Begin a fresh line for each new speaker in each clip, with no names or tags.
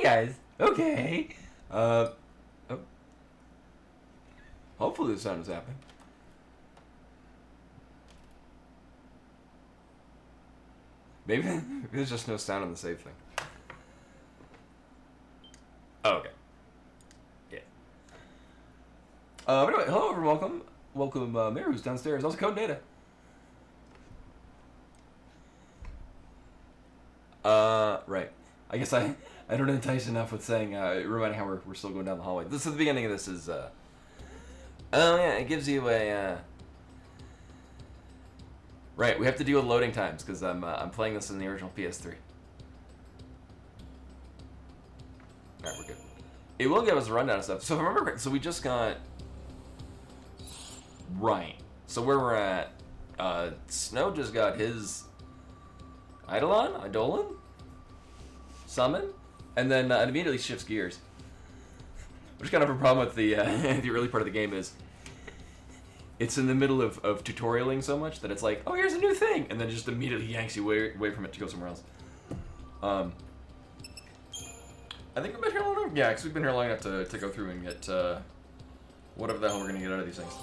guys. Okay. Oh. Hopefully the sound is happening. Maybe there's just no sound on the save thing. Oh, okay. Yeah. But anyway, hello everyone, welcome. Welcome, Mary, who's downstairs. Also, Code Data. Right. I guess I don't entice enough with saying, reminding how we're still going down the hallway. This is the beginning of this is, oh yeah, it gives you a, right, we have to deal with loading times, because I'm playing this in the original PS3. Alright, we're good. It will give us a rundown of stuff. So if I remember correctly, so we just got, right, so where we're at, Snow just got his Eidolon? Summon? And then it immediately shifts gears. Which kind of a problem with the the early part of the game is it's in the middle of tutorialing so much that it's like, oh, here's a new thing! And then just immediately yanks you away from it to go somewhere else. I think we've been here long enough. Yeah, because we've been here long enough to go through and get whatever the hell we're going to get out of these things.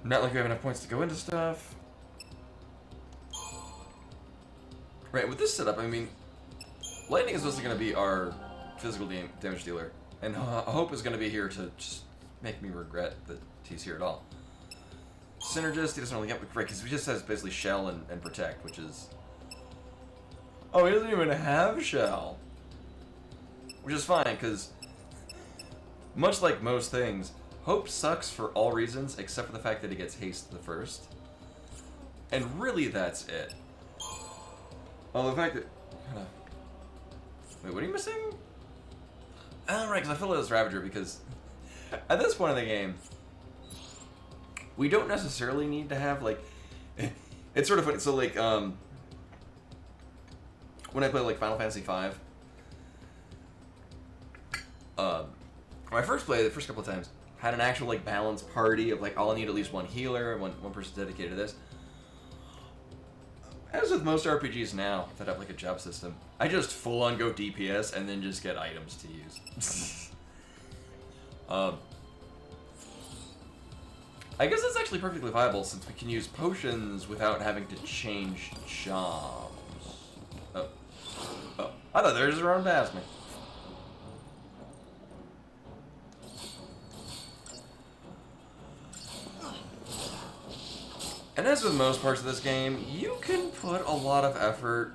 Not like we have enough points to go into stuff. Right, with this setup, I mean, Lightning is mostly going to be our physical damage dealer, and Hope is going to be here to just make me regret that he's here at all. Synergist, he doesn't really get right, because he just has basically Shell and Protect, which is... Oh, he doesn't even have Shell! Which is fine, because much like most things, Hope sucks for all reasons, except for the fact that he gets Haste the first. And really, that's it. Oh, the fact that... Wait, what are you missing? Oh, right, because I feel like this Ravager, because at this point in the game, we don't necessarily need to have, like... It's sort of funny. So, like, when I play, like, Final Fantasy V, when I first played, the first couple of times, had an actual, like, balanced party of, like, I'll need at least one healer, one person dedicated to this. As with most RPGs now that have like a job system, I just full on go DPS and then just get items to use. I guess that's actually perfectly viable since we can use potions without having to change jobs. Oh. I thought they were just running past me. And as with most parts of this game, you can put a lot of effort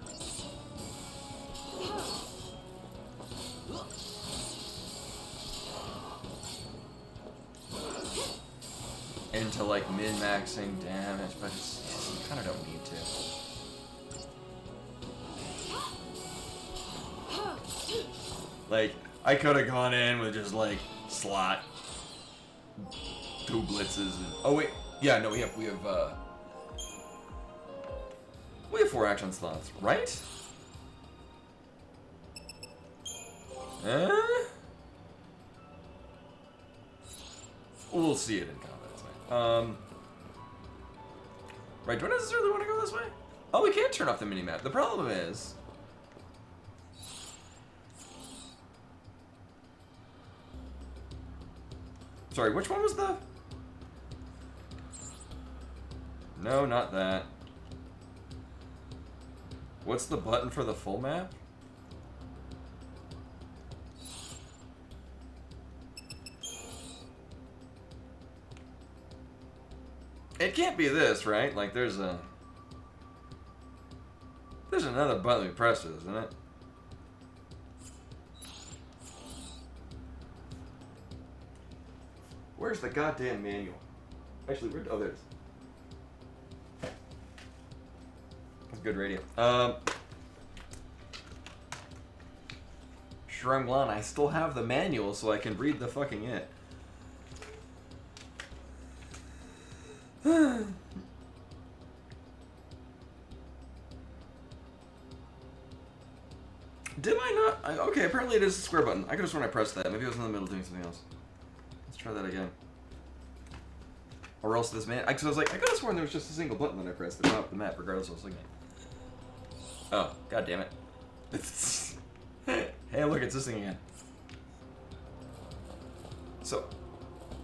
into like min-maxing damage, but you kind of don't need to. Like, I could have gone in with just like slot 2 blitzes and oh wait, yeah, no, we have 4 action slots, right? We'll see it in combat, it's fine. Right, do I necessarily want to go this way? Oh, we can't turn off the minimap. The problem is... Sorry, which one was the... No, not that. What's the button for the full map? It can't be this, right? Like there's another button we press it, isn't it? Where's the goddamn manual? Actually, oh, there it is. That's good radio. Shremglon, I still have the manual so I can read the fucking it. Did I not? Okay, apparently it is a square button. I could have sworn I pressed that. Maybe I was in the middle doing something else. Let's try that again. Or else this man... Because I was like, I could have sworn there was just a single button that I pressed that brought up the map regardless of what I was looking at. Oh, god damn it. Hey, look, it's this thing again. So,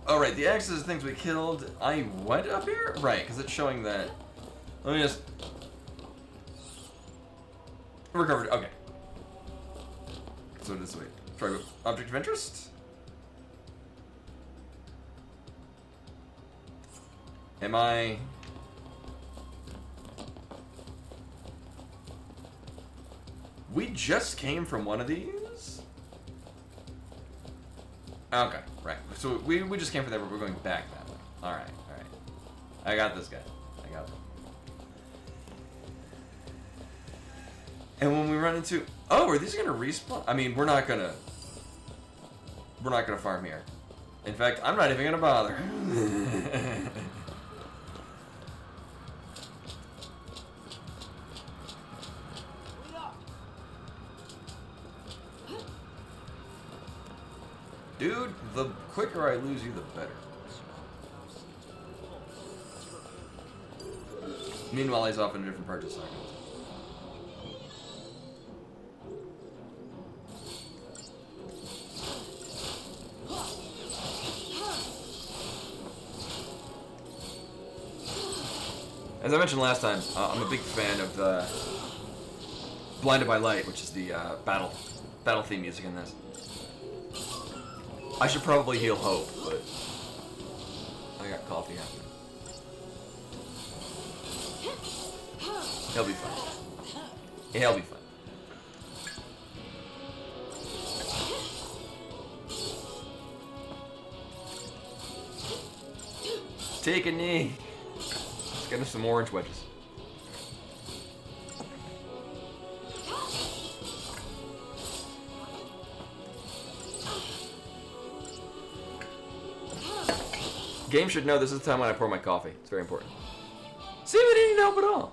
oh right, the X's things we killed. I went up here? Right, because it's showing that. Let me just... Recovered, okay. So this way. Try with object of interest? Am I... We just came from one of these? Okay, right. So we just came from there, but we're going back that way. Alright, alright. I got this guy. I got him. And when we run into... Oh, are these gonna respawn? I mean, we're not gonna farm here. In fact, I'm not even gonna bother. Dude, the quicker I lose you, the better. Meanwhile, he's off in a different part of the circle. As I mentioned last time, I'm a big fan of the Blinded by Light, which is the battle theme music in this. I should probably heal Hope, but I got coffee after. He'll be fine. He'll be fine. Take a knee. Let's get us some orange wedges. Game should know this is the time when I pour my coffee. It's very important. See, we didn't help at all.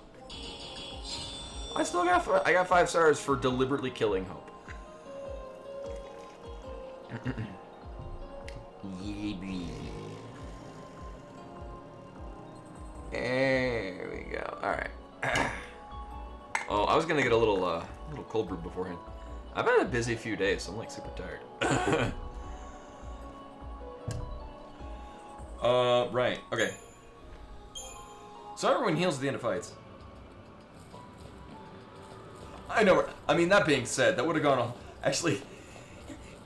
I got 5 stars for deliberately killing Hope. There we go. All right. Oh, I was gonna get a little cold brew beforehand. I've had a busy few days, so I'm like super tired. Right. Okay. So everyone heals at the end of fights. I know. I mean, that being said, that would have gone on. Actually,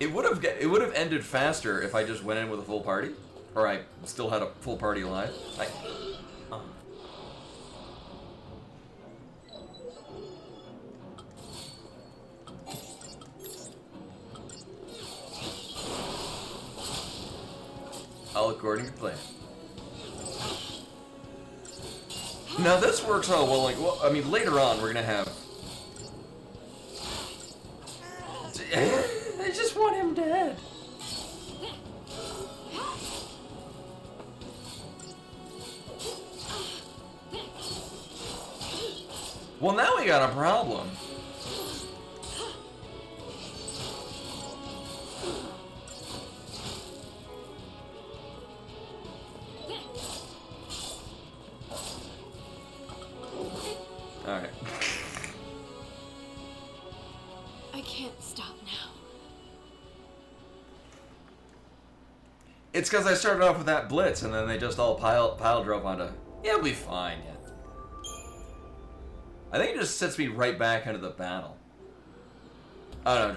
it would have ended faster if I just went in with a full party, or I still had a full party alive. All according to plan. Now this works out well. Like, well, I mean, later on we're gonna have. I just want him dead. Well, now we got a problem. Alright.
I can't stop now.
It's because I started off with that blitz, and then they just all pile drove onto. Yeah, we'll be fine. Yeah. I think it just sets me right back into the battle. Oh no,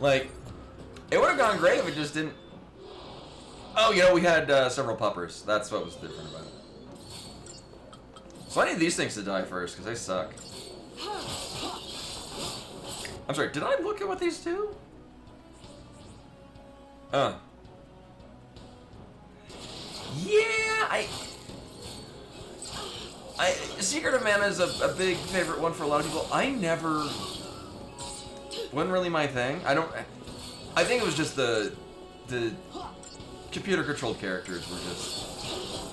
like it would have gone great if it just didn't. Oh, you know, we had several puppers. That's what was different about it. So I need these things to die first, because they suck. I'm sorry, did I look at what these do? Yeah, Secret of Mana is a big favorite one for a lot of people. I never... Wasn't really my thing. I think it was just the computer-controlled characters were just...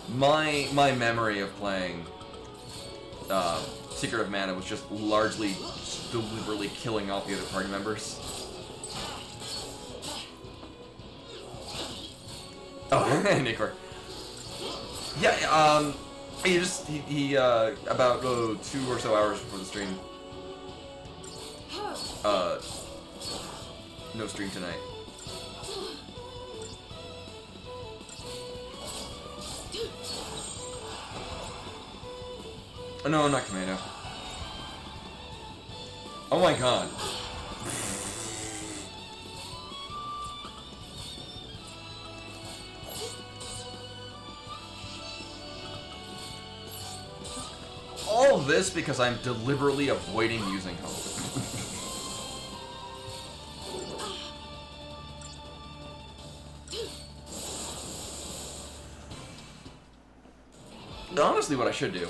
My memory of playing Secret of Mana was just largely deliberately killing off the other party members. Oh, Nicor. Yeah, he about 2 or so hours before the stream, no stream tonight. Oh, no, not Commando. Oh my god. All this because I'm deliberately avoiding using hope. Honestly, what I should do.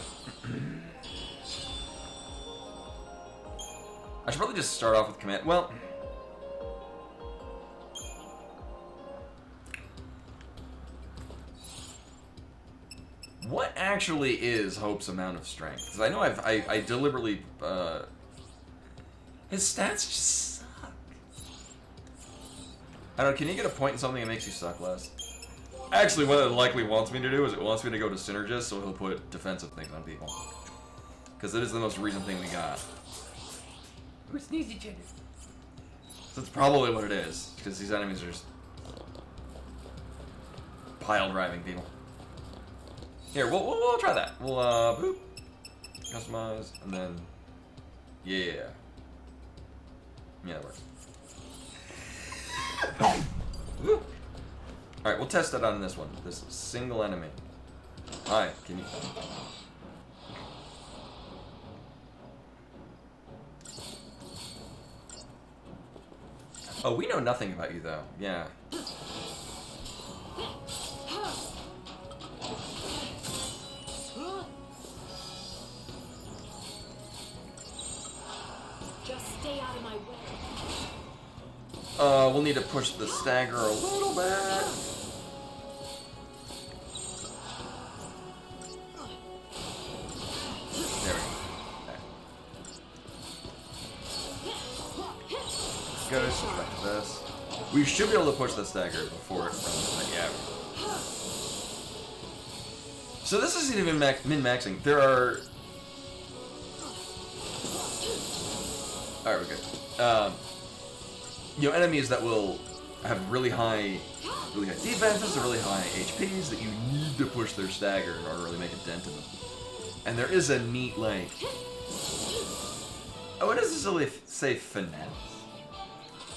I should probably just start off with command. Well, what actually is Hope's amount of strength? Because I know I deliberately his stats just suck. I don't know. Can you get a point in something that makes you suck less? Actually, what it likely wants me to do is it wants me to go to Synergist, so he'll put defensive things on people. Because it is the most recent thing we got. Who sneezed each other? So that's probably what it is, because these enemies are just pile driving people. Here, we'll try that. We'll boop, customize, and then yeah, that works. Woo. All right, we'll test it on this one. This single enemy. Hi, can you? Oh, we know nothing about you, though. Yeah.
Just stay out of my way.
We'll need to push the stagger a little bit. There we go. Go to this. We should be able to push the stagger before it runs. But yeah. So this isn't even min-maxing. There are. All right, we're good. You know, enemies that will have really high defenses or really high HPs that you need to push their stagger in order to really make a dent in them. And there is a neat, like, I wouldn't necessarily say finesse,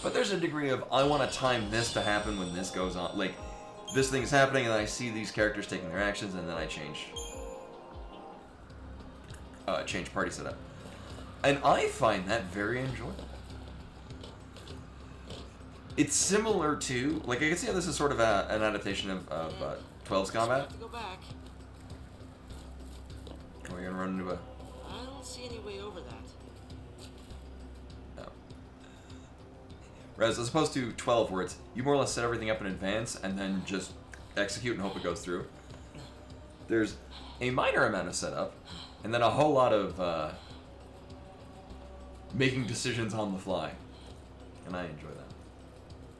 but there's a degree of, I want to time this to happen when this goes on. Like, this thing is happening and I see these characters taking their actions and then I change party setup. And I find that very enjoyable. It's similar to, like, I can see how this is sort of an adaptation of 12's combat.
Go back.
Are we gonna run into a...
I don't see any way over that.
No. Whereas as opposed to 12, where it's, you more or less set everything up in advance and then just execute and hope it goes through. There's a minor amount of setup, and then a whole lot of making decisions on the fly. And I enjoy that.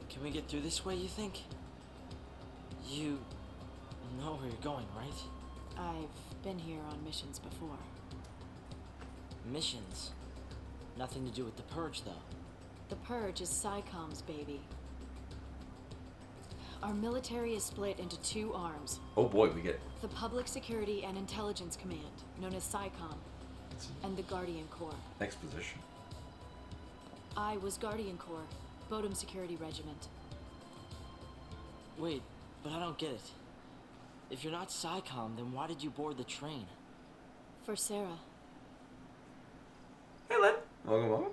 Can we get through this way, you think? You know where you're going, right?
I've been here on missions before.
Missions? Nothing to do with the Purge, though.
The Purge is PSICOM's baby. Our military is split into two arms.
Oh boy, we get...
The Public Security and Intelligence Command, known as PSICOM, and the Guardian Corps.
exposition.
I was Guardian Corps, Bodum Security Regiment.
Wait, but I don't get it. If you're not PSICOM, then why did you board the train?
For Sarah.
Hey, Len. Welcome, welcome.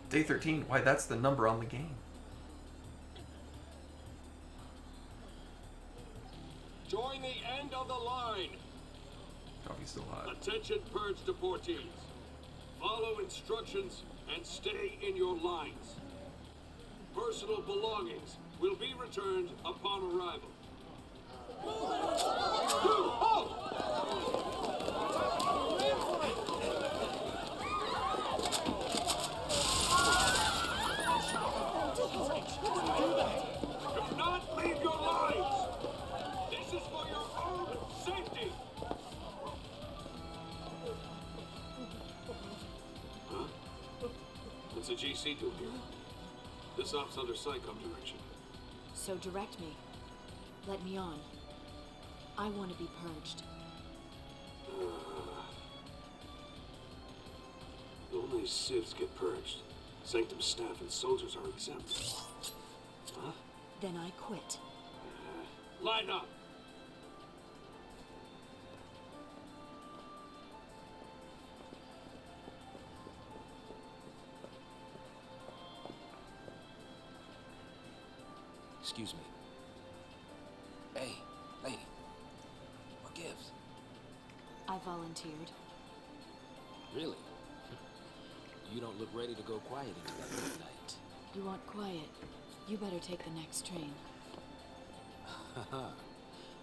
Day 13. Why, that's the number on the game.
Join the end of the line.
Coffee's still hot.
Attention, Purge deportees. Follow instructions and stay in your lines. Personal belongings will be returned upon arrival. Halt! Do not leave your lines. This is for your own safety. GC doing here? This op's under SciComm direction.
So direct me. Let me on. I want to be purged.
Only civs get purged. Sanctum staff and soldiers are exempt. Huh?
Then I quit.
Line up!
Excuse me. Hey, lady. What gives?
I volunteered.
Really? You don't look ready to go quiet into that midnight.
You want quiet? You better take the next train.
Well,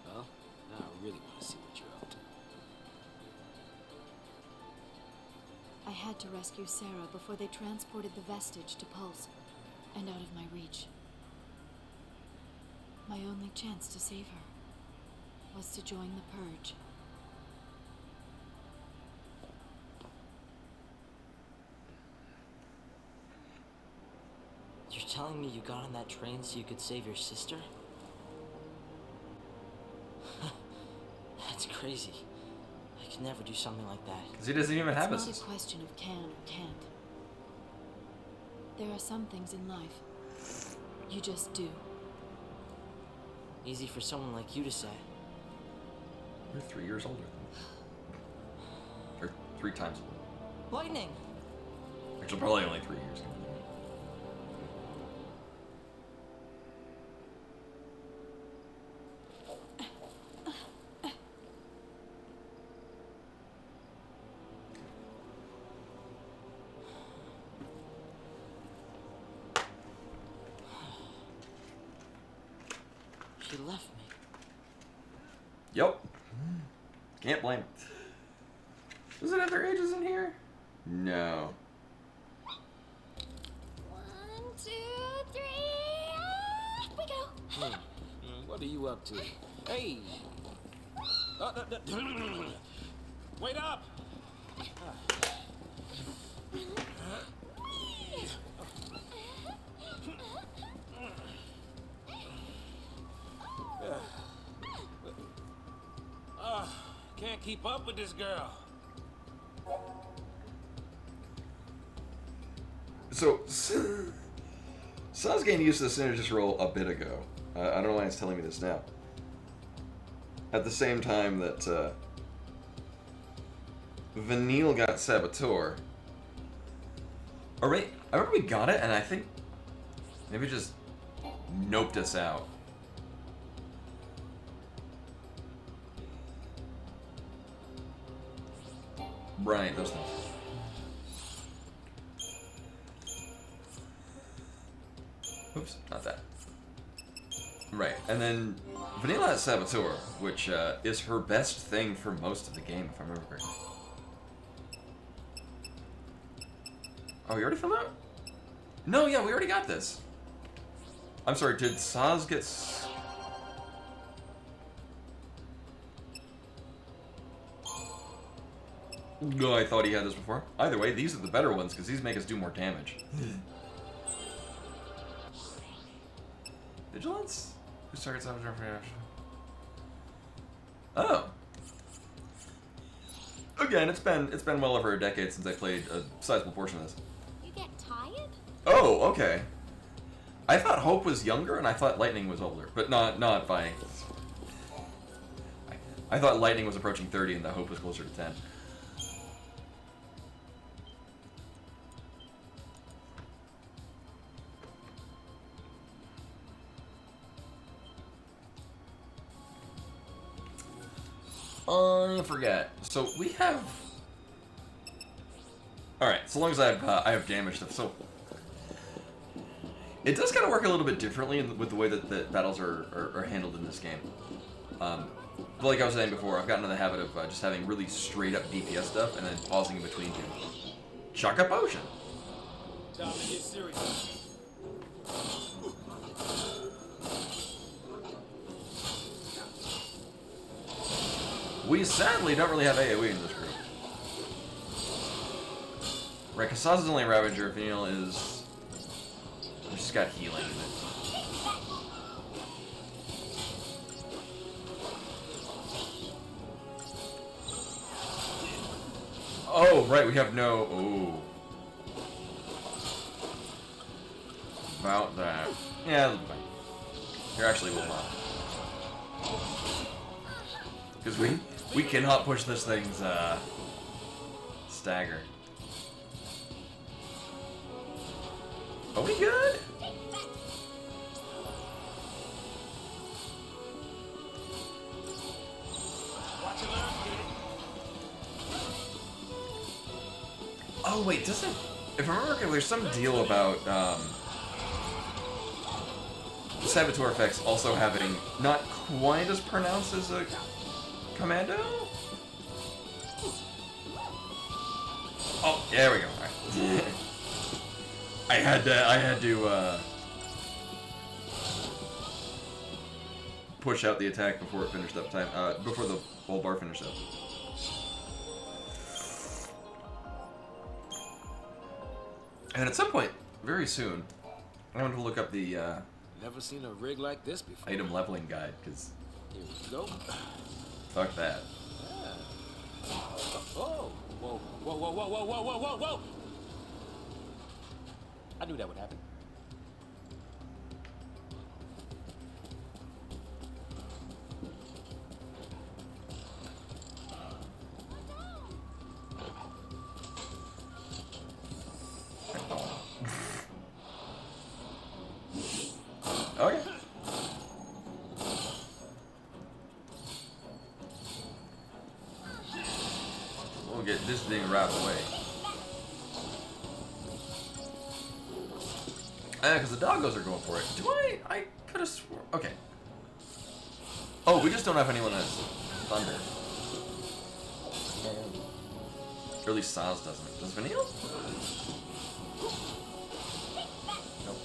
now I really want to see what you're up to.
I had to rescue Sarah before they transported the vestige to Pulse, and out of my reach. My only chance to save her was to join the Purge.
You're telling me you got on that train so you could save your sister? That's crazy. I could never do something like that.
Because he doesn't even have a
It's not a
sister.
question of can or can't. There are some things in life you just do.
Easy for someone like you to say.
You're 3 years older than me. Or 3 times older.
Lightning!
Actually, probably only 3 years.
She left me.
Yep. Can't blame it. Does it have their ages in here? No.
1, 2, 3, up we go.
What are you up to? Hey! Wait up! Can't keep up with this girl.
So, Saz gained use of the synergist role a bit ago. I don't know why it's telling me this now. At the same time that Vanille got Saboteur. Or wait, I remember we got it, and I think maybe it just noped us out. Right, those things. Oops, not that. Right, and then Vanilla has Saboteur, which is her best thing for most of the game, if I remember correctly. Oh, you already found out? No, yeah, we already got this. I'm sorry, did Saz get... No, I thought he had this before. Either way, these are the better ones, because these make us do more damage. Vigilance? Whose targets have a different reaction? Oh. Again, it's been well over a decade since I played a sizable portion of this.
You get tired?
Oh, okay. I thought Hope was younger, and I thought Lightning was older, but not by. I thought Lightning was approaching 30, and that Hope was closer to 10. I forget. So we have. All right. So long as I have damage stuff. So it does kind of work a little bit differently with the way that battles are handled in this game. But like I was saying before, I've gotten into the habit of just having really straight up DPS stuff and then pausing in between to chuck a potion.
Time to get serious.
We sadly don't really have AoE in this group. Right, Kasaz is only a Ravager. Vanille is... She's got healing in it. Oh, right, we have no... Oh. About that. Yeah, that's fine. You're actually will not. Because we cannot push this thing's, stagger. Are we good? Oh wait, doesn't... If I remember correctly, there's some deal about, Saboteur effects also having not quite as pronounced as a commando? Oh, there we go. Alright. I had to push out the attack before it finished up time, before the whole bar finished up. And at some point, very soon, I want to look up the
Never seen a rig like this before.
item leveling guide, because
Here we go.
fuck that.
Oh! Whoa! Whoa! Whoa! Whoa! Whoa! Whoa! Whoa! Whoa! Whoa! I knew that would happen.
Okay. We'll get this thing right away. Because the doggos are going for it. Do I could have sworn... Okay. Oh, we just don't have anyone that's thunder. Or at least Saz doesn't. Does Vanille? Nope.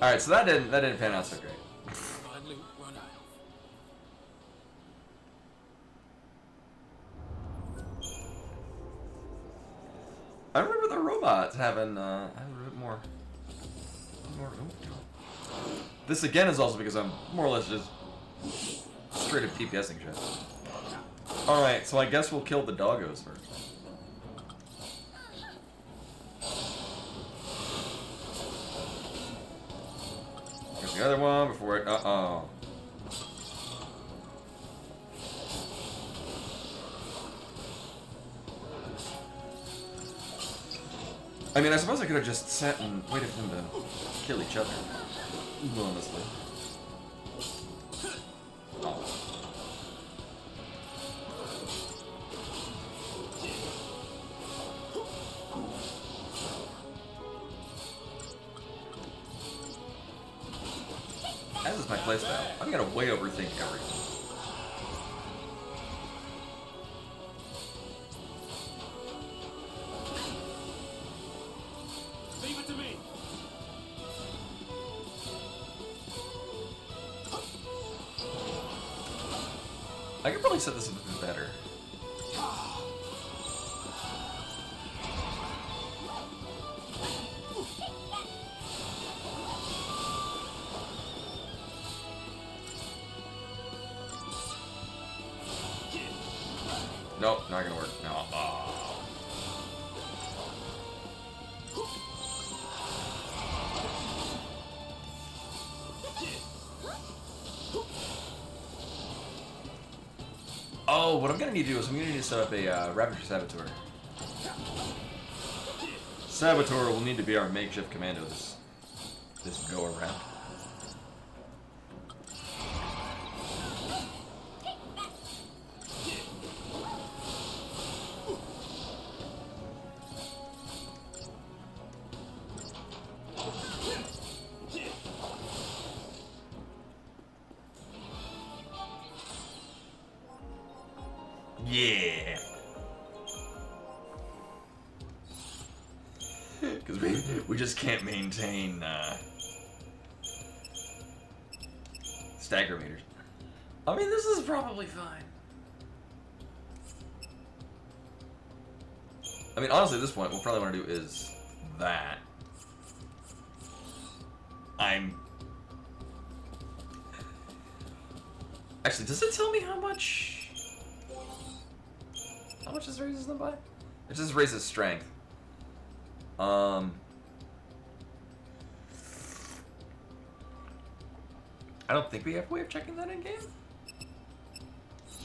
Alright, so that didn't pan out so great.
Finally run out.
I remember the robots having a bit more This again is also because I'm more or less just straight up DPSing shit. Alright, so I guess we'll kill the doggos first. Here's the other one before it. Uh-oh. I mean, I suppose I could have just sat and waited for them to kill each other. Honestly. Oh. As is my playstyle, I'm gonna way overthink everything.
Leave it to me.
I could probably set this up a bit better. Nope, not gonna work. No. Oh. Oh, what I'm gonna need to do is I'm gonna need to set up a Ravager Saboteur. Saboteur will need to be our makeshift commando this go around. Yeah. we just can't maintain stagger meters. I mean, this is probably fine. I mean, honestly, at this point, what we'll probably want to do is that. Actually, does it tell me how much? How much this raises them by? It just raises strength. I don't think we have a way of checking that in game.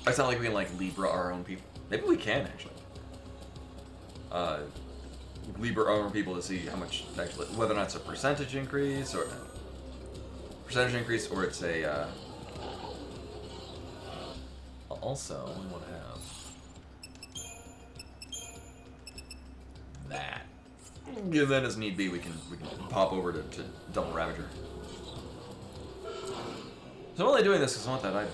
It's not like we can like Libra our own people. Maybe we can actually. Libra our own people to see how much actually, whether or not it's a percentage increase or it's a. Also, we want to have that. And then, as need be, we can pop over to double Ravager. So I'm only doing this because I want that item.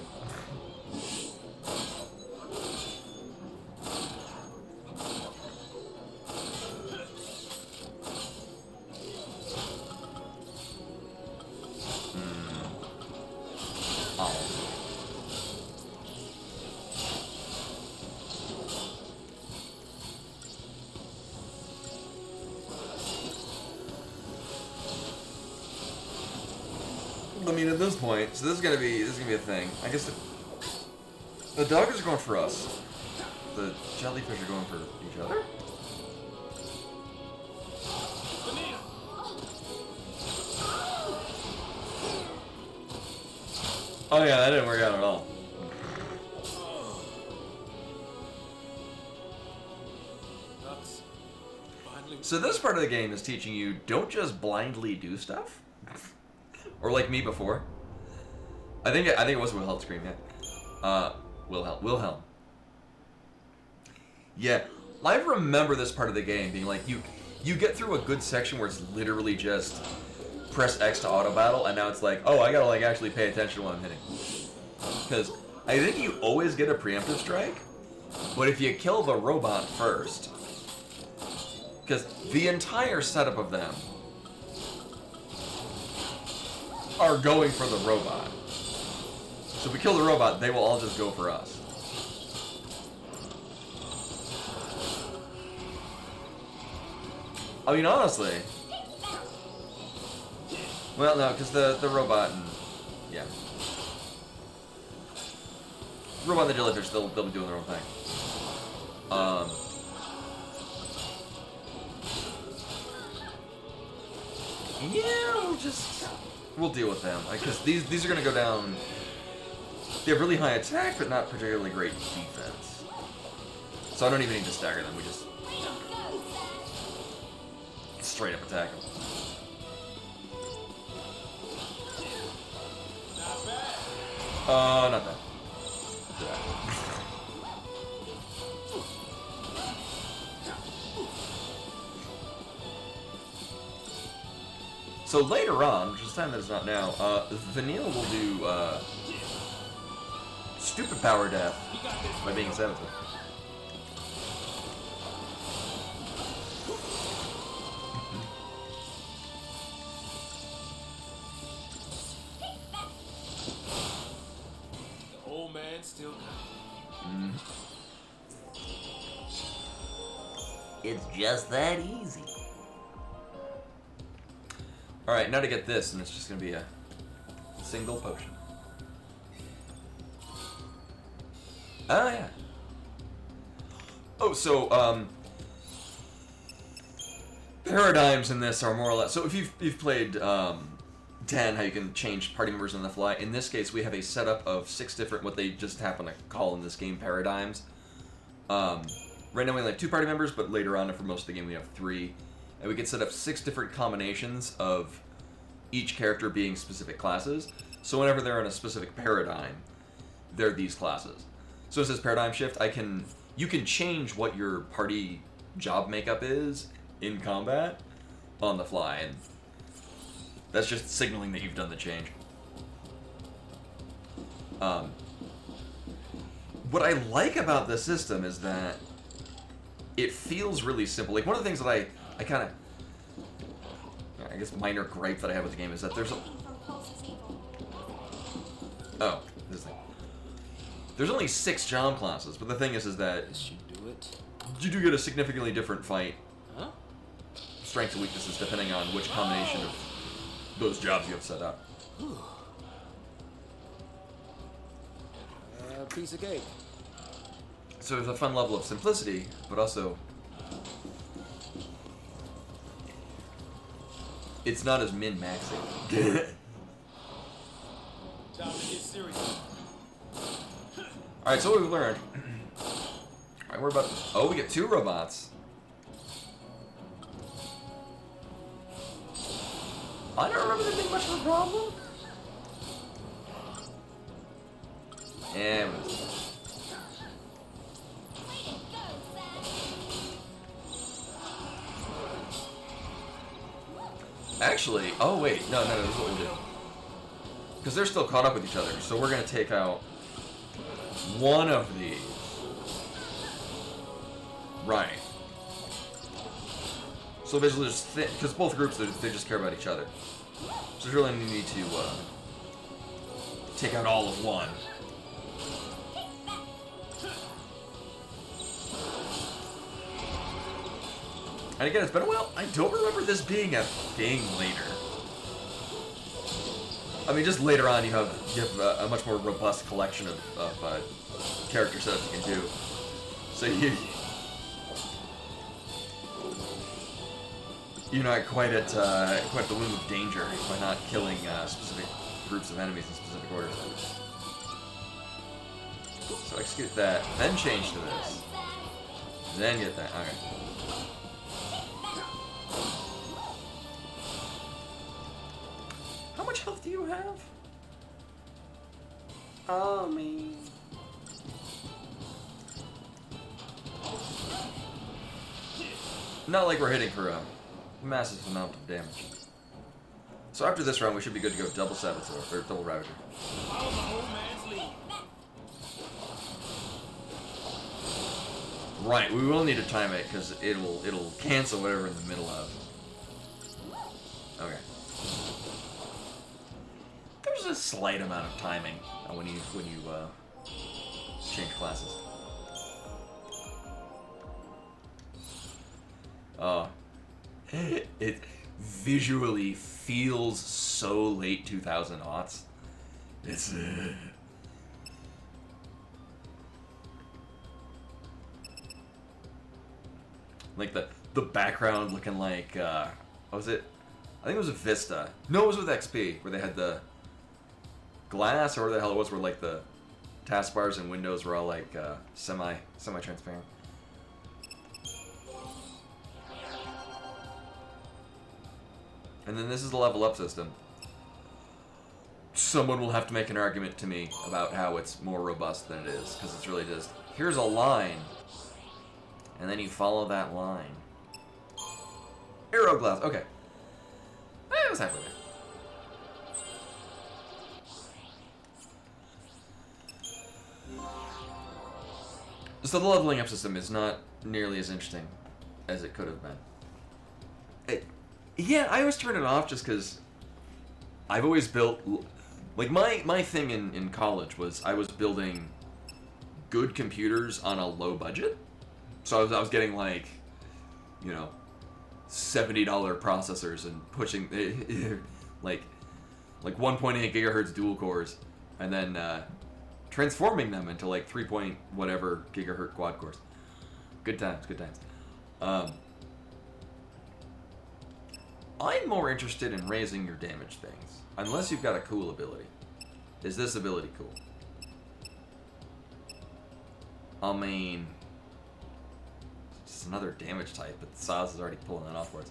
I mean, at this point, so this is gonna be a thing. I guess the doggers are going for us. The jellyfish are going for each other. Oh yeah, that didn't work out at all. So this part of the game is teaching you don't just blindly do stuff. Or like me before. I think it was Wilhelm's scream, yeah. Wilhelm. Yeah, I remember this part of the game being like you get through a good section where it's literally just press X to auto battle, and now it's like, oh, I gotta like actually pay attention to what I'm hitting. Because I think you always get a preemptive strike, but if you kill the robot first, because the entire setup of them are going for the robot. So if we kill the robot, they will all just go for us. I mean, honestly. Well, no, because the robot and yeah, robot and the jellyfish, they'll be doing their own thing. Yeah, we'll deal with them because these are gonna go down. They have really high attack, but not particularly great defense. So I don't even need to stagger them. We just straight up attack them. Not bad. So later on, which is time that is not now, Vanille will do stupid power death by being sensitive.
The old man still coming.
It's just that easy. Alright, now to get this, and it's just gonna be a single potion. Oh, yeah. Oh, so, paradigms in this are more or less... So if you've played, 10, how you can change party members on the fly, in this case we have a setup of 6 different, what they just happen to call in this game, paradigms. Right now we only have 2 party members, but later on, for most of the game, we have 3. And we can set up 6 different combinations of each character being specific classes. So whenever they're in a specific paradigm, they're these classes. So it says paradigm shift. You can change what your party job makeup is in combat on the fly, and that's just signaling that you've done the change. What I like about this system is that it feels really simple. Like one of the things that I kind of guess, minor gripe that I have with the game is that there's a...
From Pulse's evil.
Oh, this thing. There's only 6 job classes, but the thing is that
This should do it.
you do get a significantly different fight,
Huh?
strengths and weaknesses, depending on which combination of those jobs you have set up.
Piece of cake.
So there's a fun level of simplicity, but also it's not as min-maxing.
Time to get serious.
Alright, so what we've learned. Alright, we're about... Oh, we get 2 robots. I don't remember there being much of a problem. Yeah, it was... Actually, oh wait, no, this is what we'll do. Because they're still caught up with each other, so we're going to take out one of these. Right. So basically just, because both groups, they just care about each other. So there's really no need to take out all of one. And again, it's been a while. I don't remember this being a thing later. I mean, just later on, you have a much more robust collection of character setups you can do. So you're not quite at the loom of danger by not killing specific groups of enemies in specific orders. So execute that, then change to this, then get that. Okay. How much health do you have? Oh, man. Not like we're hitting for a massive amount of damage. So after this round, we should be good to go double Saboteur, or double Ravager.
Follow the old man's lead.
Right, we will need to time it, because it'll cancel whatever in the middle of. Okay. There's a slight amount of timing when you change classes. It visually feels so late 2000 aughts. It's like the background looking like what was it? I think it was a Vista. No, it was with XP where they had the glass, or where the hell it was, where like the taskbars and windows were all like semi-transparent. And then this is the level up system. Someone will have to make an argument to me about how it's more robust than it is, because it's really just, here's a line, and then you follow that line. Arrow glass, okay. I was happy with it. So the leveling up system is not nearly as interesting as it could have been. Yeah, I always turn it off just because I've always built... Like, my thing in college was I was building good computers on a low budget. So I was getting, like, you know, $70 processors and pushing, like 1.8 gigahertz dual cores, and then transforming them into, like, 3 point whatever gigahertz quad cores. Good times, good times. I'm more interested in raising your damage things, unless you've got a cool ability. Is this ability cool? I mean, it's another damage type, but Saz is already pulling that off for us.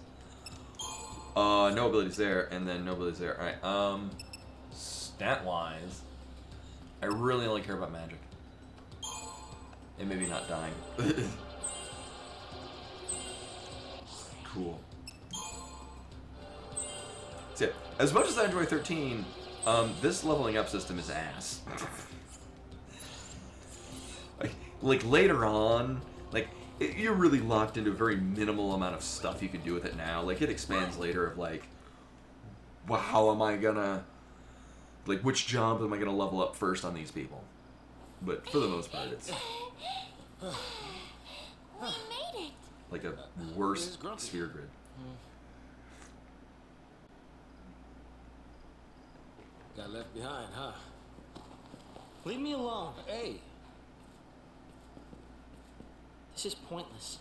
No abilities there, and then no abilities there. Alright, stat-wise, I really only care about magic. And maybe not dying. Cool. So, yeah, as much as I enjoy 13, this leveling up system is ass. like later on, like, you're really locked into a very minimal amount of stuff you can do with it now. Like, it expands later of, like, well, how am I gonna, like, which job am I gonna level up first on these people? But for the most part, it's
We made it.
like a
Where's
worse
Grumpy?
sphere grid.
Got left behind, huh?
Leave me alone.
Hey,
This is pointless.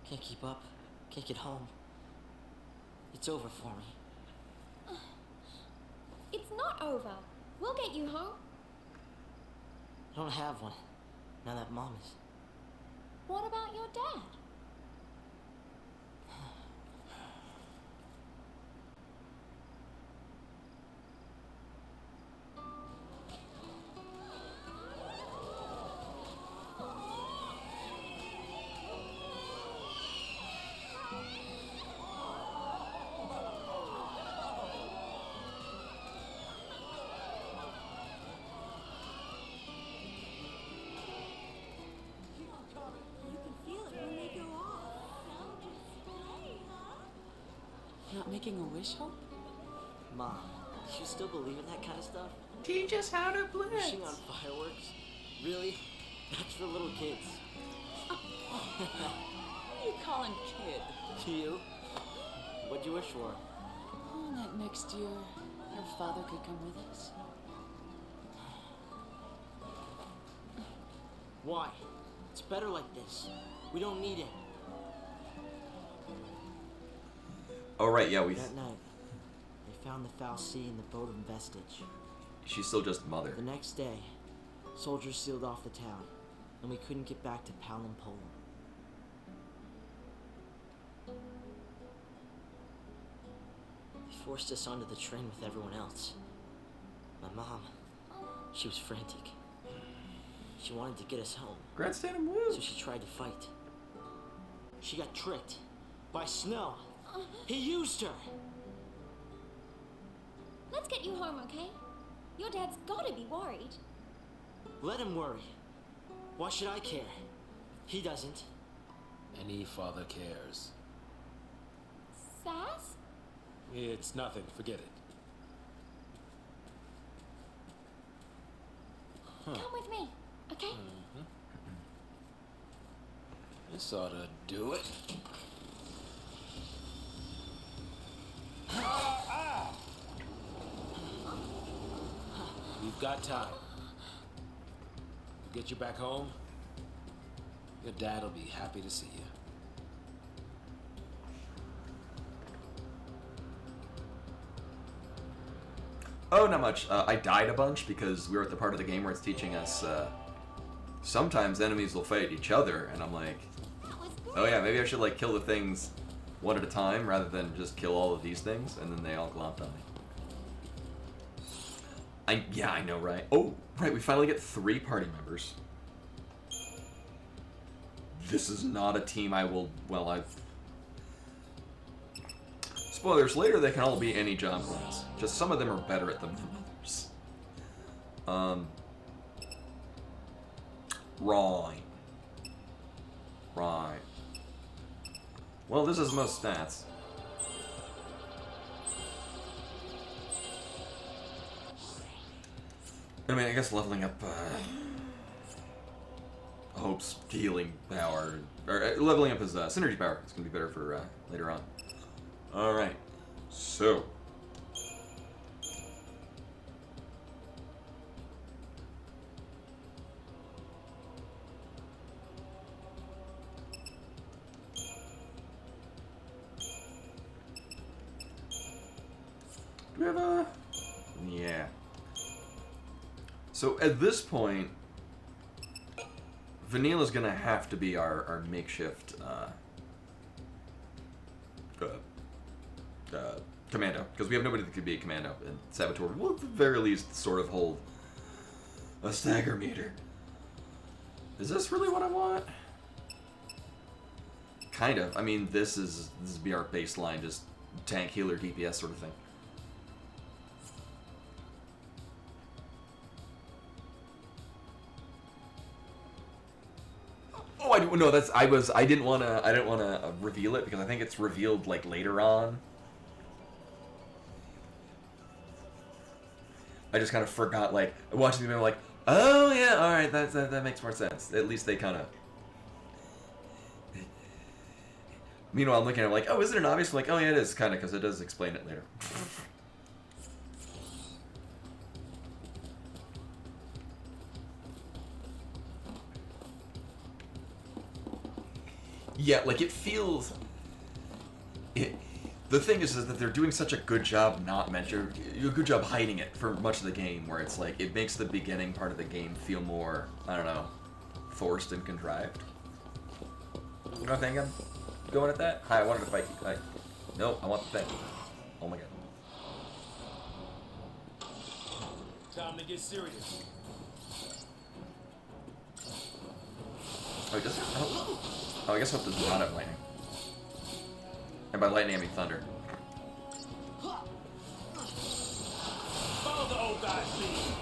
Can't keep up. Can't get home. It's over for me.
It's not over. We'll get you home.
I don't have one. Now that Mom is.
What about your dad?
Not making a wish, Hope? Mom, you still believe in that kind of stuff?
Teach us how to
Wishing on fireworks? Really? That's for little kids.
You call him kid.
You? What'd you wish for?
Oh, that next year, your father could come with us.
Why? It's better like this. We don't need it.
Oh right, yeah,
That night, they found the Foul Sea in the Bodum vestige.
she's still just mother.
The next day, soldiers sealed off the town, and we couldn't get back to Palom Polum. They forced us onto the train with everyone else. My mom, she was frantic. She wanted to get us home,
Grandstand and woo.
so she tried to fight. She got tricked by Snow. He used her.
Let's get you home, okay? Your dad's gotta be worried.
Let him worry. Why should I care? He doesn't.
any father cares.
Sass?
It's nothing, forget it.
Come with me, okay?
This ought to do it. We've got time. We'll get you back home. Your dad will be happy to see you.
Oh, not much. I died a bunch because we were at the part of the game where it's teaching us sometimes enemies will fight each other, and I'm like,
That was good.
oh yeah, maybe I should like kill the things one at a time rather than just kill all of these things, and then they all glomped on me. Yeah, I know, right? Oh, right, we finally get 3 party members. This is not a team I will, well, I've... Spoilers, later they can all be any job class. Just some of them are better at them than others. Right. Right. Well, this is most stats. I mean, I guess leveling up Hope's healing power, or leveling up his synergy power is going to be better for later on. Alright, so. Do we have a... Yeah. So at this point, Vanilla's gonna have to be our makeshift commando, because we have nobody that could be a commando, and Saboteur will at the very least sort of hold a stagger meter. Is this really what I want? Kind of. I mean, this is be our baseline, just tank, healer, DPS sort of thing. Oh, no, that's I didn't want to reveal it because I think it's revealed like later on. I just kind of forgot, like, watching the movie, like, oh yeah, alright, that makes more sense. At least they kind of... Meanwhile, I'm looking at it like, oh, is it an obvious? I'm like, oh yeah, it is, kind of, because it does explain it later. Yeah, like, it feels... The thing is that they're doing such a good job a good job hiding it for much of the game, where it's like, it makes the beginning part of the game feel more, I don't know, forced and contrived. You know what I'm thinking? Going at that? Hi, I wanted to fight you. Hi. Nope, I want the thing. Oh my god.
Time to get serious.
Oh, it doesn't? Oh, I guess Hope does not have lightning. And by lightning, I mean thunder.
Follow the old guy's lead.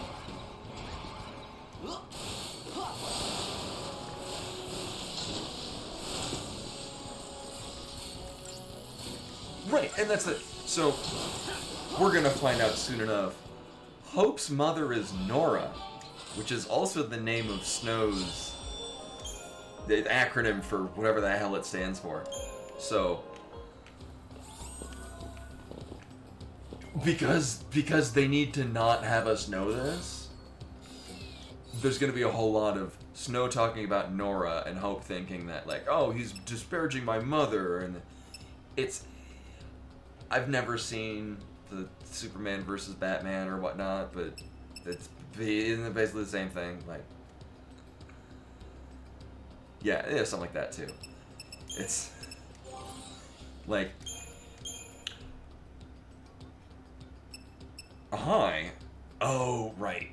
Right, and that's it. So, we're gonna find out soon enough. Hope's mother is Nora, which is also the name of Snow's... the acronym for whatever the hell it stands for. So... Because they need to not have us know this, there's gonna be a whole lot of Snow talking about Nora and Hope thinking that, like, oh, he's disparaging my mother, and it's... I've never seen the Superman versus Batman or whatnot, but it's basically the same thing, like... Yeah, something like that, too. It's... like... Hi. Oh, right.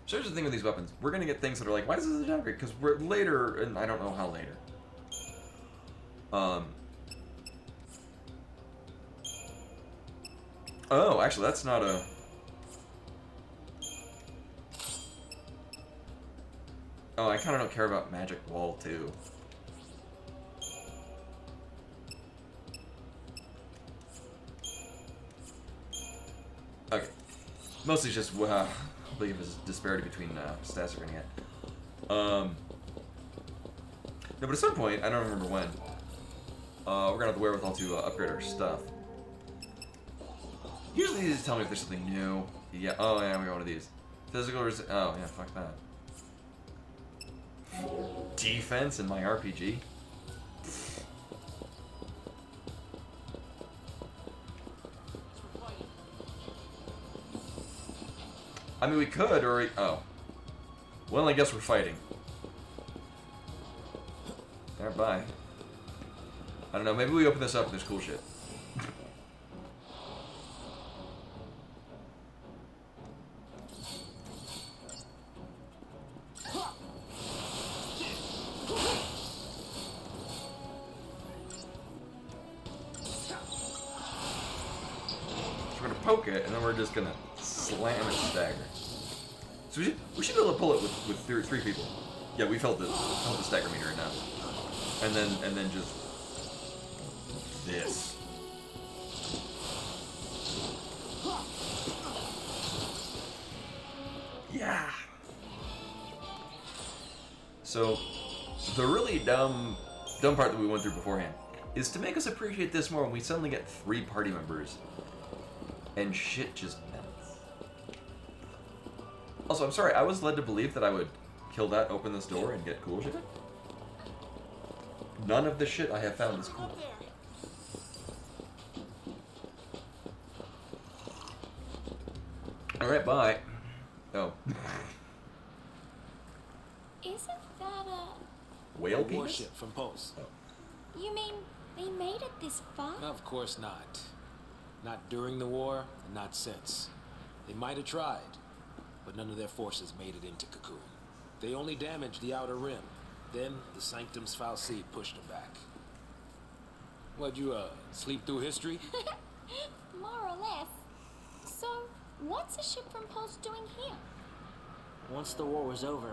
So here's the thing with these weapons. We're gonna get things that are like, why is this a dagger? Because we're later, and I don't know how later. Oh, actually, that's not a... Oh, I kind of don't care about Magic Wall, too. Okay. Mostly just, I believe it's disparity between stats we're gonna get. No, but at some point, I don't remember when, we're gonna have the wherewithal to upgrade our stuff. Usually they just tell me if there's something new. Yeah, oh yeah, we got one of these. Physical oh yeah, fuck that. Defense in my RPG? I mean, we could, or oh. Well, I guess we're fighting. There, bye. I don't know, maybe we open this up and there's cool shit. Poke it, and then we're just gonna slam its stagger. So we should be able to pull it with three people. Yeah, we felt the stagger meter right now. And then just this. Yeah. So the really dumb part that we went through beforehand is to make us appreciate this more when we suddenly get 3 party members. And shit just melts. Also, I'm sorry, I was led to believe that I would kill that, open this door, and get cool shit. None of the shit I have found is cool. Alright, bye. Oh.
Isn't that a...
Whale penis?
Warship from Pulse.
Oh.
You mean they made it this far?
Of course not. Not during the war, and not since. They might have tried, but none of their forces made it into Cocoon. They only damaged the outer rim. Then, the Sanctum's Fal'Cie pushed them back. What'd you, sleep through history?
More or less. So, what's a ship from Pulse doing here?
Once the war was over,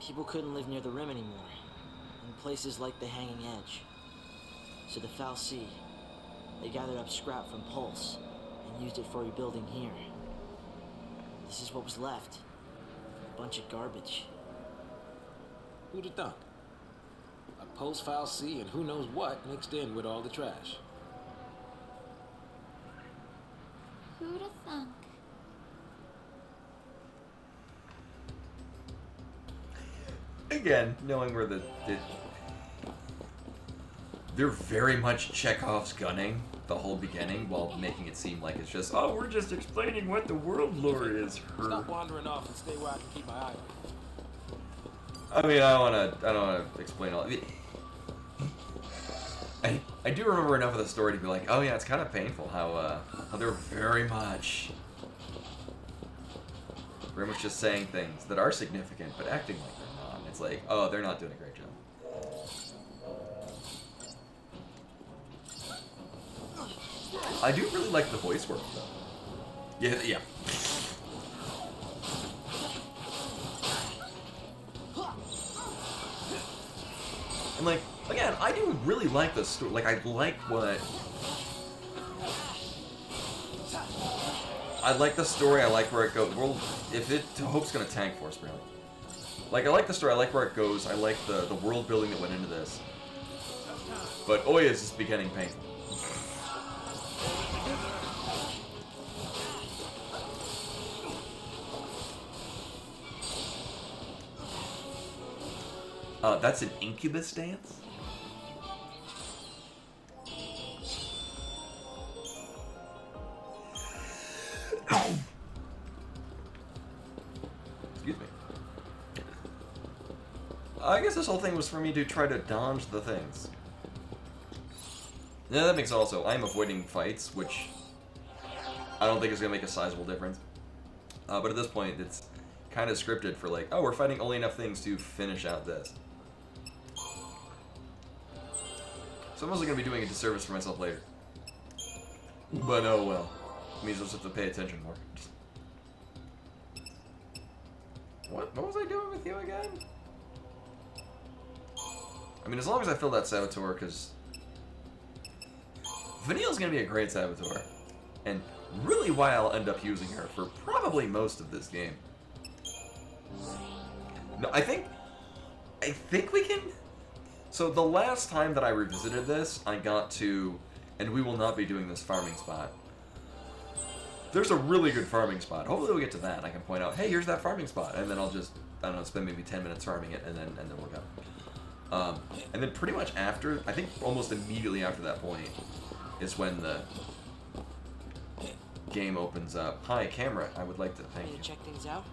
people couldn't live near the rim anymore, in places like the Hanging Edge. So the Fal'Cie, they gathered up scrap from Pulse and used it for rebuilding here. This is what was left. A bunch of garbage.
Who'd have thunk? A post-file C and who knows what mixed in with all the trash.
Who'da thunk?
Again, knowing where they're very much Chekhov's gunning the whole beginning while making it seem like it's just, oh, we're just explaining what the world lore is.
Stop wandering off and stay where I can keep my eye on you.
I mean, I don't wanna explain all. I do remember enough of the story to be like, oh yeah, it's kind of painful how they're very much just saying things that are significant but acting like they're not. It's like, oh, they're not doing a great job. I do really like the voice work though. Yeah. And like, again, I do really like the story. Like, I like what... I like the story, I like where it goes. Well, if it... Hope's gonna tank for us, really. Like, I like the story, I like where it goes, I like the world building that went into this. But Oya is just beginning painful. That's an incubus dance? Excuse me. I guess this whole thing was for me to try to dodge the things. Yeah, that makes also, I'm avoiding fights, which I don't think is going to make a sizable difference. But at this point, it's kind of scripted for like, oh, we're fighting only enough things to finish out this. So I'm also going to be doing a disservice for myself later. But oh well. It means I'll just have to pay attention more. What was I doing with you again? I mean, as long as I fill that saboteur, because Vanille's going to be a great saboteur. And really why I'll end up using her for probably most of this game. No, I think we can... So the last time that I revisited this, I got to, and we will not be doing this farming spot. There's a really good farming spot. Hopefully we'll get to that. I can point out, hey, here's that farming spot, and then I'll just, I don't know, spend maybe 10 minutes farming it, and then we'll go. And then pretty much after, I think almost immediately after that point, is when the game opens up. Hi, camera. I would like to thank you.
Check things out.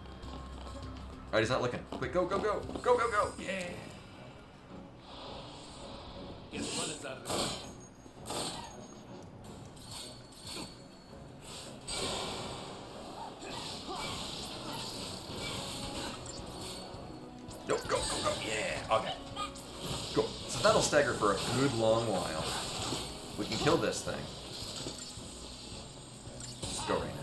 Alright, he's not looking. Quick, go, go, go. Go, go, go.
Yeah. Guess running's out of the question.
Go, go, go, go. Yeah, okay. Cool. So that'll stagger for a good long while. We can kill this thing. Let's go right now.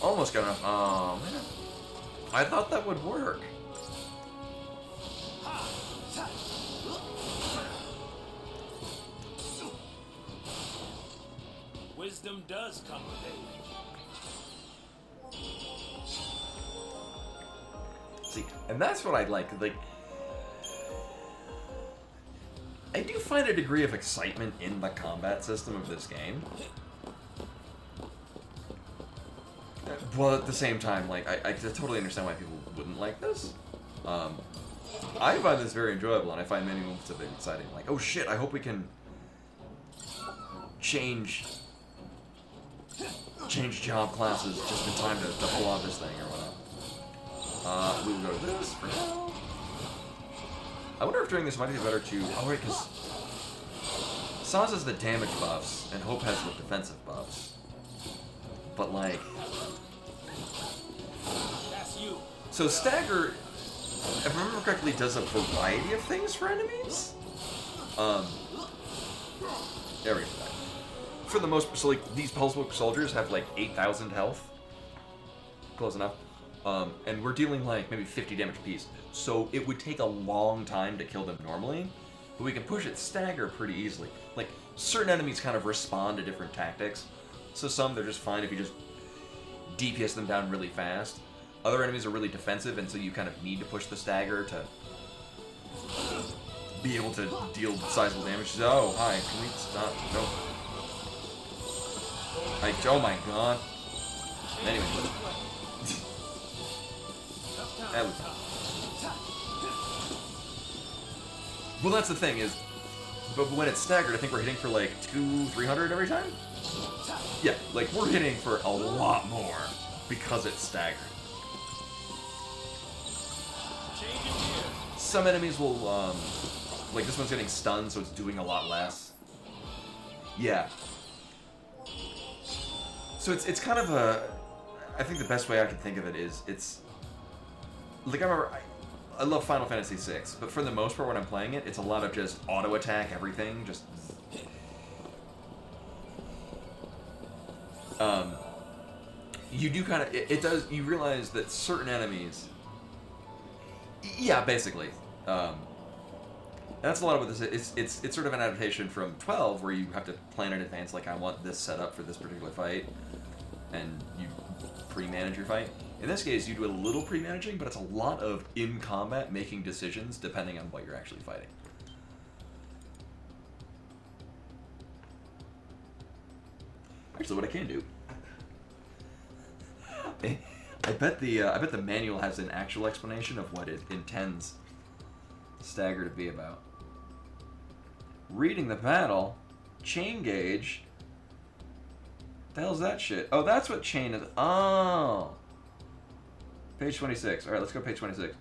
Almost got enough. Oh, man. I thought that would work.
Wisdom does come with age.
See, and that's what I like. Like, I do find a degree of excitement in the combat system of this game. Well, at the same time, like, I totally understand why people wouldn't like this. I find this very enjoyable, and I find many moments of it exciting. Like, oh shit, I hope we can change job classes just in time to pull off this thing or whatnot. We will go to this for now. I wonder if doing this might be better to... Oh, wait, because Saz has the damage buffs, and Hope has the defensive buffs. But, like...
That's you.
So Stagger, if I remember correctly, does a variety of things for enemies? There we go. For the most... So, like, these Pulse Book soldiers have, like, 8,000 health. Close enough. and we're dealing like maybe 50 damage apiece. So it would take a long time to kill them normally, but we can push it stagger pretty easily. Like, certain enemies kind of respond to different tactics. So some, they're just fine if you just DPS them down really fast. Other enemies are really defensive, and so you kind of need to push the stagger to be able to deal sizable damage. Oh, hi, can we stop? No. Oh my god. Anyway. That was... Well, that's the thing is, but when it's staggered, I think we're hitting for like 200-300 every time? Yeah, like we're hitting for a lot more because it's staggered. Some enemies will, like this one's getting stunned, so it's doing a lot less. Yeah. So it's kind of a, I think the best way I can think of it is, it's, like I love Final Fantasy VI, but for the most part when I'm playing it, it's a lot of just auto attack everything, just... you do kind of, it does, you realize that certain enemies, yeah, basically, that's a lot of what this is. It's sort of an adaptation from 12, where you have to plan in advance, like, I want this set up for this particular fight, and you pre-manage your fight. In this case, you do a little pre-managing, but it's a lot of in-combat making decisions depending on what you're actually fighting. Actually, what I can do, I bet the manual has an actual explanation of what it intends stagger to be about. Reading the battle, chain gauge. The hell's that shit? Oh, that's what chain is. Oh. Page 26. Alright, let's go page 26.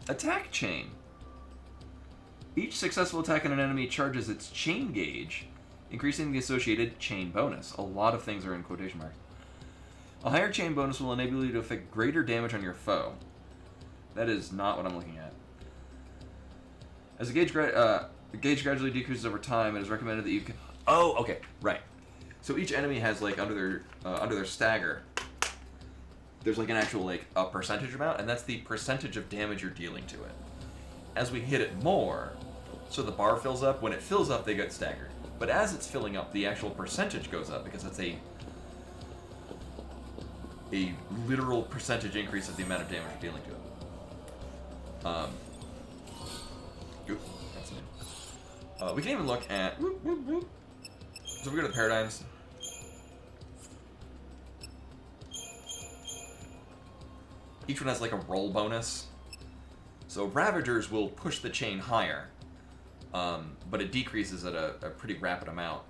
Attack chain. Each successful attack on an enemy charges its chain gauge, increasing the associated chain bonus. A lot of things are in quotation marks. A higher chain bonus will enable you to inflict greater damage on your foe. That is not what I'm looking at. As the gauge gradually decreases over time, it is recommended that you can... Oh, okay, right. So each enemy has, like, under their stagger, there's, like, an actual, like, a percentage amount, and that's the percentage of damage you're dealing to it. As we hit it more, so the bar fills up. When it fills up, they get staggered. But as it's filling up, the actual percentage goes up, because it's a literal percentage increase of the amount of damage you're dealing to it. That's it. We can even look at... So we go to the paradigms. Each one has like a roll bonus. So Ravagers will push the chain higher, but it decreases at a pretty rapid amount.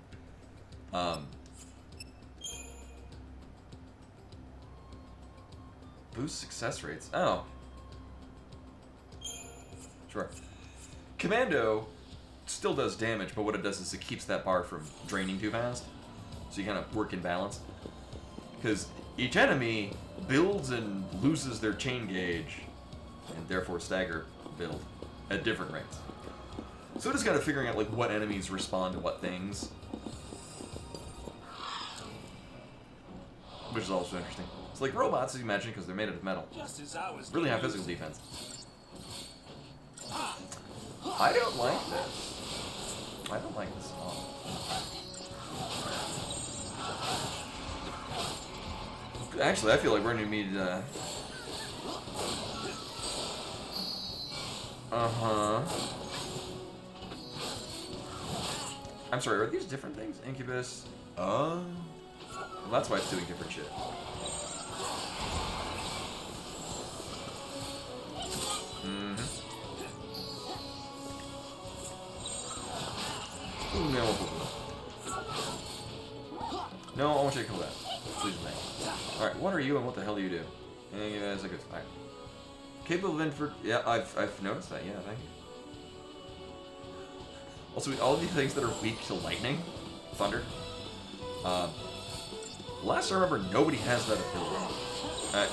Boost success rates. Oh. Sure. Commando still does damage, but what it does is it keeps that bar from draining too fast. So you kind of work in balance. Because each enemy builds and loses their chain gauge, and therefore stagger build at different rates. So it is kind of figuring out like what enemies respond to what things. Which is also interesting. It's like robots, as you imagine, because they're made out of metal. Really have physical defense. I don't like this. I don't like this at all. Actually, I feel like we're gonna need I'm sorry, are these different things? Incubus. Well, that's why it's doing different shit. No, I want you to kill that. Please, thank. Alright, what are you and what the hell do you do? Incubus, like alright. Capable of infert. Yeah, I've noticed that. Yeah, thank you. Also, all of these things that are weak to lightning, thunder. Last I remember, nobody has that ability. Alright.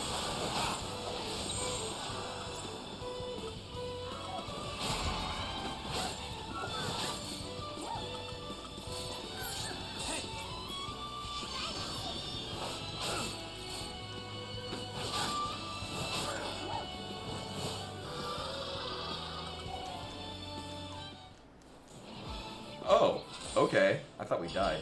Okay, I thought we died.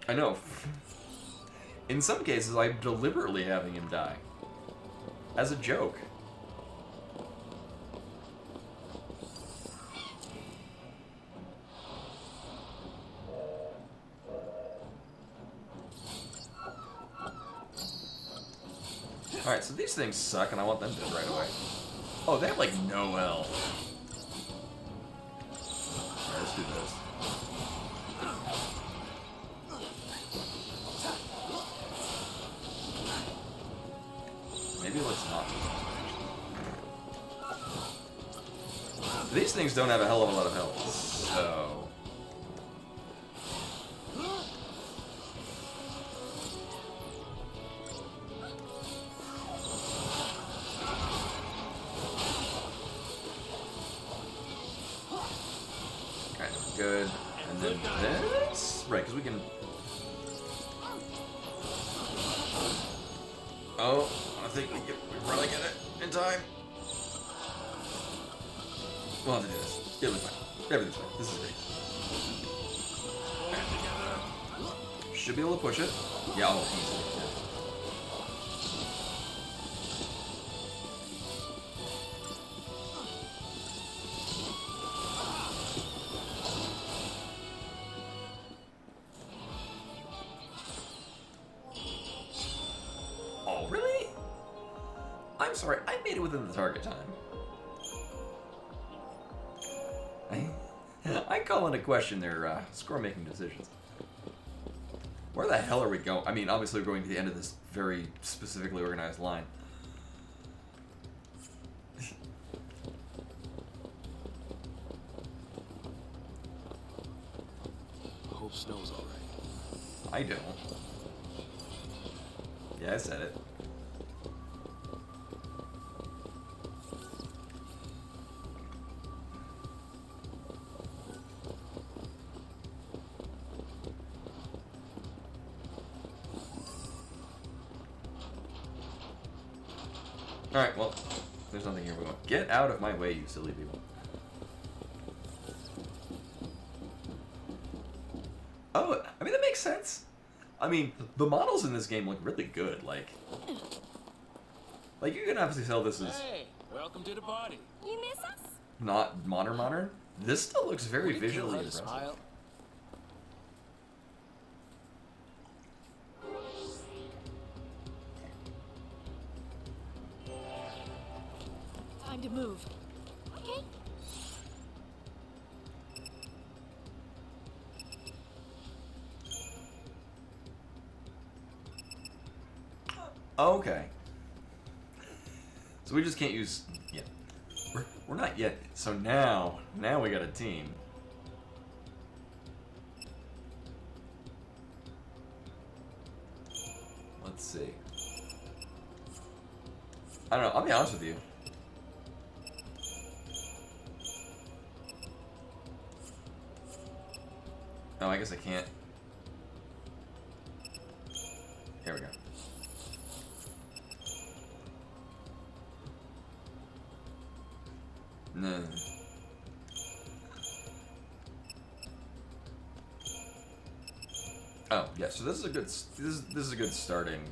I know. In some cases, I'm deliberately having him die. As a joke. Alright, so these things suck, and I want them dead right away. Oh, they have, like, no health. Alright, let's do this. Maybe let's not do that. These things don't have a hell of a lot of health, so... Kind of good. And then this? Right, because we can... Oh, I think we probably get it in time. We'll have to do this. It'll be fine. Everything's fine. This is great. Should be able to push it. Yeah, oh, easily. Oh, really? I'm sorry, I made it within the target time. I call into question their score-making decisions. Where the hell are we going? I mean, obviously we're going to the end of this very specifically organized line.
Hope snow's alright.
I don't. Yeah, I said it. Alright, well, there's nothing here we want. Get out of my way, you silly people. Oh, I mean, that makes sense. I mean, the models in this game look really good. Like you can obviously tell this is
Hey, welcome to the party.
You miss us?
not modern. This still looks very
We kill
visually
her to
impressive.
smile.
Time to move. Okay.
Okay. So we just can't use... Yeah. We're not yet. So now we got a team. Let's see. I don't know. I'll be honest with you. Oh, I guess I can't. Here we go. No. Oh, yeah. So this is a good. This is a good starting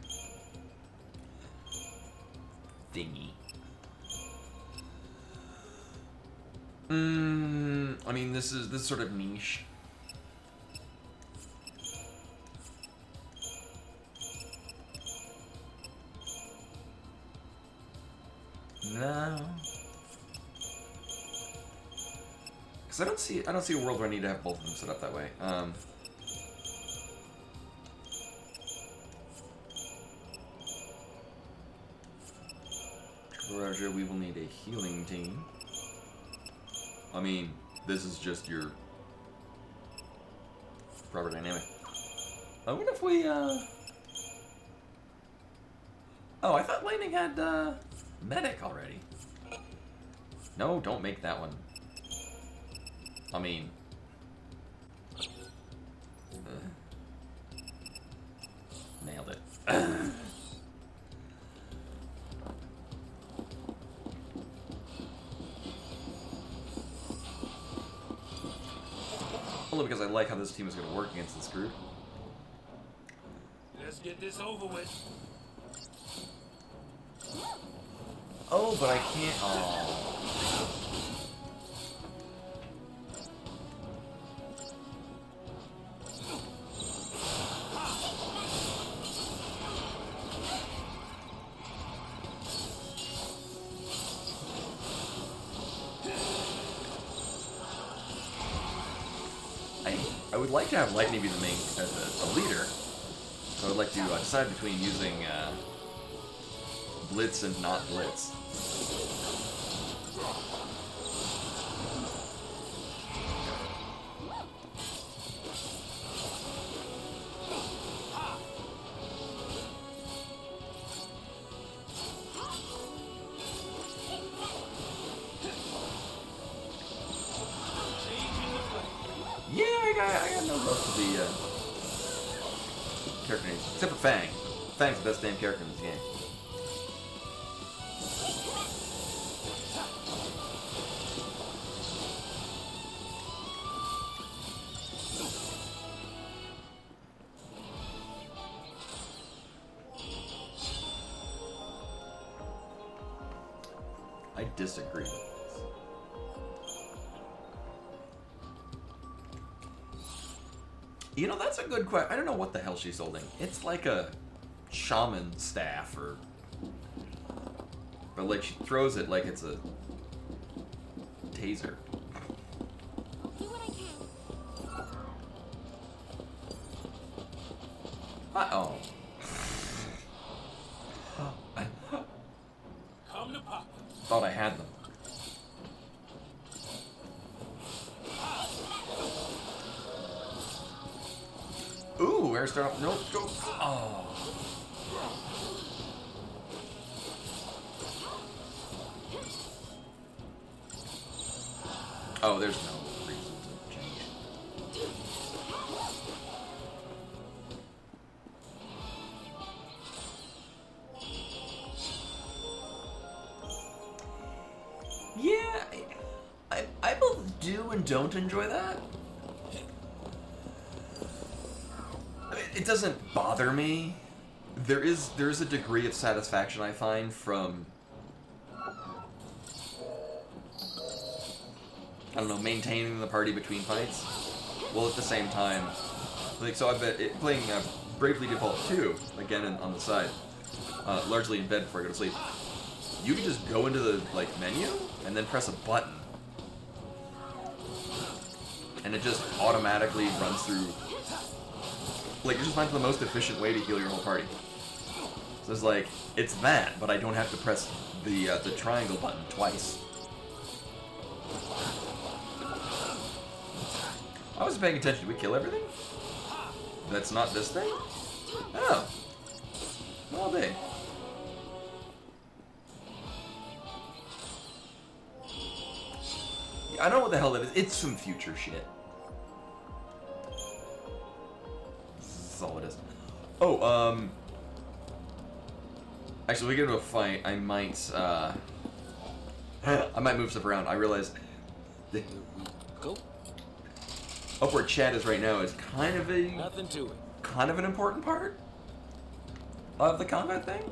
thingy. I mean, this is sort of niche. No. Because I don't see a world where I need to have both of them set up that way. Roger, we will need a healing team. I mean, this is just your proper dynamic. I wonder if we, Oh, I thought Lightning had, medic already. No, don't make that one. I mean... nailed it. Only because I like how this team is going to work against this group.
Let's get this over with.
Oh, but I can't. Oh. I would like to have Lightning be the main as a leader. So I would like to decide between using Blitz and not Blitz. Yeah, I got no love for the character names. Except for Fang. Fang's the best damn character in this game. I disagree. You know, that's a good question. I don't know what the hell she's holding. It's like a shaman staff, or... But, like, she throws it like it's a taser.
I'll do what I can.
Uh-oh.
Come to Papa.
Thought I had them. Ooh, air start up. Nope, go. Oh. Oh, there's no reason to change. Yeah, I both do and don't enjoy that. I mean, it doesn't bother me. There is a degree of satisfaction I find from, I don't know, maintaining the party between fights, while at the same time, like, so I've been playing Bravely Default 2 again on the side, largely in bed before I go to sleep. You can just go into the menu and then press a button, and it just automatically runs through. Like, you just find the most efficient way to heal your whole party. So it's like, it's that, but I don't have to press the triangle button twice. I wasn't paying attention. Did we kill everything? That's not this thing? Oh. All day. Yeah, I don't know what the hell that is. It's some future shit. That's all it is. Oh, actually, we get into a fight. I might move stuff around. I realized that
Go.
up where Chad is right now is kind of
Nothing to it.
an important part of the combat thing.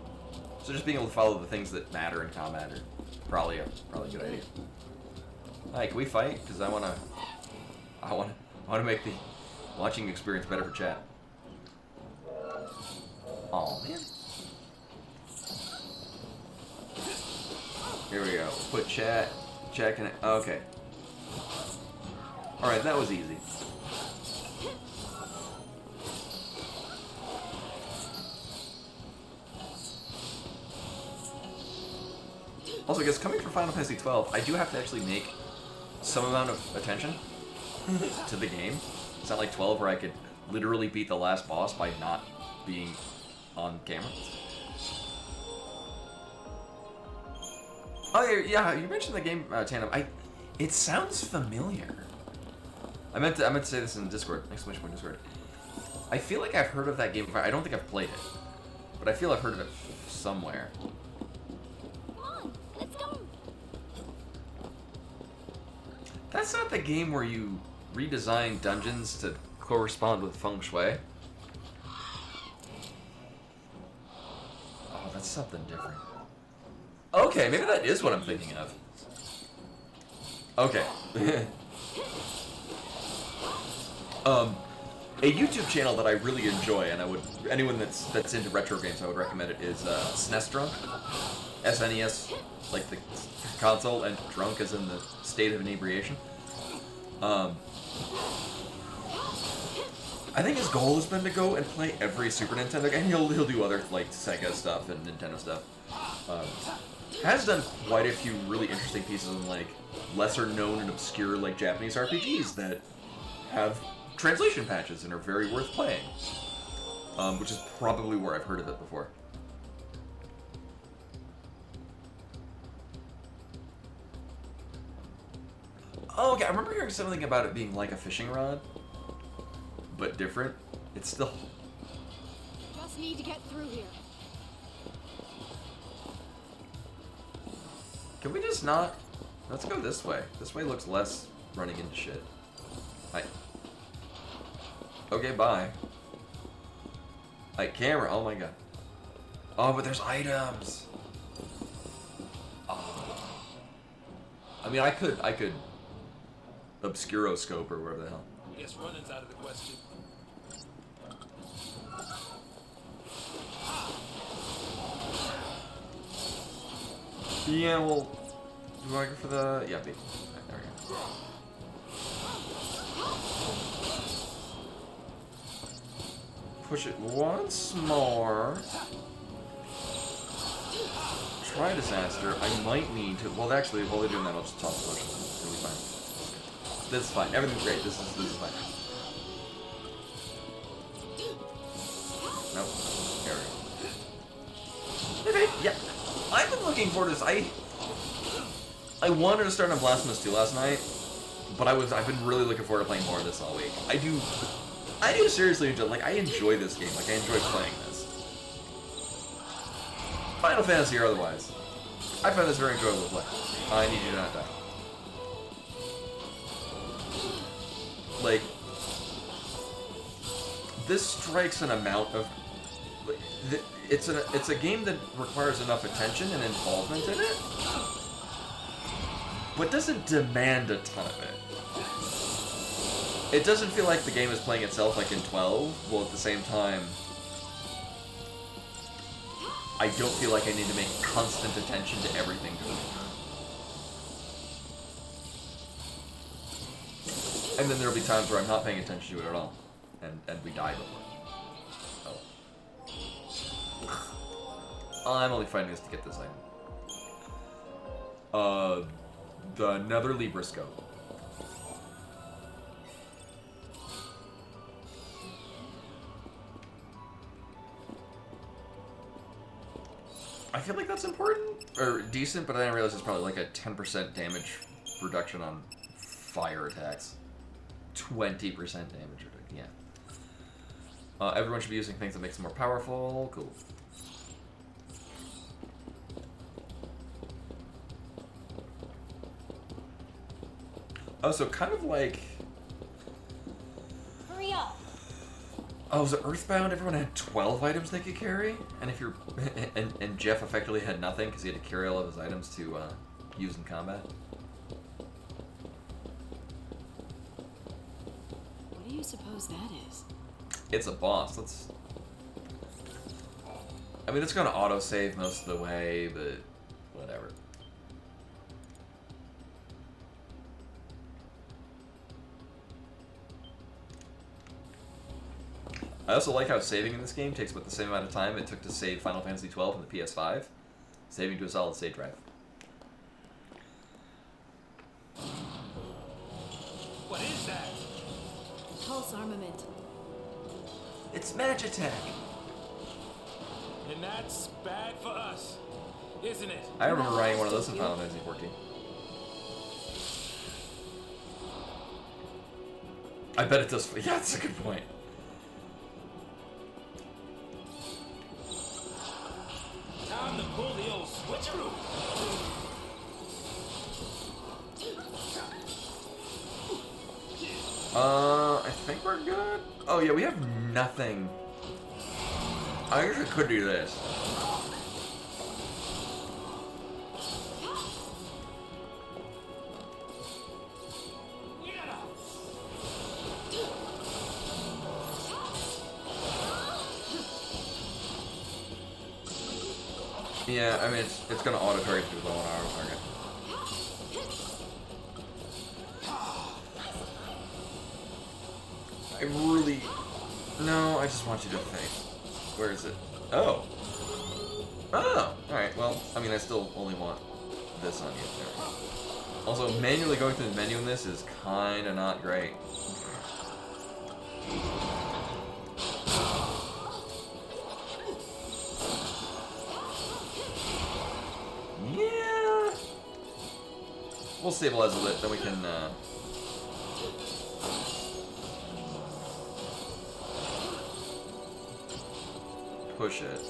So just being able to follow the things that matter in combat are probably a good idea. Hi, can we fight? Because I want to make the watching experience better for Chad. Oh man. Here we go. Put Chad can. Okay. All right, that was easy. Also, I guess coming from Final Fantasy XII, I do have to actually make some amount of attention to the game. It's not like 12 where I could literally beat the last boss by not being on camera. Oh yeah, you mentioned the game Tandem. It sounds familiar. I meant to say this in Discord. Exclamation point Discord. I feel like I've heard of that game before. I don't think I've played it, but I feel I've heard of it somewhere.
Come on, let's go.
That's not the game where you redesign dungeons to correspond with feng shui. Oh, that's something different. Okay, maybe that is what I'm thinking of. Okay. A YouTube channel that I really enjoy, and I would anyone that's into retro games, I would recommend it. Is SNES Drunk, SNES, like the console, and drunk as in the state of inebriation. I think his goal has been to go and play every Super Nintendo game. He'll do other like Sega stuff and Nintendo stuff. Has done quite a few really interesting pieces on like lesser known and obscure like Japanese RPGs that have translation patches and are very worth playing. Which is probably where I've heard of it before. Oh, okay, I remember hearing something about it being like a fishing rod, but different. It's still...
Just need to get through here.
Can we just not... Let's go this way. This way looks less running into shit. Hi. Okay, bye. Like, camera, oh my god. Oh, but there's items! Oh. I mean, I could... Obscuroscope or whatever the hell.
Guess running's out of the question.
Yeah, well... Do I go for the... Yeah, there we go. Push it once more. Try disaster. I might need to... Well, actually, while they're doing that, I'll just toss the potions. It'll be fine. This is fine. Everything's great. This is fine. Nope. There we go. Okay, yeah. I've been looking forward to this. I wanted to start on Blasphemous 2 last night, but I've been really looking forward to playing more of this all week. I do seriously enjoy, like, I enjoy this game. Like, I enjoy playing this. Final Fantasy or otherwise. I find this very enjoyable to play. I need you to not die. Like, this strikes an amount of... Like, it's a game that requires enough attention and involvement in it, but doesn't demand a ton of it. It doesn't feel like the game is playing itself like in 12, while at the same time, I don't feel like I need to make constant attention to everything going on. And then there'll be times where I'm not paying attention to it at all, and we die before. Oh. I'm only fighting this to get this item. The Nether Libra Scope. I feel like that's important, or decent, but I didn't realize it's probably like a 10% damage reduction on fire attacks. 20% damage reduction, yeah. Everyone should be using things that makes them more powerful. Cool. Oh, so kind of like...
Hurry up!
Oh, so Earthbound, everyone had 12 items they could carry? And if you're... and Jeff effectively had nothing because he had to carry all of his items to use in combat?
What do you suppose that is?
It's a boss. I mean, it's going to autosave most of the way, but whatever. I also like how saving in this game takes about the same amount of time it took to save Final Fantasy XII on the PS5, saving to a solid state drive.
What is that?
Pulse armament.
It's Magitek!
And that's bad for us, isn't it?
I remember writing one of those in Final Fantasy XIV. I bet it does. Yeah, that's a good point.
Time to pull the old switcheroo.
I think we're good. Oh yeah, we have nothing. I guess I could do this. Yeah, I mean it's gonna auto target through the one auto target. I really no, I just want you to think. Where is it? Oh. Oh! Alright, well, I mean I still only want this on you there. Also, manually going through the menu in this is kinda not great. Yeah. We'll stabilize a bit, then we can push it.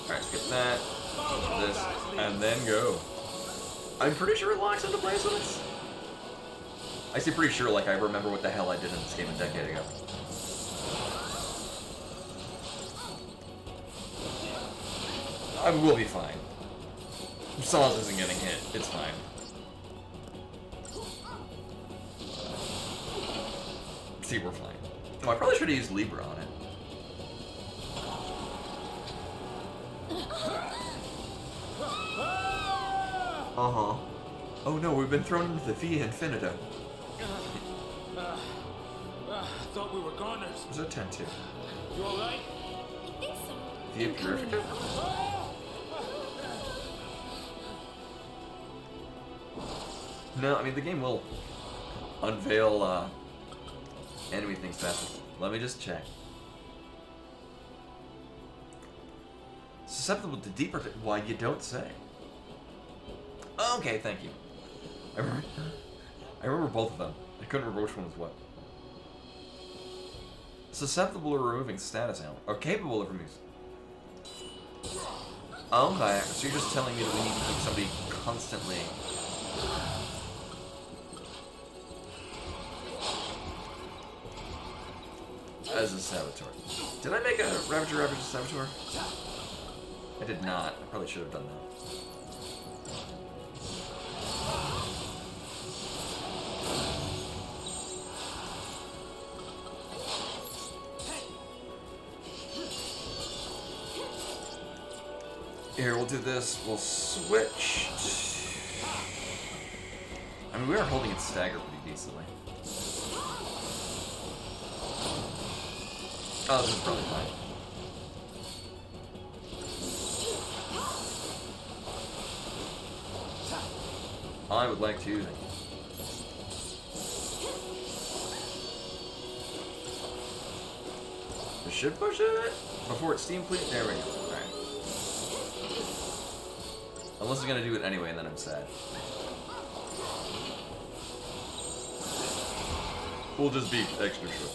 Alright, skip that. This, and then go. I'm pretty sure it locks into place when it's... I say pretty sure like I remember what the hell I did in this game a decade ago. I will be fine. Sans isn't getting hit. It's fine. See, we're fine. Oh, I probably should have used Libra on it. Uh-huh. Oh no, we've been thrown into the Via Infinita.
Thought we were goners.
There's a 10-2.
You alright?
I think so.
Via Purifica? No, I mean, the game will unveil enemy things faster. Let me just check. Susceptible to deeper... Why, you don't say. Okay, thank you. I remember both of them. I couldn't remember which one was what. Susceptible to removing status ailment. Or capable of removing... Okay, so you're just telling me that we need to keep somebody constantly... as a saboteur. Did I make a Ravager saboteur? I did not. I probably should have done that. Here, we'll do this. We'll switch. I mean, we are holding it staggered pretty decently. Oh, this is probably fine. I would like to. We should push it before it's steam clean. There we go. Alright. Unless it's gonna do it anyway, and then I'm sad. We'll just be extra sure.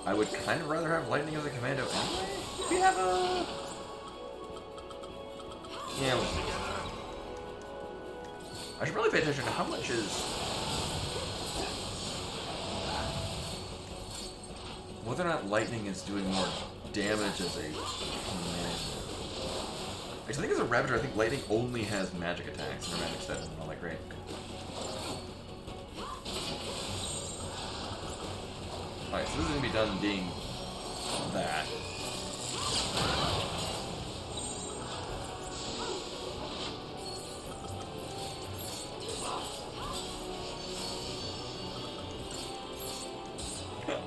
I would kind of rather have lightning as a commando anyway. We have a... Yeah, we'll see. I should probably pay attention to how much is... whether or not lightning is doing more damage as a commando. Actually, I think as a Ravager, I think lightning only has magic attacks, and their magic stat isn't all that great. Alright, so this is going to be done being that.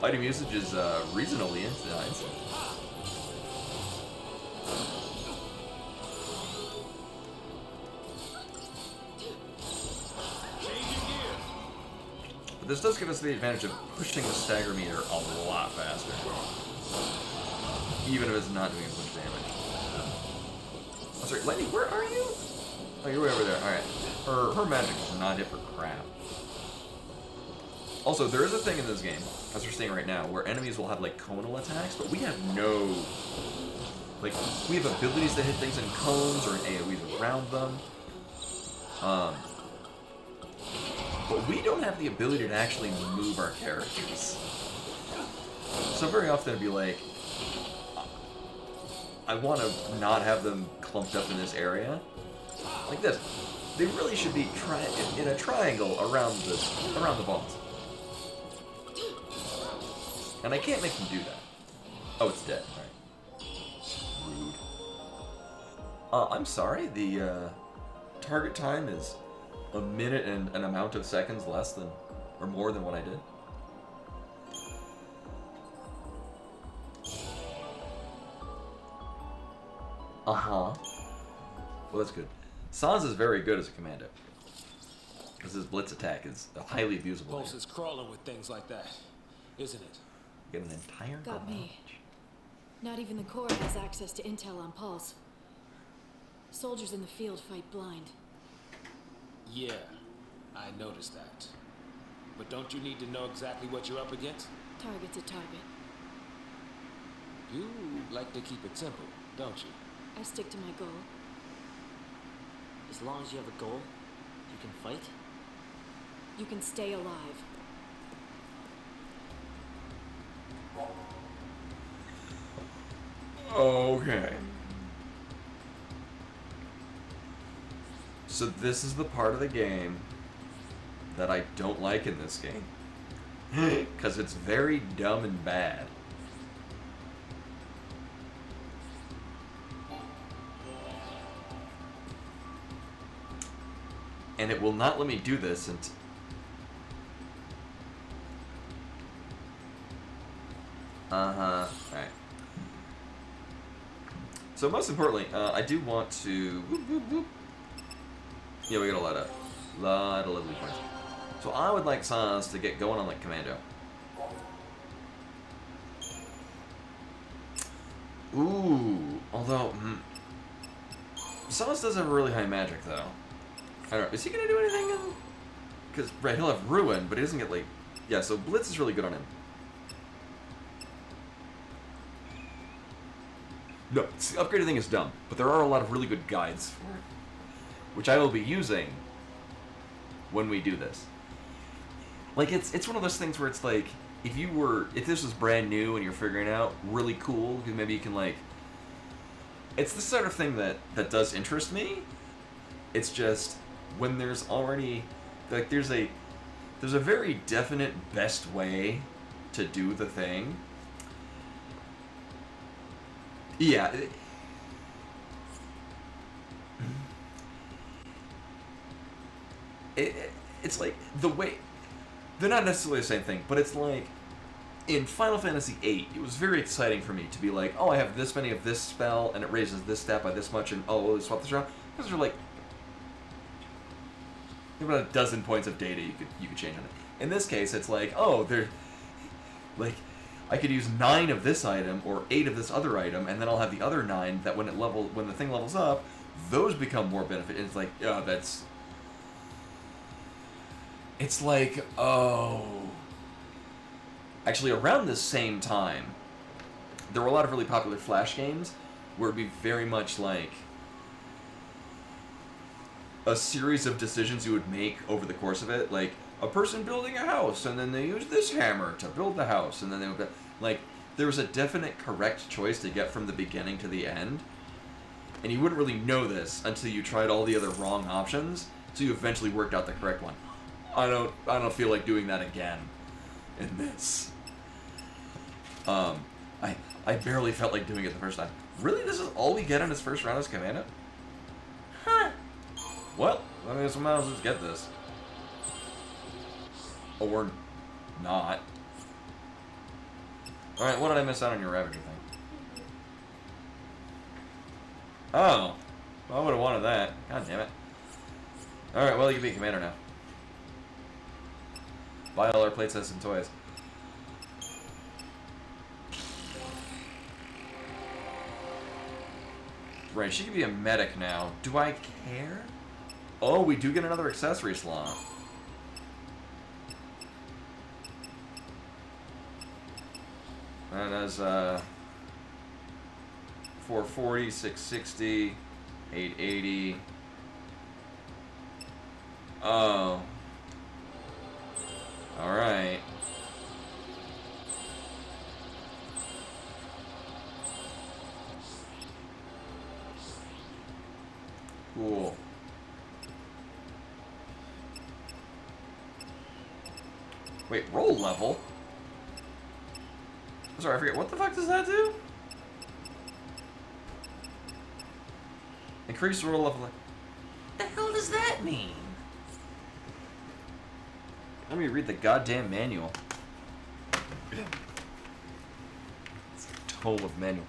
Item usage is reasonably instant. But this does give us the advantage of pushing the stagger meter a lot faster. Even if it's not doing as much damage. Oh, sorry, Lightning, where are you? Oh, you're way over there. Alright. Her magic is not hit for crap. Also, there is a thing in this game, as we're seeing right now, where enemies will have, like, conal attacks, but we have no Like, we have abilities that hit things in cones or in AoEs around them. But we don't have the ability to actually move our characters. So very often it'd be like, I want to not have them clumped up in this area. Like this. They really should be in a triangle around the boss. And I can't make them do that. Oh, it's dead. All right. Rude. I'm sorry. The target time is a minute and an amount of seconds less than, or more than what I did. Uh-huh. Well, that's good. Sans is very good as a commando. Because his blitz attack is a highly abusable.
Pulse is crawling with things like that, isn't it?
Get an entire
Got me.
garage.
Not even the Corps has access to intel on Pulse. Soldiers in the field fight blind.
Yeah, I noticed that. But don't you need to know exactly what you're up against?
Target's a target.
You like to keep it simple, don't you?
I stick to my goal.
As long as you have a goal, you can fight?
You can stay alive.
Okay. So this is the part of the game that I don't like in this game. Because it's very dumb and bad. And it will not let me do this until... Uh-huh. Alright. So most importantly, I do want to... Whoop, whoop, whoop. Yeah, we got a lot of lovely points. So I would like Sans to get going on like Commando. Ooh, although... Sans does have really high magic, though. I don't know, is he gonna do anything? Because, right, he'll have Ruin, but he doesn't get, like... Yeah, so Blitz is really good on him. No, the upgraded thing is dumb, but there are a lot of really good guides for it, which I will be using when we do this. Like, it's one of those things where it's like, if this was brand new and you're figuring it out, really cool, because maybe you can, like... It's the sort of thing that does interest me. It's just, when there's already... Like, there's a very definite best way to do the thing. Yeah. It's like, the way... They're not necessarily the same thing, but it's like... In Final Fantasy VIII, it was very exciting for me to be like, oh, I have this many of this spell, and it raises this stat by this much, and oh, we'll swap this around. Because they're like... About a dozen points of data you could change on it. In this case, it's like, oh, they're... Like... I could use 9 of this item or 8 of this other item, and then I'll have the other 9 that when the thing levels up, those become more benefit. And it's like, oh, that's... It's like, oh... Actually, around the same time, there were a lot of really popular Flash games where it'd be very much like a series of decisions you would make over the course of it, like a person building a house, and then they use this hammer to build the house, and then they would, like, there was a definite correct choice to get from the beginning to the end, and you wouldn't really know this until you tried all the other wrong options, so you eventually worked out the correct one. I don't feel like doing that again in this. I barely felt like doing it the first time. Really, this is all we get on his first round as Commando? Huh. Well, I guess we might as well just get this. Or not. Alright, what did I miss out on your Ravager thing? Oh. Well, I would have wanted that. God damn it. Alright, well, you can be a Commander now. Buy all our playsets and toys. Right, she can be a medic now. Do I care? Oh, we do get another accessory slot. And as 440, 660, 880. Oh. Alright. Cool. Wait, roll level? Sorry, I forget. What the fuck does that do? Increase roll level. The hell does that mean? Let me read the goddamn manual. It's a toll of manual.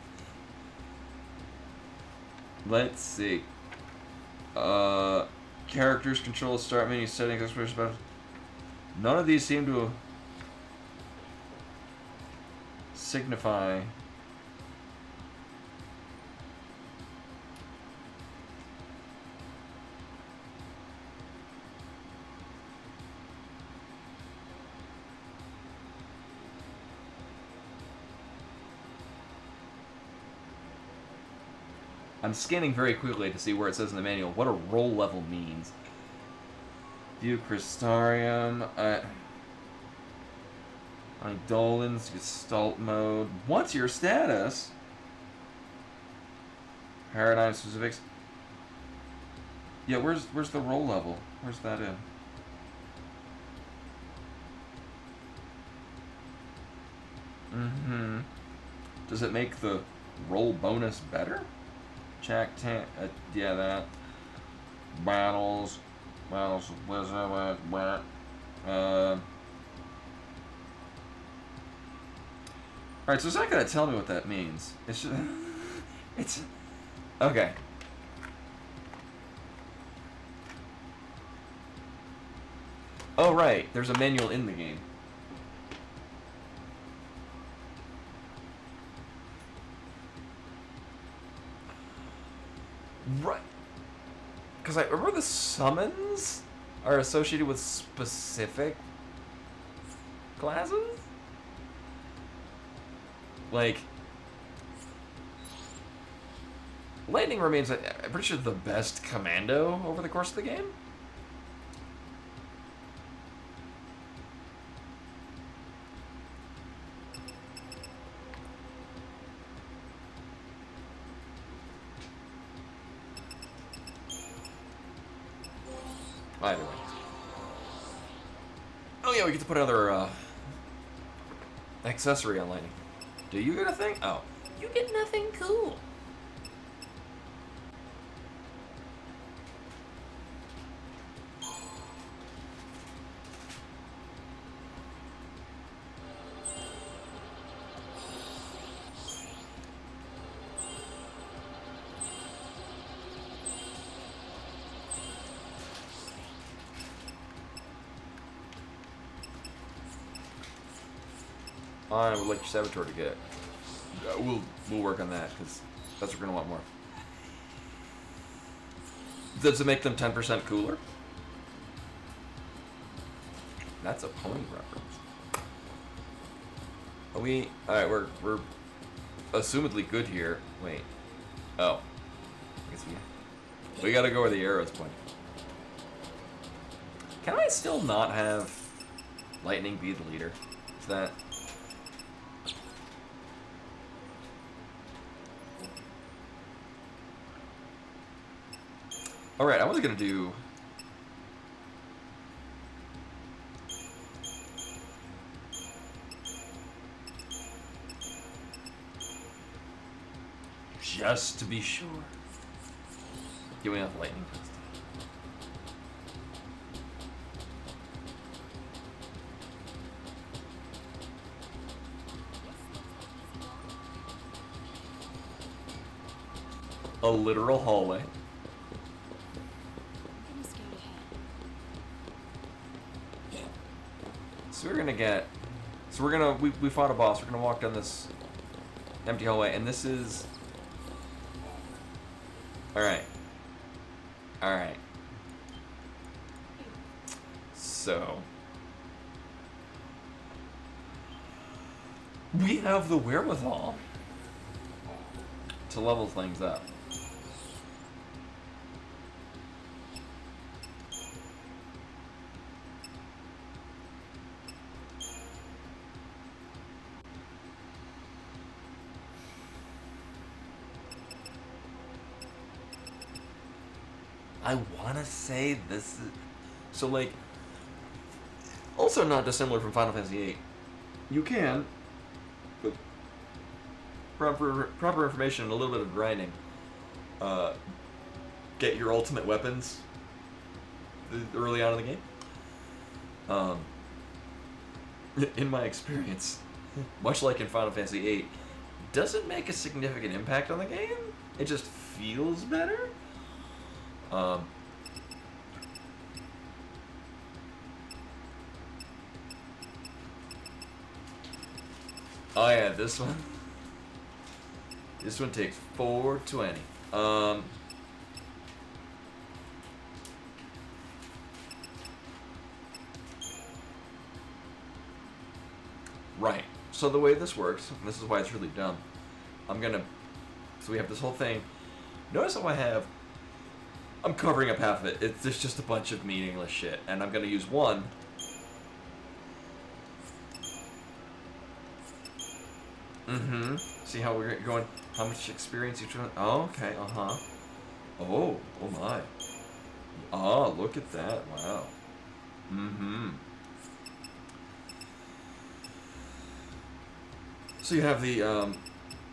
Let's see. Characters, control, start menu, settings, expression, about. None of these seem to signify. I'm scanning very quickly to see where it says in the manual what a roll level means. View Crystarium. Eidolons, Gestalt mode. What's your status? Paradigm specifics. Yeah, where's the roll level? Where's that in? Mm-hmm. Does it make the roll bonus better? Check yeah, that. Battles of Blizzard, Alright, so it's not gonna tell me what that means. It's just, it's, okay. Oh, right, there's a manual in the game. Right. Because I remember the summons are associated with specific classes? Like, Lightning remains, I'm pretty sure, the best commando over the course of the game. Either way. Oh yeah, we get to put another accessory on Lightning. Do you get a thing? Oh. You get nothing cool. I would like your Saboteur to get. We'll work on that because that's what we're gonna want more. Does it make them 10% cooler? That's a pony reference. Are we? All right, we're assumedly good here. Wait. Oh. I guess we gotta go where the arrows point. Can I still not have Lightning be the leader? Is that? Alright, I was gonna do... just to be sure. Give me enough lightning. A literal hallway. So we're gonna get... So we're gonna... We fought a boss. We're gonna walk down this empty hallway, and this is... Alright. Alright. So... we have the wherewithal to level things up. I want to say this is... So, like... Also not dissimilar from Final Fantasy VIII. You can, with proper information and a little bit of grinding, get your ultimate weapons early on in the game. In my experience, much like in Final Fantasy VIII, doesn't make a significant impact on the game. It just feels better. Oh yeah, this one. This one takes 420. Right. So the way this works, and this is why it's really dumb. So we have this whole thing. Notice how I'm covering up half of it. There's just a bunch of meaningless shit, and I'm gonna use one. Mm-hmm. See how we're going? How much experience each one? Oh, okay. Uh-huh. Oh my. Oh, look at that. Wow. Mm-hmm. So you have the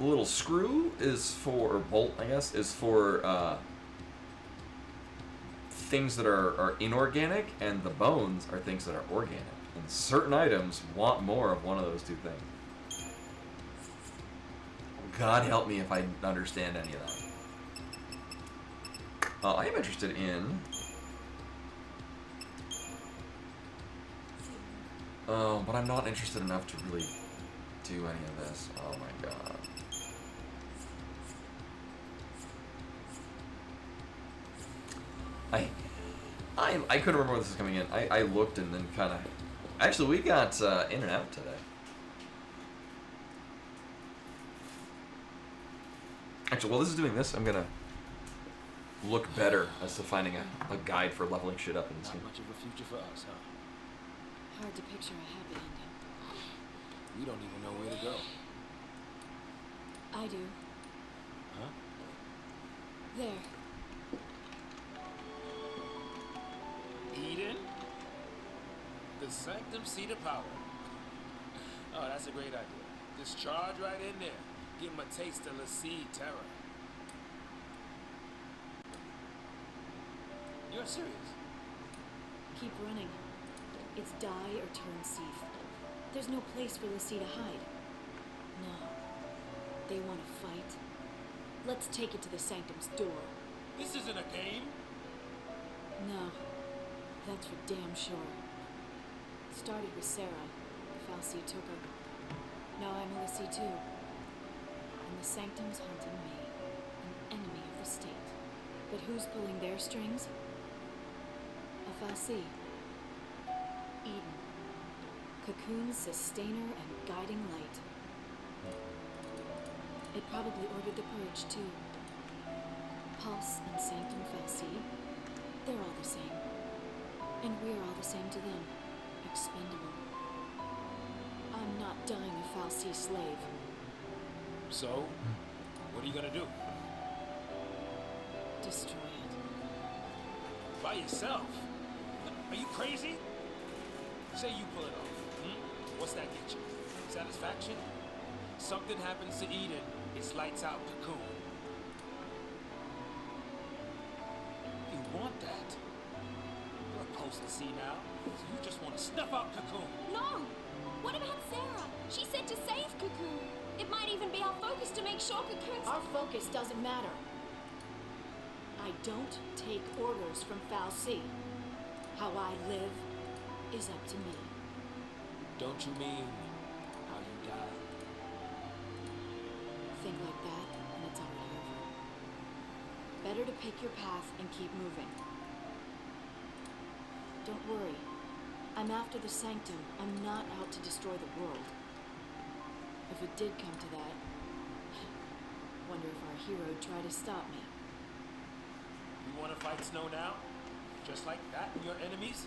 little screw is for, or bolt, I guess, is for things that are inorganic, and the bones are things that are organic. And certain items want more of one of those two things. God help me if I understand any of that. I am interested in... but I'm not interested enough to really do any of this. Oh my god. I couldn't remember when this was coming in. I looked and then kind of... Actually, we got in and out today. Actually, while this is doing this, I'm gonna look better as to finding a guide for leveling shit up in this game.
Not much of a future for us, huh?
Hard to picture a happy ending.
We don't even know where to go.
I do.
Huh?
There.
Eden? The Sanctum Seat of Power. Oh, that's a great idea. Just charge right in there. Give him a taste of Lassie terror. You're serious?
Keep running. It's die or turn Seath. There's no place for Lassie to hide. No. They want to fight. Let's take it to the Sanctum's door.
This isn't a game.
No. That's for damn sure. Started with Sarah. Fal'Cie took her. Now I'm a Lassie too. And the Sanctum's hunting me, an enemy of the state. But who's pulling their strings? A Fal'Cie. Eden. Cocoon's sustainer and guiding light. It probably ordered the purge too. Pulse and Sanctum Fal'Cie, they're all the same. And we're all the same to them. Expendable. I'm not dying a Fal'Cie slave.
So, what are you gonna do?
Destroy it.
By yourself? Are you crazy? Say you pull it off. What's that get you? Satisfaction? Something happens to Eden, it's lights out Cocoon. You want that? You're a post-C now, so you just want to snuff out Cocoon.
No! What about Sarah? She said to save Cocoon. It might even be our focus to make sure Cocoon's...
Our focus doesn't matter. I don't take orders from Fal'Cie. How I live is up to me.
Don't you mean how you die?
Think like that, and it's already over. Better to pick your path and keep moving. Don't worry. I'm after the Sanctum. I'm not out to destroy the world. If it did come to that, wonder if our hero'd try to stop me.
You want to fight Snow now? Just like that and your enemies?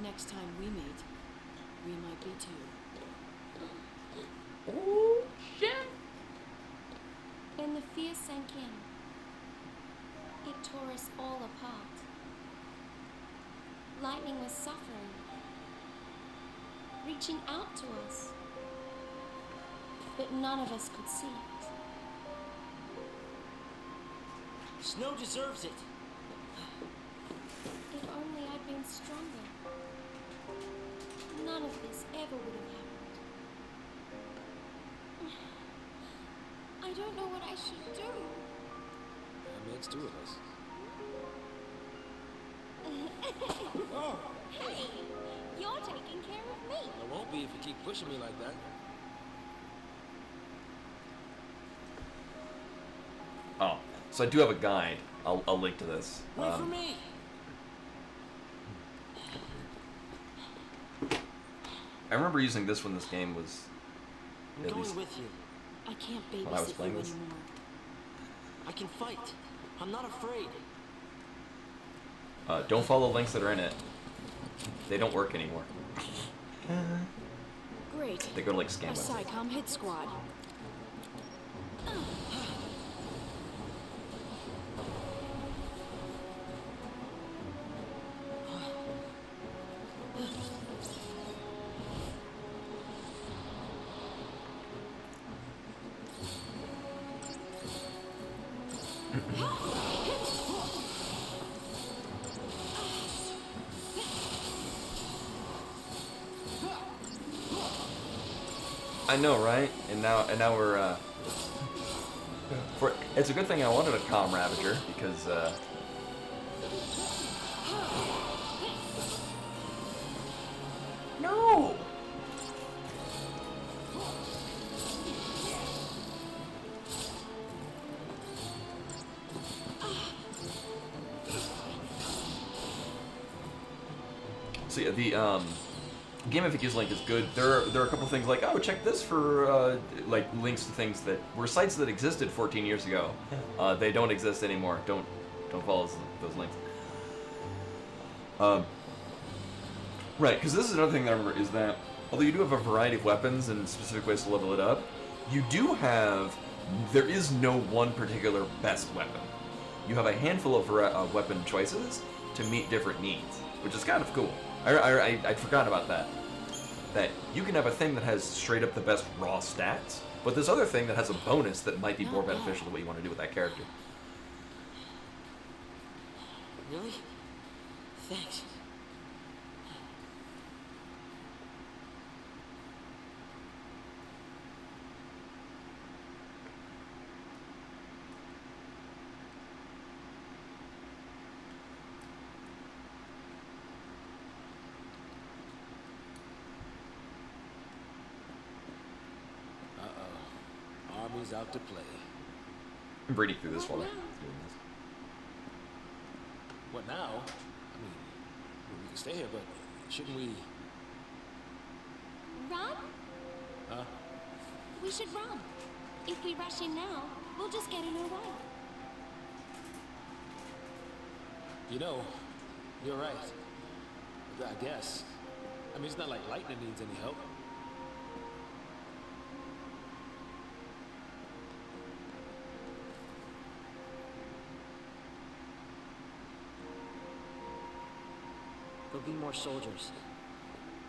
Next time we meet, we might be too.
Oh, shit.
When the fear sank in, it tore us all apart. Lightning was suffering, reaching out to us, but none of us could see it.
Snow deserves it.
If only I'd been stronger, none of this ever would have happened. I don't know what I should do.
That makes two of us.
Hey, you're taking care of me.
I won't be if you keep pushing me like that.
Oh, so I do have a guide. I'll link to this.
Wait for me.
I remember using this when this game was.
I'm
At
going
least-
with you.
I can't
When I was
babysit you
playing this.
anymore.
I can fight. I'm not afraid.
Don't follow links that are in it. They don't work anymore.
Great.
They go to like
A
scam websites.
SciComm hit squad.
I know, right? And now we're it's a good thing I wanted a comm Ravager because no. So yeah, the Game of Use link is good. There are a couple things like, oh, check this for like links to things that were sites that existed 14 years ago. They don't exist anymore. Don't follow those links. Right, because this is another thing that I remember is that although you do have a variety of weapons and specific ways to level it up, there is no one particular best weapon. You have a handful of weapon choices to meet different needs, which is kind of cool. I forgot about that. That you can have a thing that has straight up the best raw stats, but this other thing that has a bonus that might be more beneficial to what you want to do with that character.
Really? Thanks.
Army's out to play.
I'm reading through this while I'm
What now?
doing this.
What now? I mean, we can stay here, but shouldn't we?
Run?
Huh?
We should run. If we rush in now, we'll just get in our way.
You know, you're right. I guess. I mean, it's not like Lightning needs any help.
There'll be more soldiers.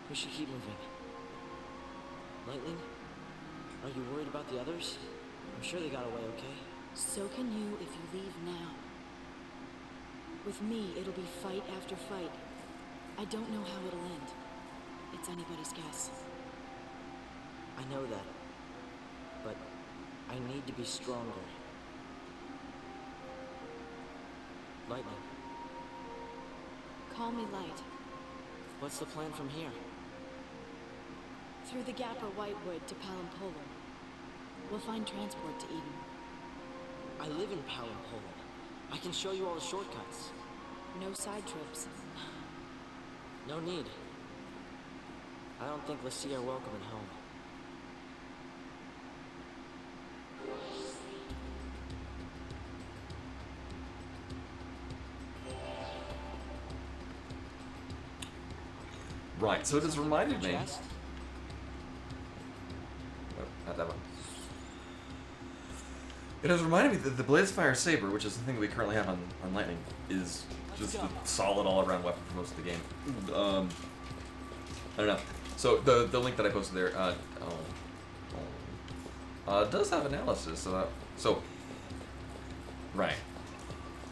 We should keep moving. Lightning? Are you worried about the others? I'm sure they got away okay.
So can you if you leave now. With me, it'll be fight after fight. I don't know how it'll end. It's anybody's guess.
I know that. But I need to be stronger. Lightning,
Call me Light.
what's the plan from here?
Through the gap or Whitewood to Palampolum. We'll find transport to Eden.
I live in Palampolum. I can show you all the shortcuts.
No side trips.
No need. I don't think Lucia are welcome at home.
Right, so it has
Something
reminded
in your
me.
chest?
Oh, not that one. It has reminded me that the Blazefire Saber, which is the thing we currently have on Lightning, is just a solid all-around weapon for most of the game. I don't know. So the link that I posted there does have analysis. So right.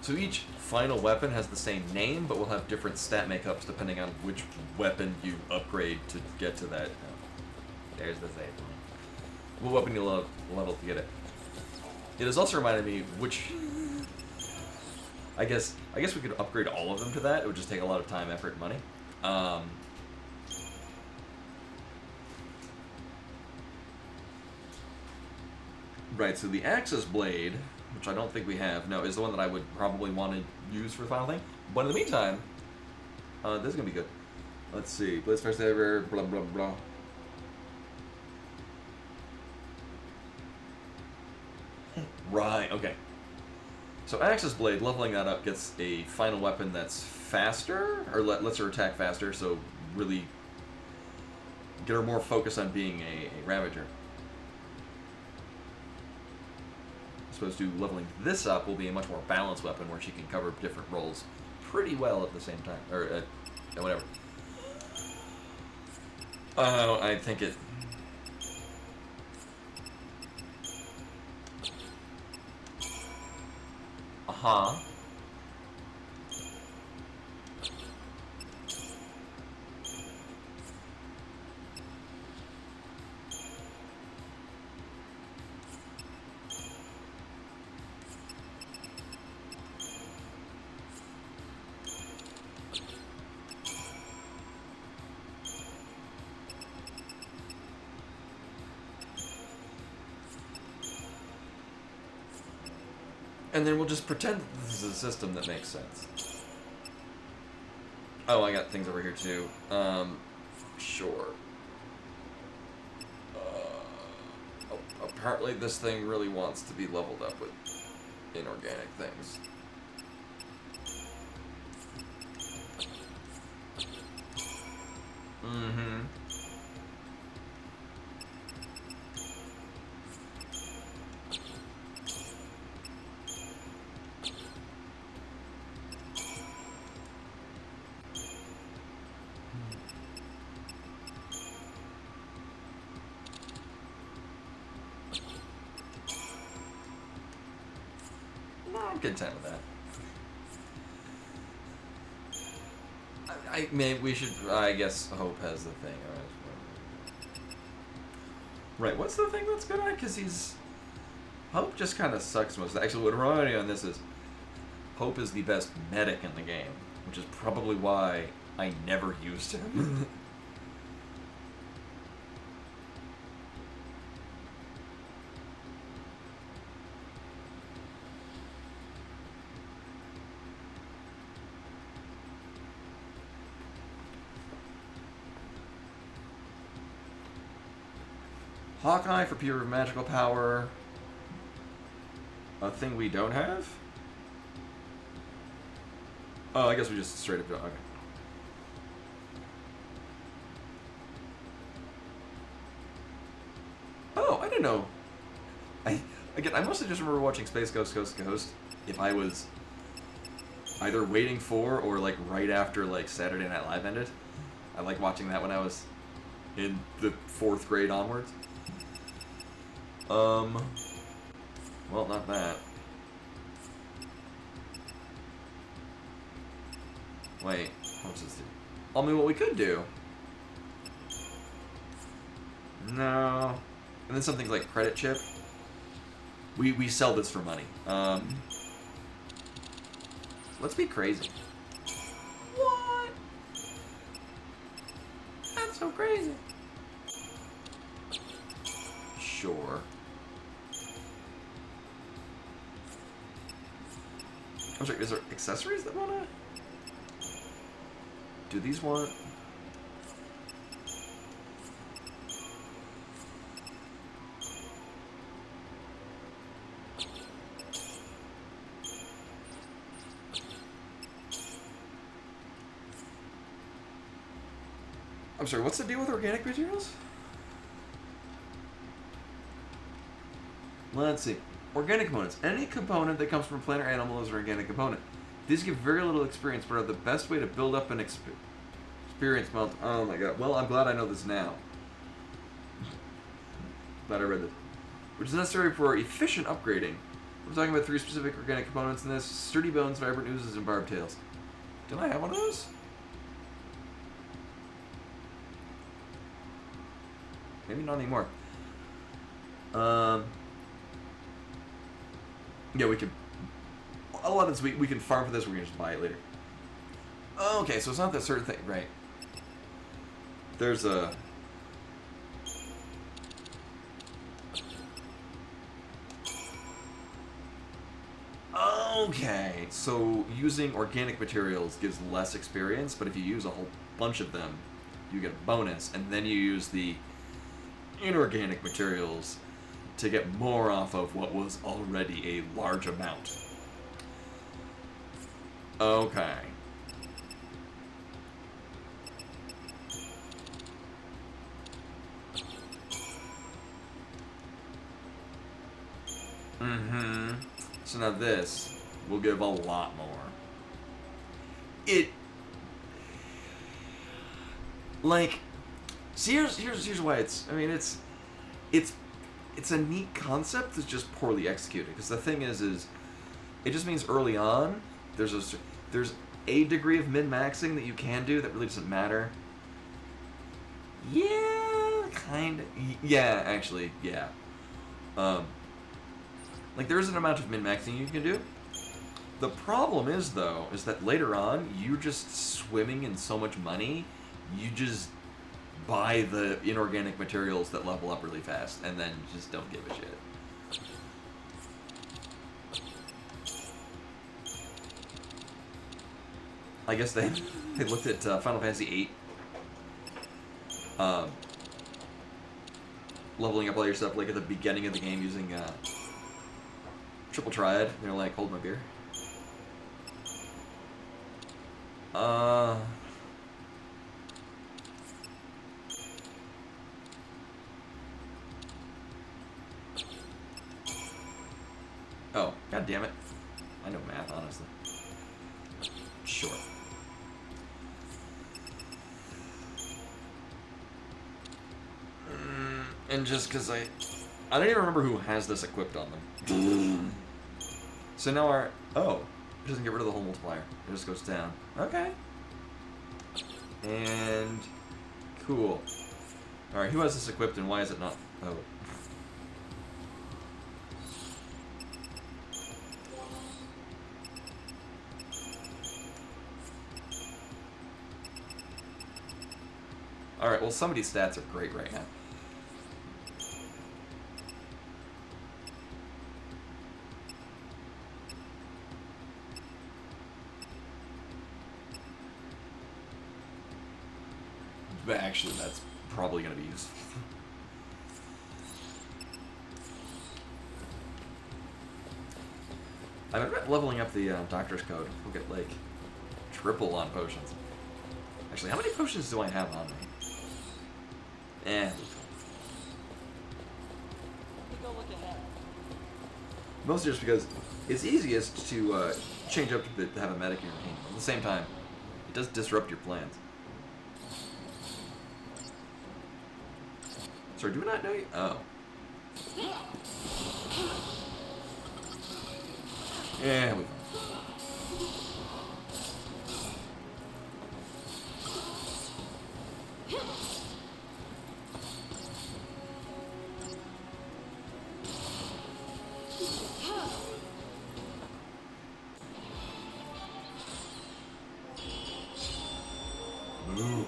So each final weapon has the same name, but will have different stat makeups depending on which weapon you upgrade to get to that. There's the same. What weapon you level to get it. It has also reminded me which. I guess we could upgrade all of them to that. It would just take a lot of time, effort, and money. Right. So the Axis Blade, which I don't think we have, no, is the one that I would probably want to use for the final thing. But in the meantime, this is gonna be good. Let's see. Blades Fire Saber. Blah blah blah. Right, okay. So Axis Blade, leveling that up gets a final weapon that's faster, or lets her attack faster, so really get her more focused on being a Ravager. As opposed to leveling this up will be a much more balanced weapon where she can cover different roles pretty well at the same time, or whatever. I think it... Uh-huh. And then we'll just pretend that this is a system that makes sense. Oh, I got things over here too. Sure. Apparently this thing really wants to be leveled up with inorganic things. Mm-hmm. I'm content with that. We should. I guess Hope has the thing. Right. What's the thing that's good at? Because he's Hope just kind of sucks most. Actually, what reminded me on this is Hope is the best medic in the game, which is probably why I never used him. Hawkeye for pure magical power. A thing we don't have? Oh, I guess we just straight up don't. Okay. Oh, I didn't know. I mostly just remember watching Space Ghost Coast to Coast if I was either waiting for or like right after like Saturday Night Live ended. I liked watching that when I was in the 4th grade onwards. Well, not that. Wait, what's this do? I mean, what we could do... No. And then some things like credit chip. We sell this for money. Let's be crazy. What? That's so crazy. Sure. I'm sorry, is there accessories that wanna... Do these want... I'm sorry, what's the deal with organic materials? Let's see. Organic components. Any component that comes from a plant or animal is an organic component. These give very little experience, but are the best way to build up an experience mount. Oh my god. Well, I'm glad I know this now. Glad I read this. Which is necessary for efficient upgrading. We're talking about 3 specific organic components in this. Sturdy bones, vibrant oozes, and barbed tails. Didn't I have one of those? Maybe not anymore. Yeah, we can... A lot of this we can farm for this, we're going to just buy it later. Okay, so it's not that certain thing, right. There's a... Okay, so using organic materials gives less experience, but if you use a whole bunch of them, you get a bonus, and then you use the inorganic materials to get more off of what was already a large amount. Okay. Mm-hmm. So now this will give a lot more. See, here's why it's. I mean, it's a neat concept that's just poorly executed. Because the thing is it just means early on there's a degree of min-maxing that you can do that really doesn't matter. Yeah, kind of. Yeah, actually, yeah. Like there is an amount of min-maxing you can do. The problem is though, is that later on you're just swimming in so much money, you just buy the inorganic materials that level up really fast, and then just don't give a shit. I guess they looked at Final Fantasy VIII, leveling up all your stuff like at the beginning of the game using triple triad. And they're like, hold my beer. Oh, god damn it. I know math, honestly. Sure. And just because I don't even remember who has this equipped on them. So now it doesn't get rid of the whole multiplier. It just goes down. Okay. And cool. Alright, who has this equipped and why is it not? Oh. Alright, well somebody's stats are great right now. But actually, that's probably going to be useful. I bet leveling up the Doctor's Code will get, like, triple on potions. Actually, how many potions do I have on me? Mostly just because it's easiest to change up to have a medic in your team. At the same time, it does disrupt your plans. Sorry, do we not know you? Oh. Yeah, we... Ooh.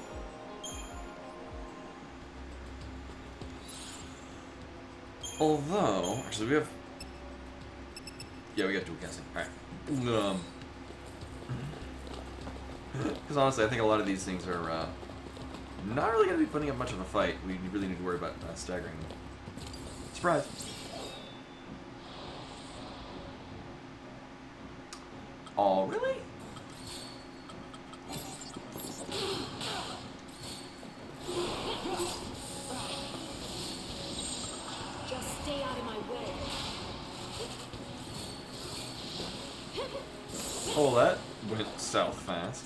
Although, actually, we have... Yeah, we got dual casting. Alright. Because honestly, I think a lot of these things are not really going to be putting up much of a fight. We really need to worry about staggering them. Surprise! Oh, really?
stay out of my way.
Oh, that went south fast.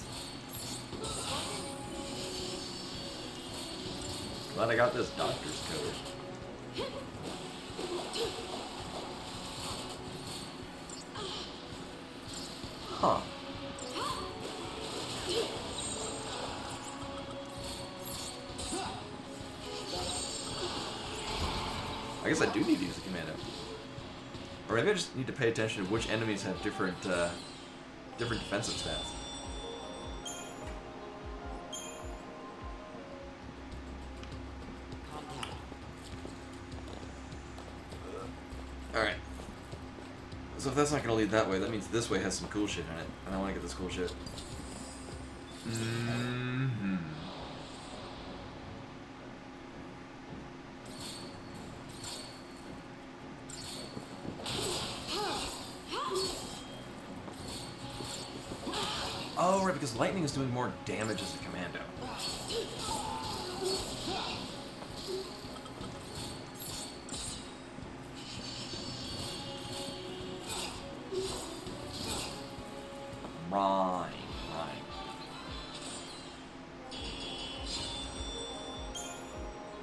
Glad I got this doctor's coat. Huh. I guess I do need to use a commando. Or maybe I just need to pay attention to which enemies have different defensive stats. Alright. So if that's not going to lead that way, that means this way has some cool shit in it. And I want to get this cool shit. Mm-hmm. Oh, right, because lightning is doing more damage as a commando. Right.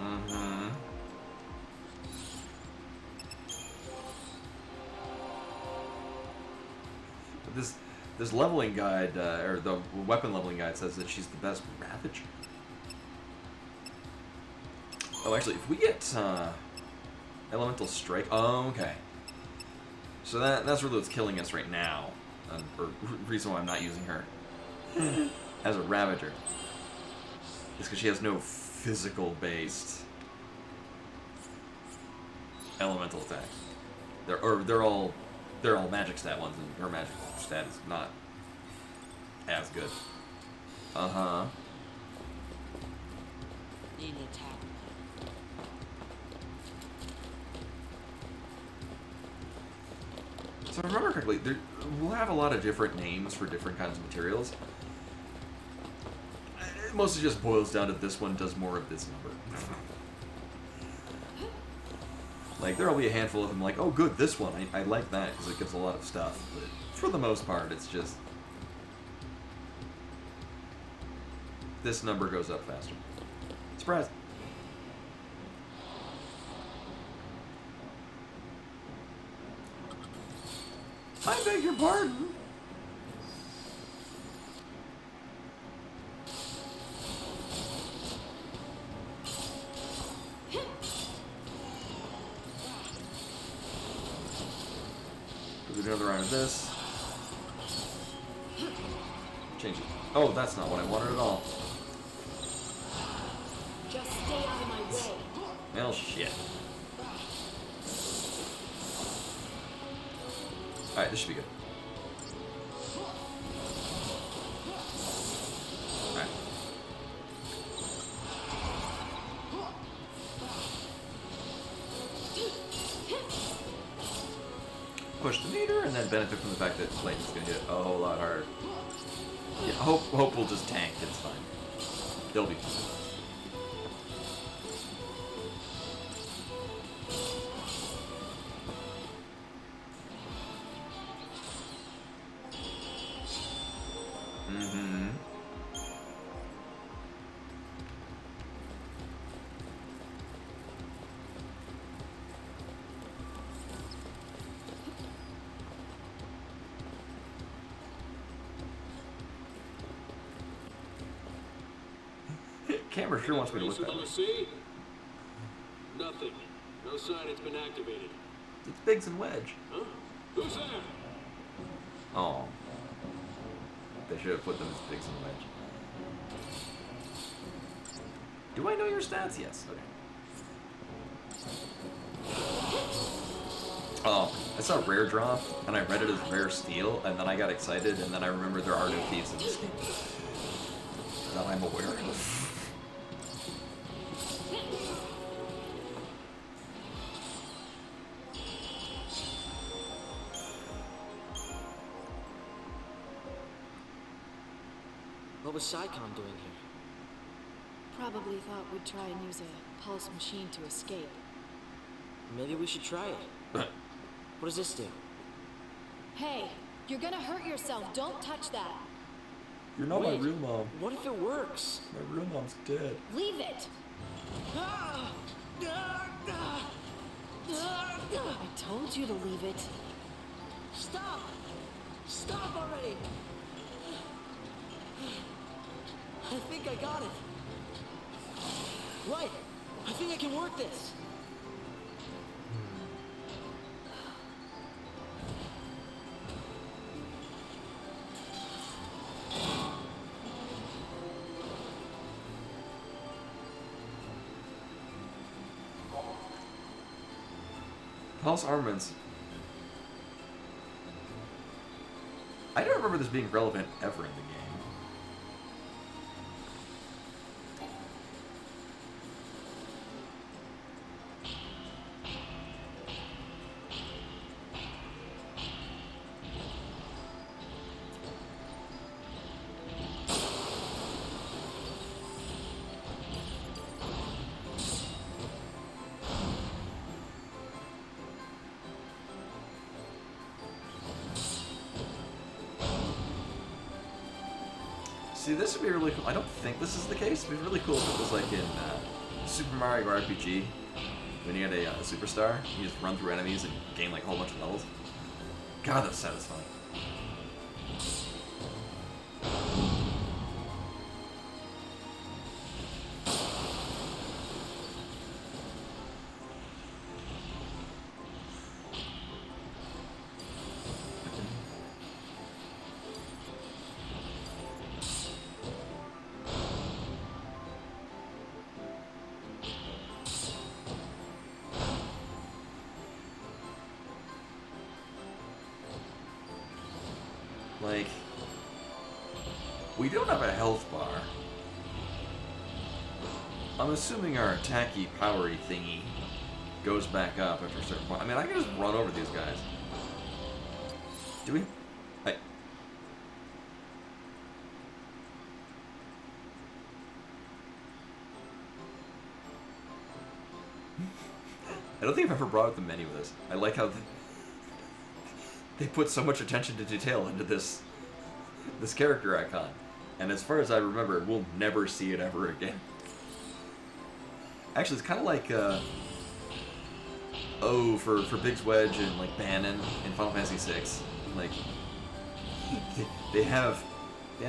Mm-hmm. This leveling guide, or the weapon leveling guide, says that she's the best Ravager. Oh, actually, if we get Elemental Strike, oh, okay. So that's really what's killing us right now, or reason why I'm not using her as a Ravager. Is because she has no physical-based elemental attack. They're all magic stat ones, and her magic stat is not as good. Uh-huh.
Need an attack.
So if I remember correctly, we'll have a lot of different names for different kinds of materials. It mostly just boils down to this one does more of this number. Like, there'll be a handful of them like, oh good, this one, I like that because it gives a lot of stuff. But for the most part, it's just... this number goes up faster. Surprise! I beg your pardon! Do another round of this. Change it. Oh, that's not what I wanted at all.
Just stay out of my way.
Well, shit. Alright, this should be good. Alright. Push the meter and then benefit from the fact that lightning's gonna hit a whole lot harder. Yeah, hope we'll just tank, it's fine. They'll be fine. Mm-hmm. Camera sure wants me to look that way.
See? Nothing. No sign it's been activated.
It's Biggs and Wedge.
Huh? Who's there?
Oh. They should have put them as Biggs and Wedge. Do I know your stats? Yes. Okay. Oh, I saw Rare Drop, and I read it as Rare Steel, and then I got excited, and then I remembered there are no thieves in this game. That I'm aware of.
What was SciComm doing here?
Probably thought we'd try and use a pulse machine to escape.
Maybe we should try it. What does this do?
Hey, you're gonna hurt yourself. Don't touch that.
You're not
Wait,
my real mom.
What if it works?
My real mom's dead.
Leave it. I told you to leave it.
Stop! Stop already! I think I got it. Right! I think I can work this.
Pulse armaments. I don't remember this being relevant ever in the game. See, this would be really cool. I don't think this is the case. It'd be really cool if it was like in Super Mario RPG, when you had a superstar, you just run through enemies and gain like a whole bunch of levels. God, that's satisfying. Like, we don't have a health bar. I'm assuming our attacky, powery thingy goes back up after a certain point. I mean, I can just run over these guys. Do we? I don't think I've ever brought up the menu with this. I like how they put so much attention to detail into this character icon, and as far as I remember, we'll never see it ever again. Actually, it's kind of like for Biggs Wedge and like Bannon in Final Fantasy VI. Like they have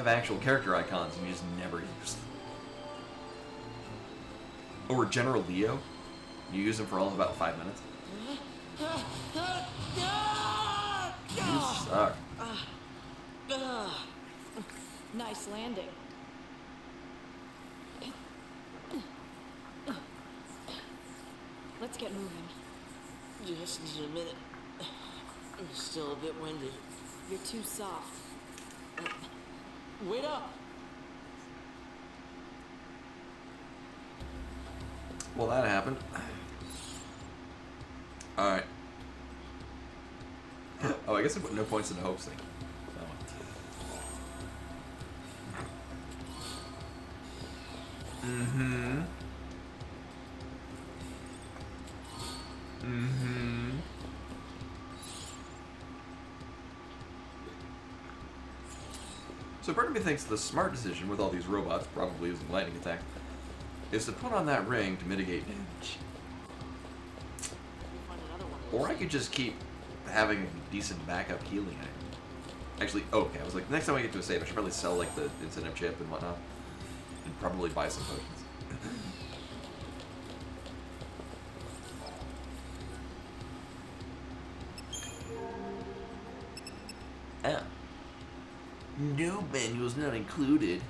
actual character icons, and you just never use them. Or General Leo, you use him for all of about 5 minutes. You suck.
Nice landing. Let's get moving.
Just need a minute. I'm still a bit winded.
You're too soft.
Wait up!
Well, that happened. Alright. Oh, I guess I put no points in the hopes thing. Mm-hmm. Mm-hmm. So part of me thinks the smart decision with all these robots, probably using lightning attack, is to put on that ring to mitigate damage. Or I could just keep having a decent backup healing item. Actually, okay, I was like, next time I get to a save, I should probably sell like the incentive chip and whatnot. And probably buy some potions. Ah. No manual's not included.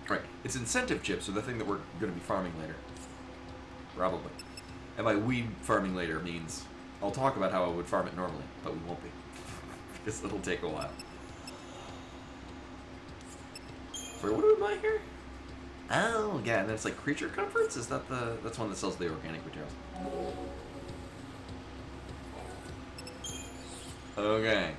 Right, it's incentive chips, so the thing that we're going to be farming later. Probably. And by weed farming later means I'll talk about how I would farm it normally, but we won't be. Because it'll take a while. Sorry, what am I here? Oh, yeah, and then it's like Creature Comforts? Is that that's one that sells the organic materials. Okay.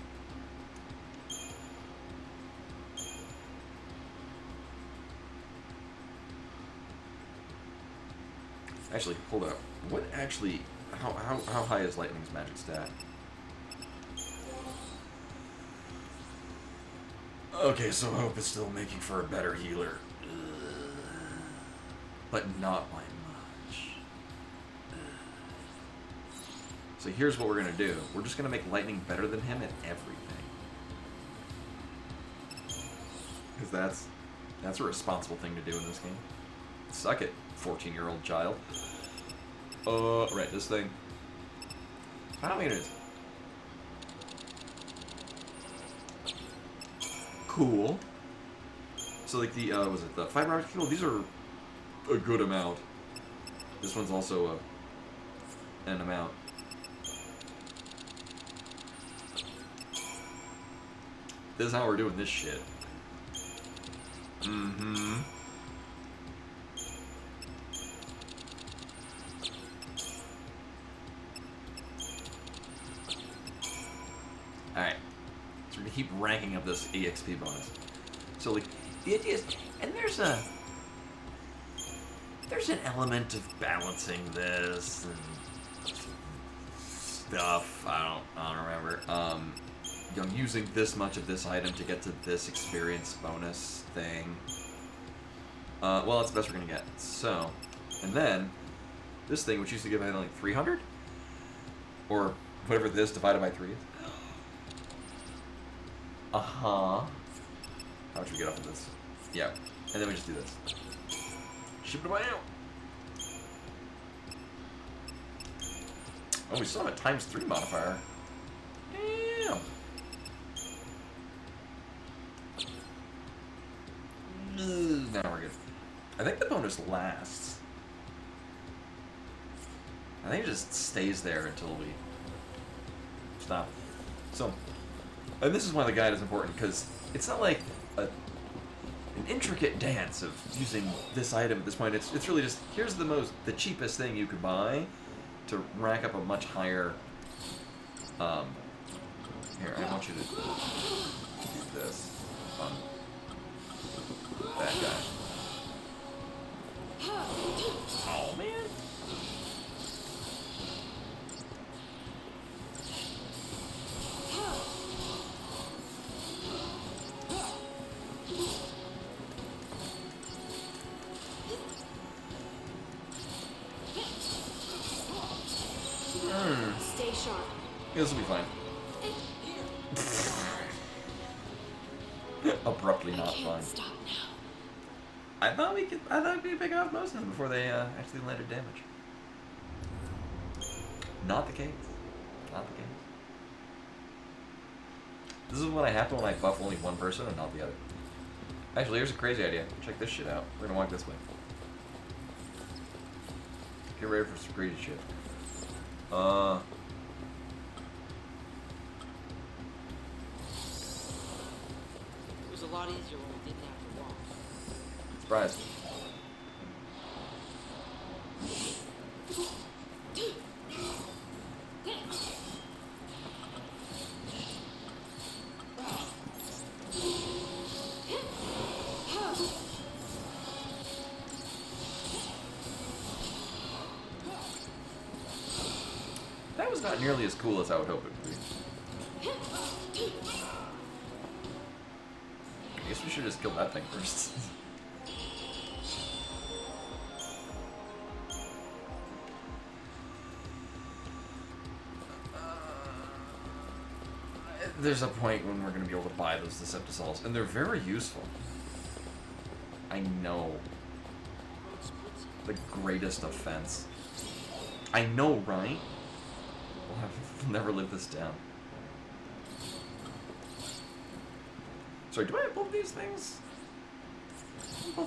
Actually, hold up. What actually... How high is Lightning's magic stat? Okay, so Hope is still making for a better healer. But not by much. So here's what we're going to do. We're just going to make Lightning better than him at everything. Because that's a responsible thing to do in this game. Suck it, 14-year-old child. Right, this thing. How many it is? Cool. So like the was it the fiber optic cable? These are a good amount. This one's also an amount. This is how we're doing this shit. Mm-hmm. Alright. So we're gonna keep ranking up this EXP bonus. So like the idea is, and there's an element of balancing this and stuff. I don't remember. You know, using this much of this item to get to this experience bonus thing. Well, that's the best we're gonna get. So, and then this thing, which used to give I think like 300, or whatever this divided by 3 is. How much we get off of this? Yeah, and then we just do this. Ship it away out. Oh, we still have a ×3 modifier. Damn. Now we're good. I think the bonus lasts. I think it just stays there until we stop. So, and this is why the guide is important, because it's not like an intricate dance of using this item at this point. It's really just, here's the cheapest thing you could buy to rack up a much higher, here, I want you to do this on that guy. Oh, man.
Stay sharp.
This will be fine. Abruptly not fine.
Stop now.
I thought we could pick off most of them before they actually landed damage. Not the case. Not the case. This is what happens when I buff only one person and not the other. Actually, here's a crazy idea. Check this shit out. We're gonna walk this way. Get ready for some crazy shit.
It was a lot easier when we didn't have to walk.
Surprise. That was not nearly as cool as I would hope it would be. I guess we should just kill that thing first. There's a point when we're going to be able to buy those Deceptisols, and they're very useful. I know. The greatest offense. I know, right? We'll never live this down. Sorry, do I have both these things? No.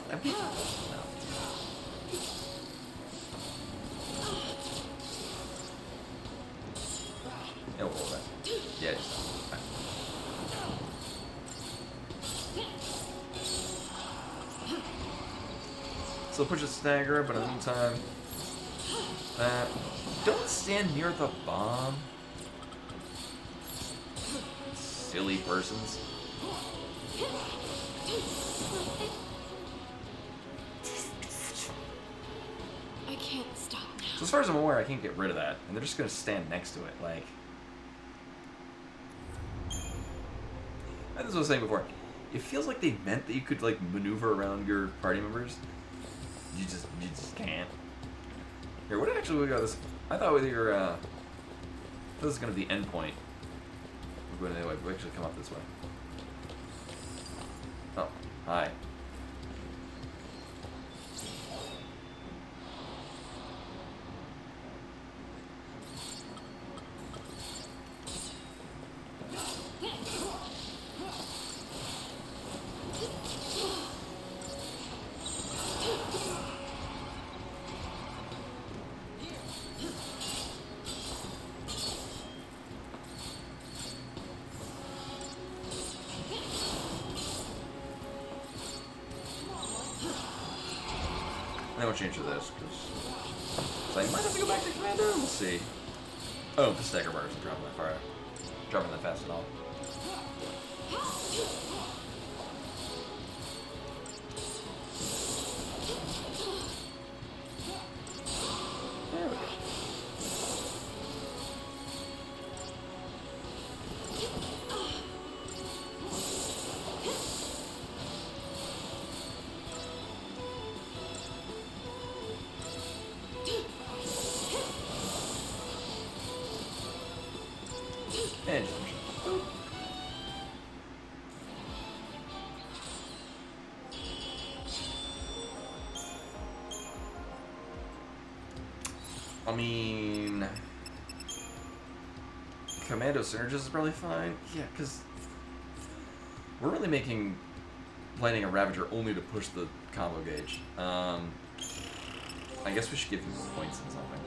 Yeah, we'll roll that. Yeah, just fine. So push a stagger, but in the meantime, don't stand near the bomb. Silly persons.
I can't stop
So as far as I'm aware, I can't get rid of that, and they're just gonna stand next to it, like. And this is what I was saying before. It feels like they meant that you could like maneuver around your party members. You just can't. Here, what actually we got this? I thought with your this is gonna be the end point. We're going anyway. We actually come up this way. Oh, hi. I won't change to this, because I might have to go back to Commando. We'll see. Oh, the stagger bar isn't dropping that far. Dropping that fast at all. There we go. And boop. I mean, Commando Synergist is probably fine. Yeah, because we're really making Lightning a Ravager only to push the combo gauge. I guess we should give him points in something.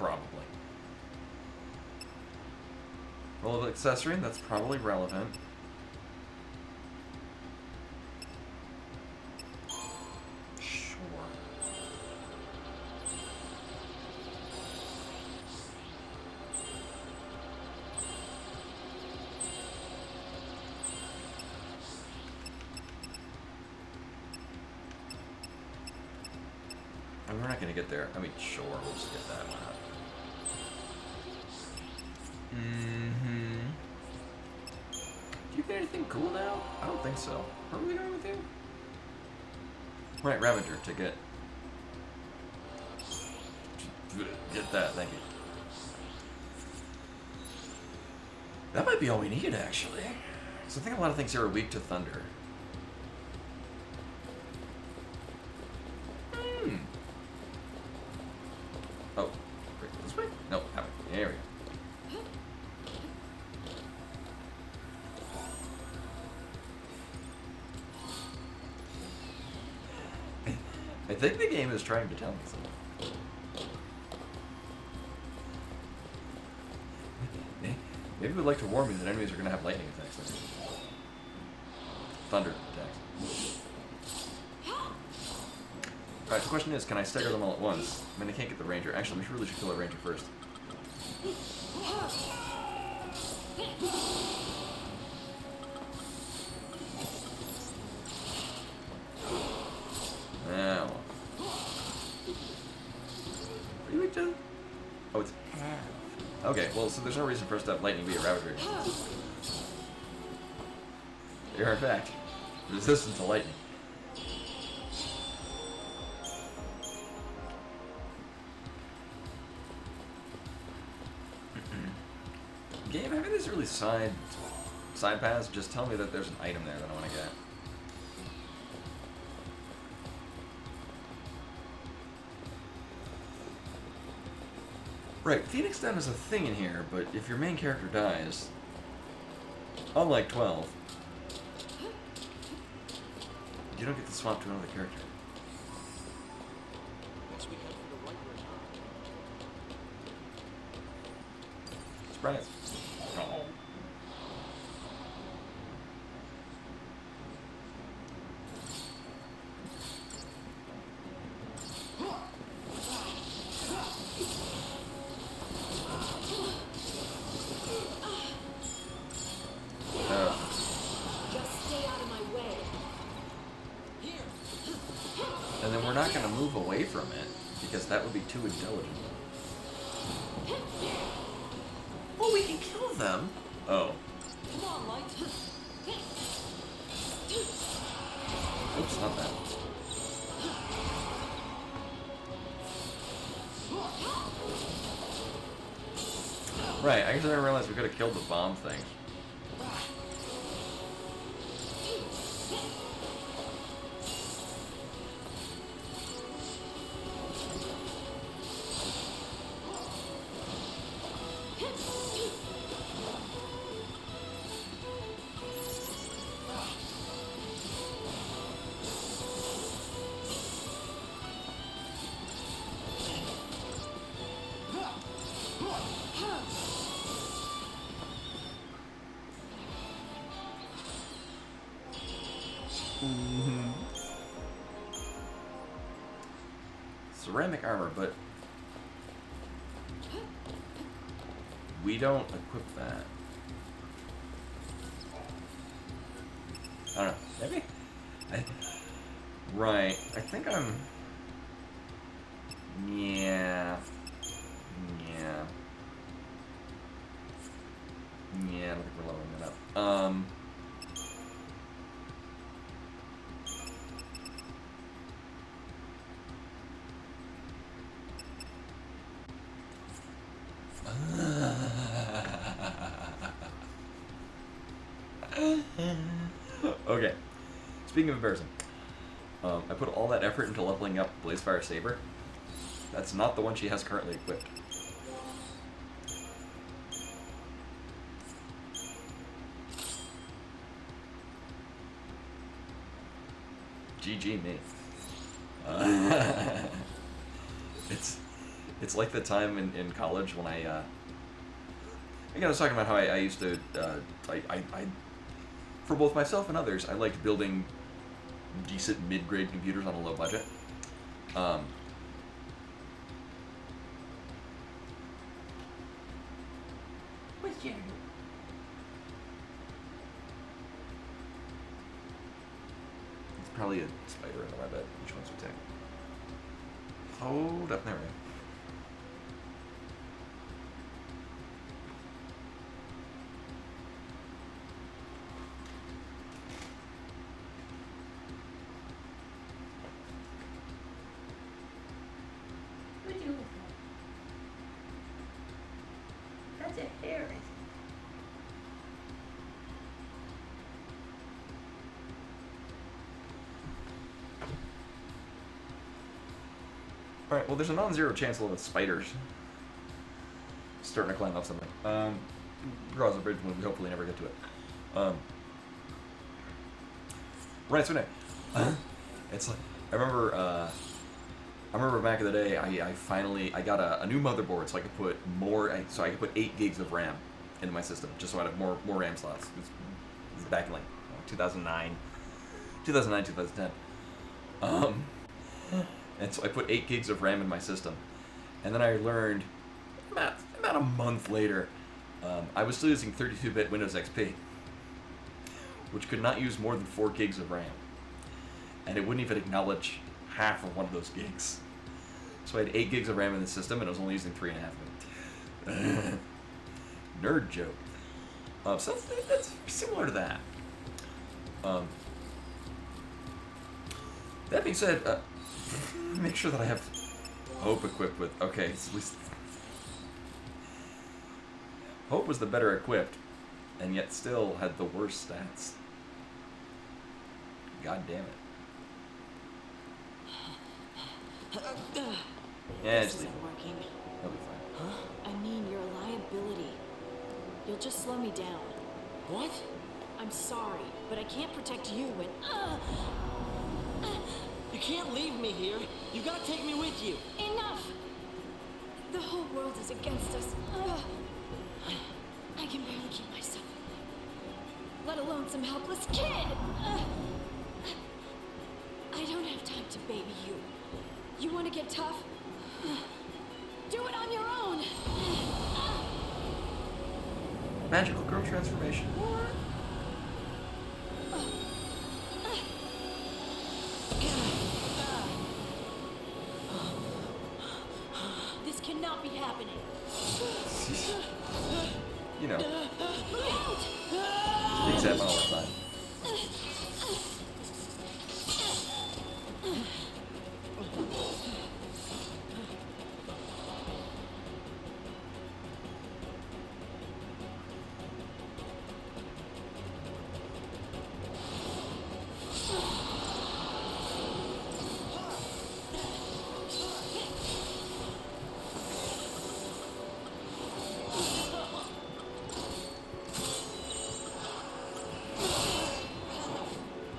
Probably. Roll of accessory, that's probably relevant. Sure. And we're not gonna get there. I mean, sure, we'll just get that one up. Do you get anything cool now? I don't think so. Where are we going with you? Right, Ravager to get that, thank you. That might be all we need, actually. So I think a lot of things here are weak to thunder. Oh, wait, this way? No, that way. There we go. I think the game is trying to tell me something. Maybe it would like to warn me that enemies are going to have lightning attacks. Thunder attacks. Alright, the question is, can I stagger them all at once? I mean, I can't get the ranger. Actually, we really should kill the ranger first. Now. Are you weak to? Oh, it's half. Okay, well, so there's no reason for us to have lightning be a Ravager. You're, in fact, resistant to lightning. Game, having these really side paths, just tell me that there's an item there that I want to get. Right, Phoenix Down is a thing in here, but if your main character dies, unlike 12, you don't get to swap to another character.
Next we head for the right ring.
Surprise. Oh.
Just stay out of my way.
And then we're not going to move away from it. because that would be too intelligent. Oh, we can kill them? Oh.
Come on, Light.
Oops, not that. Right, I guess I didn't realize we could have killed the bomb things. Ceramic armor, but we don't equip that. I don't know. Maybe? Right. I think I'm... Yeah. Yeah. Yeah, I don't think we're leveling that up. Okay. Speaking of embarrassing, I put all that effort into leveling up Blazefire Saber. That's not the one she has currently equipped. GG me. It's like the time in college when I was talking about how I used to I for both myself and others, I liked building decent mid-grade computers on a low budget. What's your... It's probably a spider in the web. Which ones we take? Hold up, there we go.
What'd you look at? That's a hair.
Alright, well there's a non-zero chance of spiders starting to climb up something. Cross the bridge when we hopefully never get to it. Right, so anyway, it's like, I remember back in the day, I got a new motherboard so I could put so I could put 8 gigs of RAM into my system, just so I'd have more RAM slots. It was back in like 2009, 2010. And so I put 8 gigs of RAM in my system. And then I learned, about a month later, I was still using 32-bit Windows XP, which could not use more than 4 gigs of RAM. And it wouldn't even acknowledge half of one of those gigs. So I had 8 gigs of RAM in the system, and I was only using 3.5 of it. Nerd joke. So that's similar to that. That being said, make sure that I have Hope equipped with... Okay, at least... Hope was the better equipped, and yet still had the worst stats. God damn it. Yeah,
This
just leave
isn't
it.
working.
He'll be fine.
I mean, you're a liability. You'll just slow me down.
What?
I'm sorry, but I can't protect you when...
You can't leave me here. You gotta take me with you.
Enough! The whole world is against us. I can barely keep myself alive, let alone some helpless kid. I don't have time to baby you. You want to get tough? Do it on your own.
Magical girl transformation.
happening.
You know,
Look out!
things happen all the time.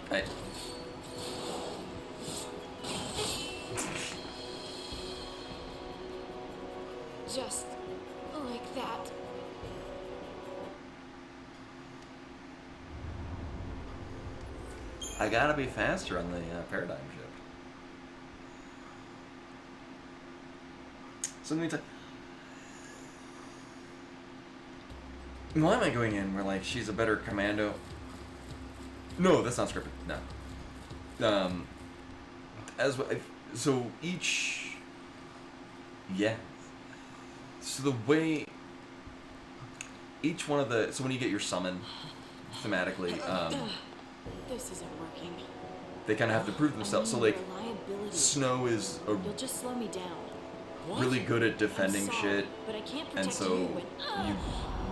Hey.
Just like that.
I gotta be faster on the paradigm shift. So let me tell. Why am I going in where like she's a better commando? No, that's not scripted. No. So each. Yeah. So the way. Each one of the. So when you get your summon, thematically,
This isn't working.
they kind of have to prove themselves. So like,
Reliability.
Snow is a
You'll just slow me down.
really good at defending
I'm sorry,
shit,
but I can't protect
and so
you when...
you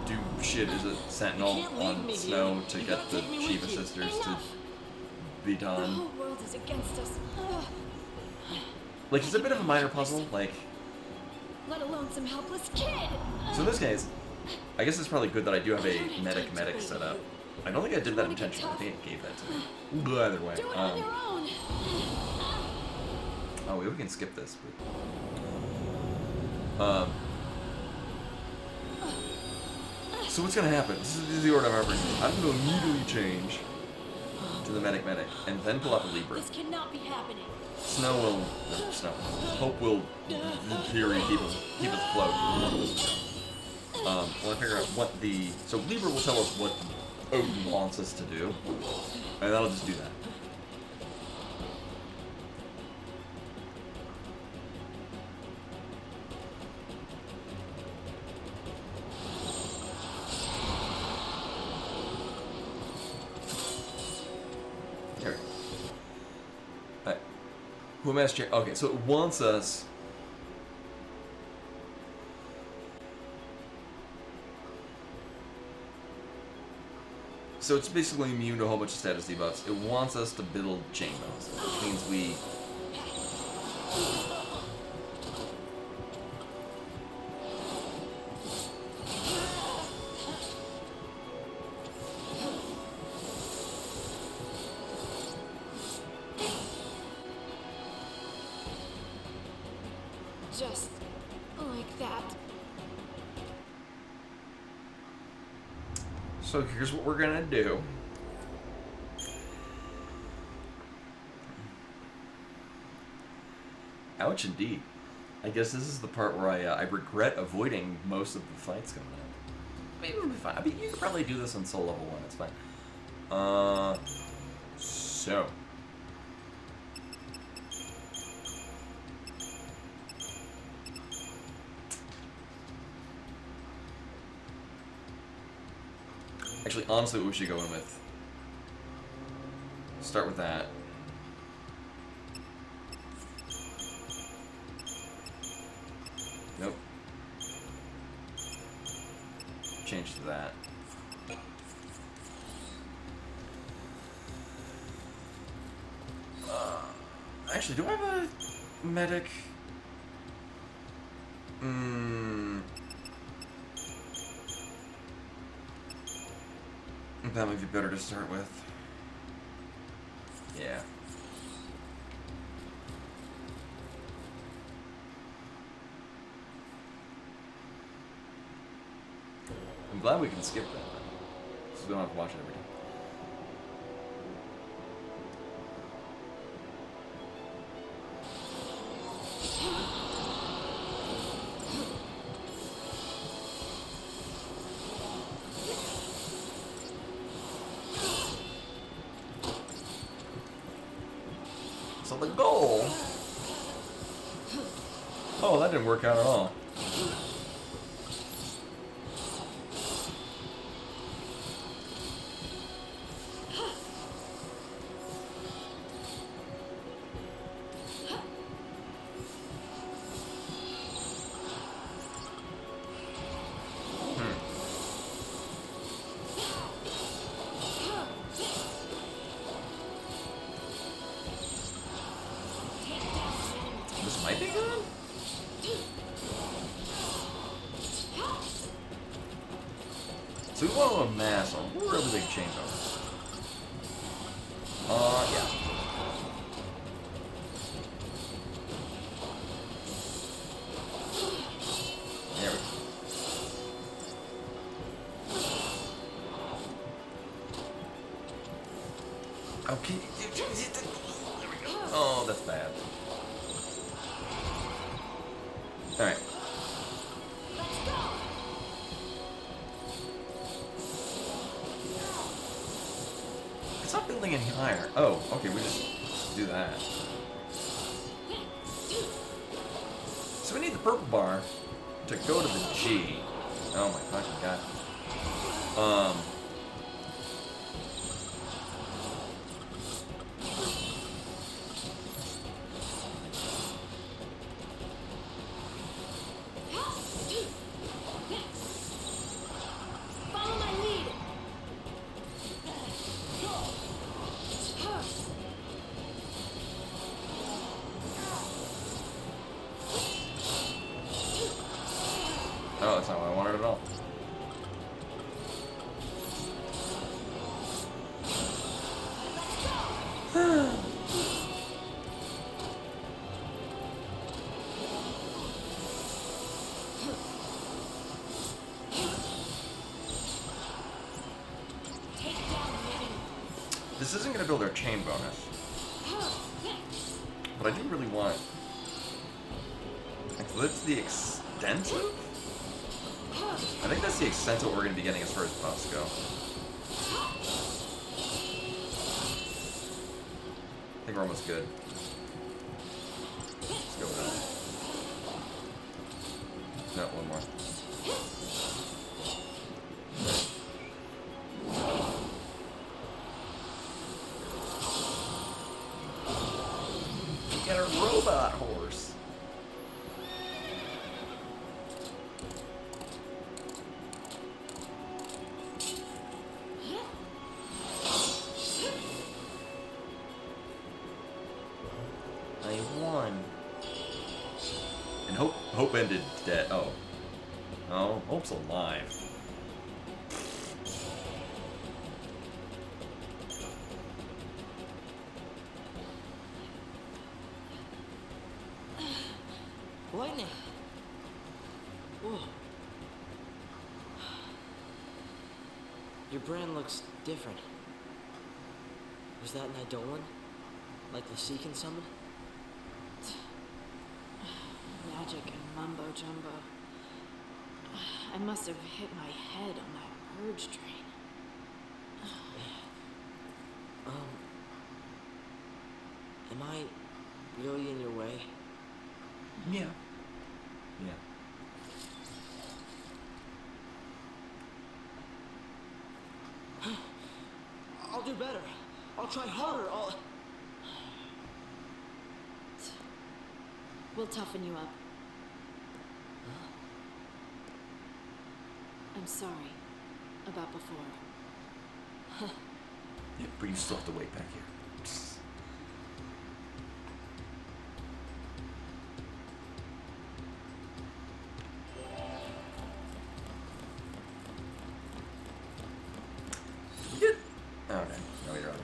do shit as a sentinel
You can't leave
on
me
Snow
here.
to
You
get
gotta
the
take me with
Shiva
you.
sisters
Enough.
to be
The
done.
whole world is against us.
Like, it's a bit of a minor puzzle. Like,
Let alone some helpless kid.
so in this case, I guess it's probably good that I do have a medic set up. I don't think I did that intentionally. I think it gave that to me. But either way,
Do it on your own.
oh, we can skip this. But, so what's gonna happen? This is the order I'm remembering. I'm gonna immediately change to the medic, and then pull up a Libra.
This cannot be happening.
Hope will, in theory, keep us afloat. We'll figure out what so Libra will tell us what Odin wants us to do, and that'll just do that. Here. Alright. Who am I asking? Okay, so it wants us. So it's basically immune to a whole bunch of status debuffs. It wants us to build chainmails, which means we.
Just like that.
So here's what we're gonna do. Ouch, indeed. I guess this is the part where I regret avoiding most of the fights coming up. Maybe it'll be fine. I mean, you could probably do this on Soul Level 1. It's fine. So. Actually, honestly, what we should go in with. Start with that. Nope. Change to that. Actually, do I have a medic? That might be better to start with. Yeah. I'm glad we can skip that, so we don't have to watch it every time. So the goal... Oh, that didn't work out at all. Whoa, a mass, a really big chain bone. Yeah. There we go. Okay. There we go. Oh, that's bad. Alright. It's not building any higher. Oh, okay, we just do that. So we need the purple bar to go to the G. Oh my fucking god.
Follow my lead.
Oh, that's not what I wanted at all. This isn't going to build our chain bonus. But I do really want... That's the extensive? I think that's the extent of what we're going to be getting as far as buffs go. I think we're almost good. Let's go with that. No, one more. We got a robot horse. I won. And Hope ended dead. Oh. Oh, Hope's alive.
Lightning. Whoa. Your brand looks different. Was that an Eidolon? Like the Seek and summon?
Magic and mumbo jumbo. I must have hit my head on that urge train.
Am I really in your way?
Yeah. Yeah.
I'll do better. I'll try harder.
We'll toughen you up. I'm sorry about before.
Yeah, but you still have to wait back here. Good. Okay, no, you're on me.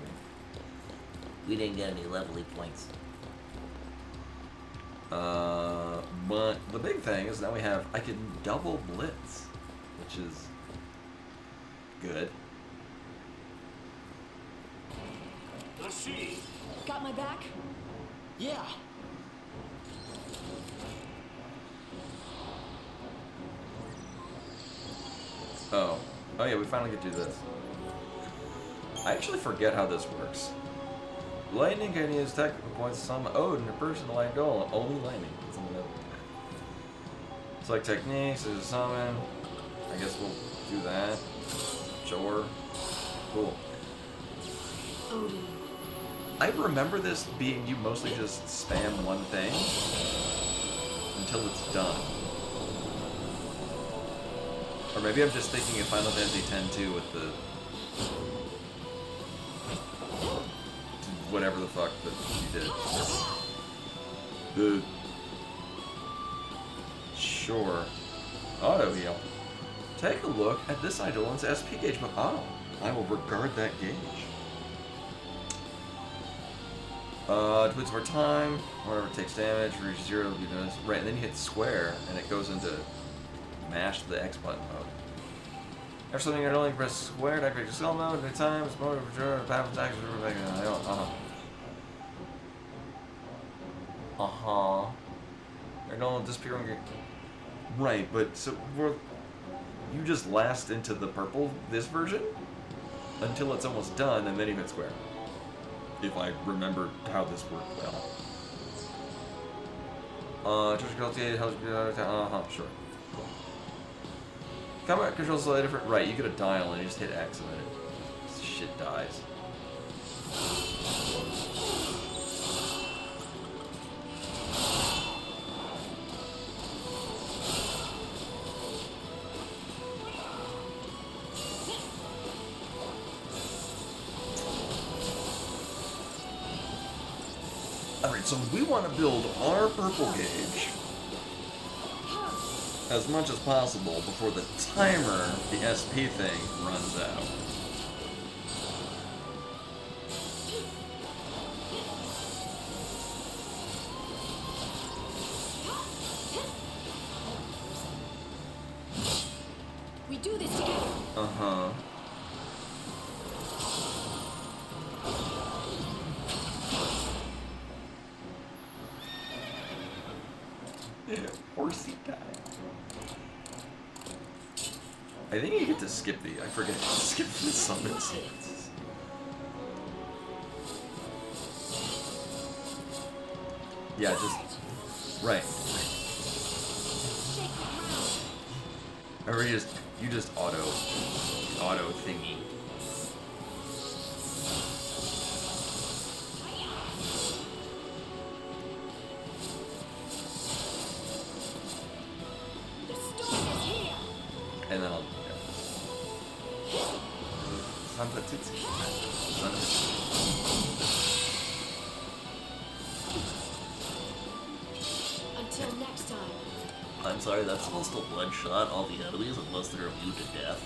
We didn't get any levelly points.
But the big thing is now I can double blitz, which is good.
The sea.
Got my back?
Yeah.
Oh yeah, we finally get to do this. I actually forget how this works. Lightning can use technical points to summon Odin or personal light goal. Only lightning. Select techniques, there's a summon. I guess we'll do that. Sure. Cool.
Odin.
I remember this being you mostly just spam one thing until it's done. Or maybe I'm just thinking of Final Fantasy X too with the whatever the fuck that you did. Sure. Auto heal. Take a look at this Eidolon's SP gauge. Oh, I will regard that gauge. Depletes over time, whenever it takes damage, reaches 0, it'll be noticed. Right, and then you hit square, and it goes into mash the X button mode. After something, you're only press square to activate your skill mode, many times, mode of return, passive attacks, They're no disappearing. Right, but so you just last into the purple, this version, until it's almost done, and then you hit square. If I remember how this worked well. Sure. Cool. Combat controls slightly different. Right, you get a dial and you just hit X and then it shit dies. Alright, so we want to build our purple gauge as much as possible before the timer, the SP thing, runs out.
We do this together.
Uh-huh. Yeah, horsey guy. I think you get to skip the. I forget to skip the summon sequences. Yeah, just right. Or you just auto thingy. And then I'll.
Until next time.
I'm sorry, that's supposed to one-shot all the enemies unless they're immune to death.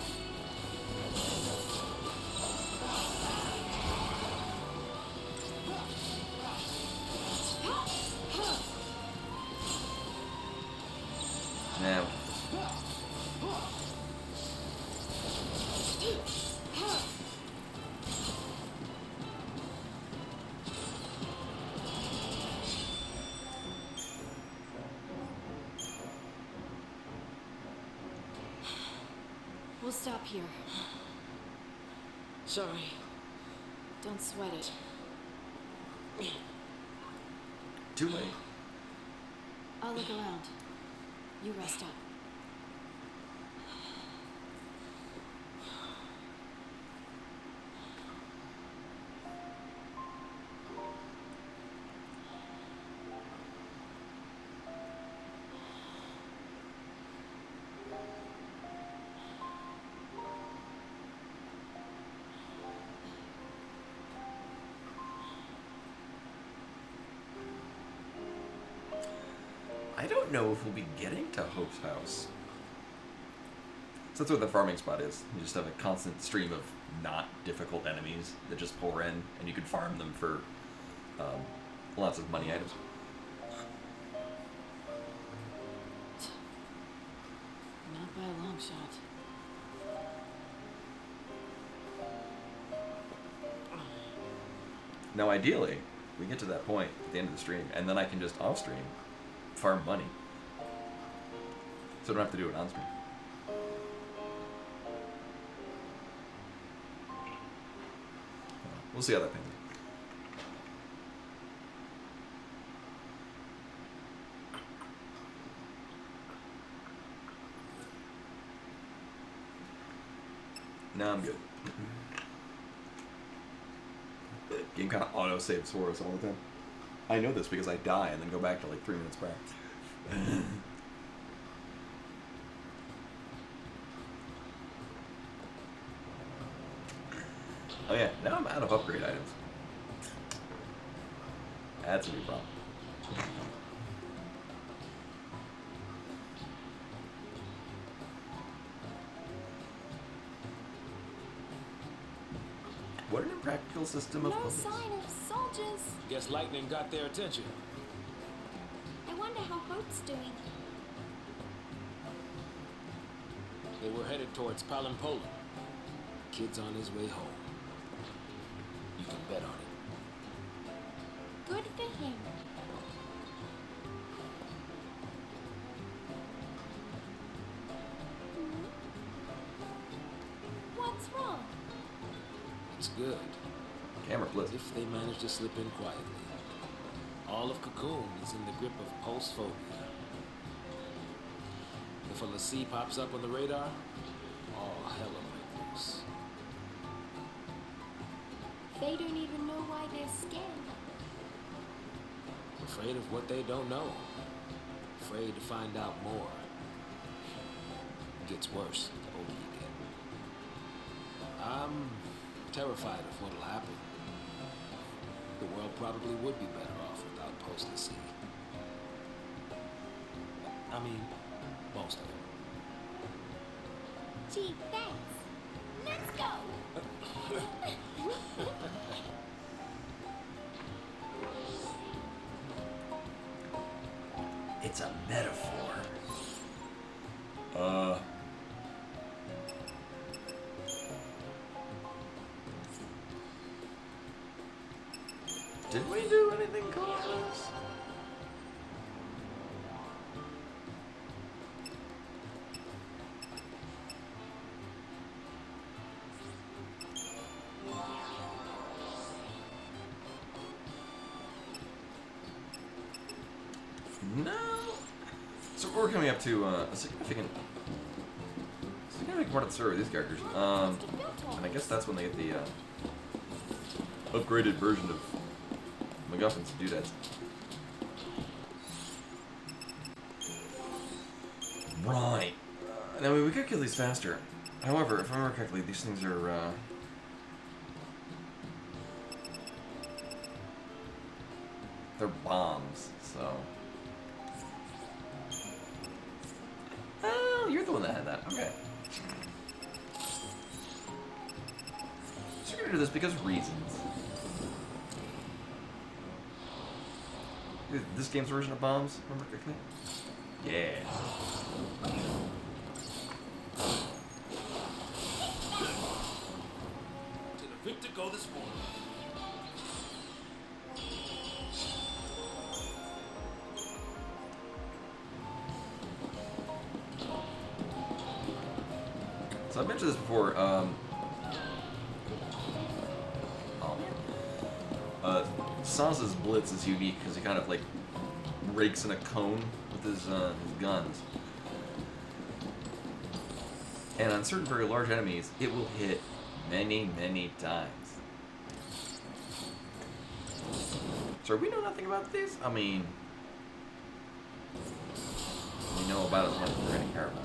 Now.
We'll stop here.
Sorry.
Don't sweat it.
Too late.
I'll look around. You rest up.
I don't know if we'll be getting to Hope's house. So that's what the farming spot is. You just have a constant stream of not difficult enemies that just pour in, and you can farm them for lots of money items.
Not by a long shot.
Now, ideally, we get to that point at the end of the stream, and then I can just off-stream farm money. So I don't have to do it on-stream. We'll see how that pans out. No, I'm good. The game kind of auto-saves for us all the time. I know this because I die and then go back to like 3 minutes back. Oh yeah, now I'm out of upgrade items. That's a new problem. practical system of
No
police.
sign of soldiers.
Guess lightning got their attention.
I wonder how Hope's doing.
They were headed towards Poland. Kid's on his way home. You can bet on it.
Good for him. What's wrong?
It's good.
Camera blitz.
If they manage to slip in quietly. All of Cocoon is in the grip of post-phobia. If a Lassie pops up on the radar, all hell will break loose.
They don't even know why they're scared.
Afraid of what they don't know. Afraid to find out more. It gets worse the older you get. I'm terrified of what'll happen. The world probably would be better off without Post-Lassie. I mean, most of it.
Gee, thanks. Let's go.
It's a metaphor. Did we do anything cool with this? No. So we're coming up to a significant part of the story with these characters. And I guess that's when they get the upgraded version of MacGuffins and doodads. Right. Now we could kill these faster. However, if I remember correctly, these things are they're bombs, so. Oh, you're the one that had that. Okay. So we're gonna do this because reasons. This game's version of bombs, remember correctly? Yeah.
To the victor go this morning.
So I've mentioned this before. Saz's blitz is unique because he kind of like rakes in a cone with his guns, and on certain very large enemies, it will hit many, many times. So we know nothing about these. I mean, we know about as much as we're gonna care about.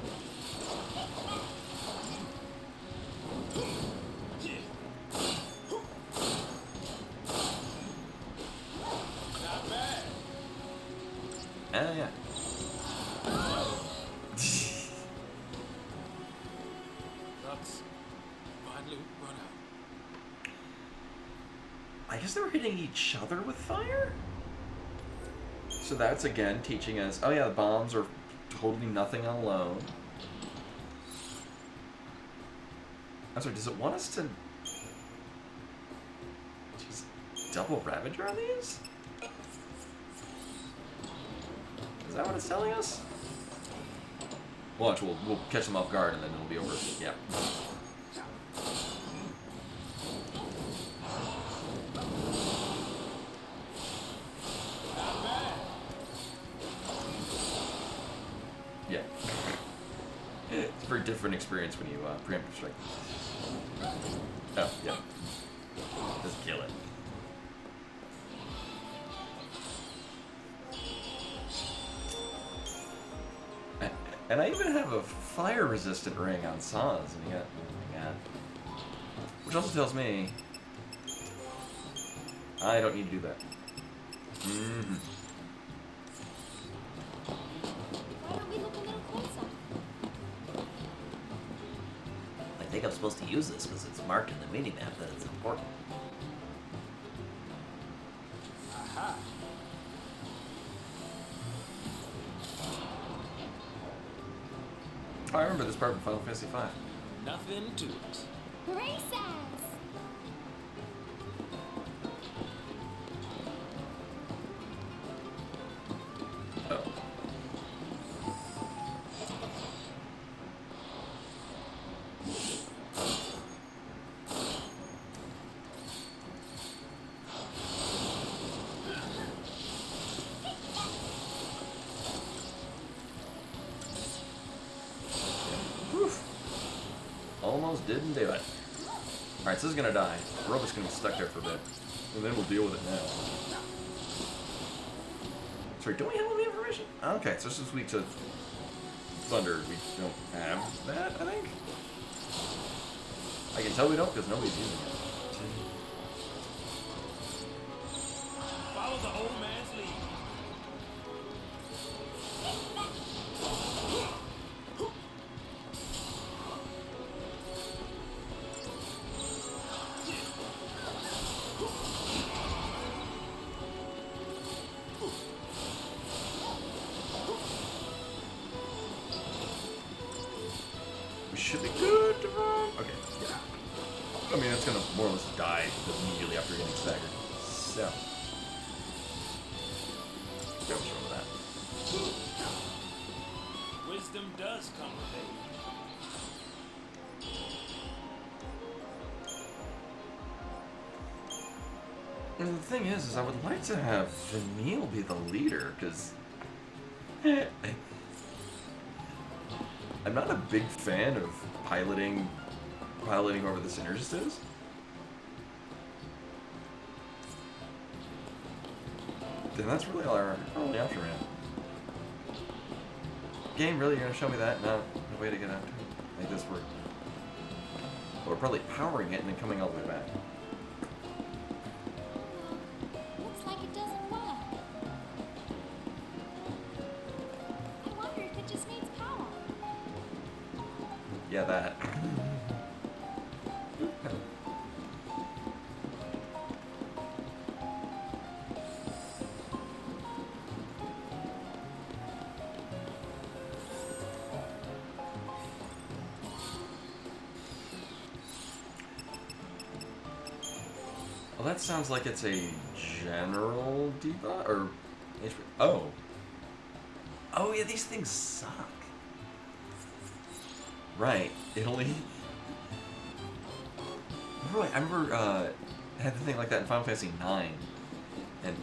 Yeah.
Nuts. Finally run out.
I guess they were hitting each other with fire? So that's again teaching us, oh yeah, the bombs are totally nothing alone. I'm sorry, does it want us to just double Ravager on these? Is that what it's telling us? Watch, we'll catch them off guard and then it'll be over. Yeah. Yeah. It's a very different experience when you preemptive strike. Oh, yeah. Just kill it. And I even have a fire-resistant ring on Saz, and yeah. Which also tells me I don't need to do that. Mm-hmm.
Why don't we look a little closer?
I think I'm supposed to use this because it's marked in the mini-map that it's important.
Oh, I remember this part from Final Fantasy V.
Nothing to it.
Recess!
Oh. Oof. Almost didn't do it. Alright, so this is gonna die. We're all just gonna be stuck there for a bit. And then we'll deal with it now. Sorry, don't we have all the information? Okay, so this is weak to thunder. We don't have that, I think? I can tell we don't because nobody's using it.
Follow the old man's lead.
We should be good to run. Okay, yeah. I mean, it's gonna more or less die immediately after getting staggered. So. Yeah, what's wrong with that?
Wisdom does come with age.
And the thing is I would like to have Vanille be the leader, because I'm not a big fan of piloting whoever the synergist is. Then that's really all I'm really after, man. Game, really? You're gonna show me that? No way to get out. Make this work. Well, we're probably powering it and then coming all the way back.
Looks like it doesn't work. I wonder if it just needs power.
Yeah, that. Well, that sounds like it's a general debuff, or HP. Oh. Oh, yeah, these things suck. Right. It only... I remember I had the thing like that in Final Fantasy IX. And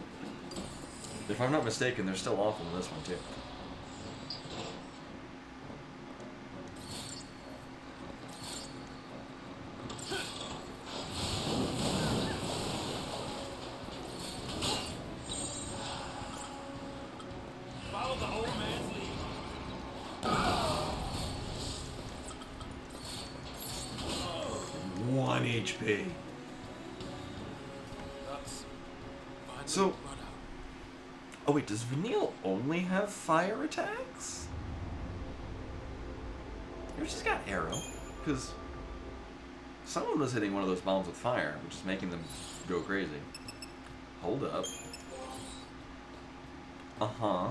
if I'm not mistaken, they're still awful in this one, too.
Follow the old man's lead.
1 HP.
Thus, finally
So-
run out.
Oh wait, does Vanille only have fire attacks? Maybe she's got arrow, because someone was hitting one of those bombs with fire, which is making them go crazy. Hold up. Uh-huh.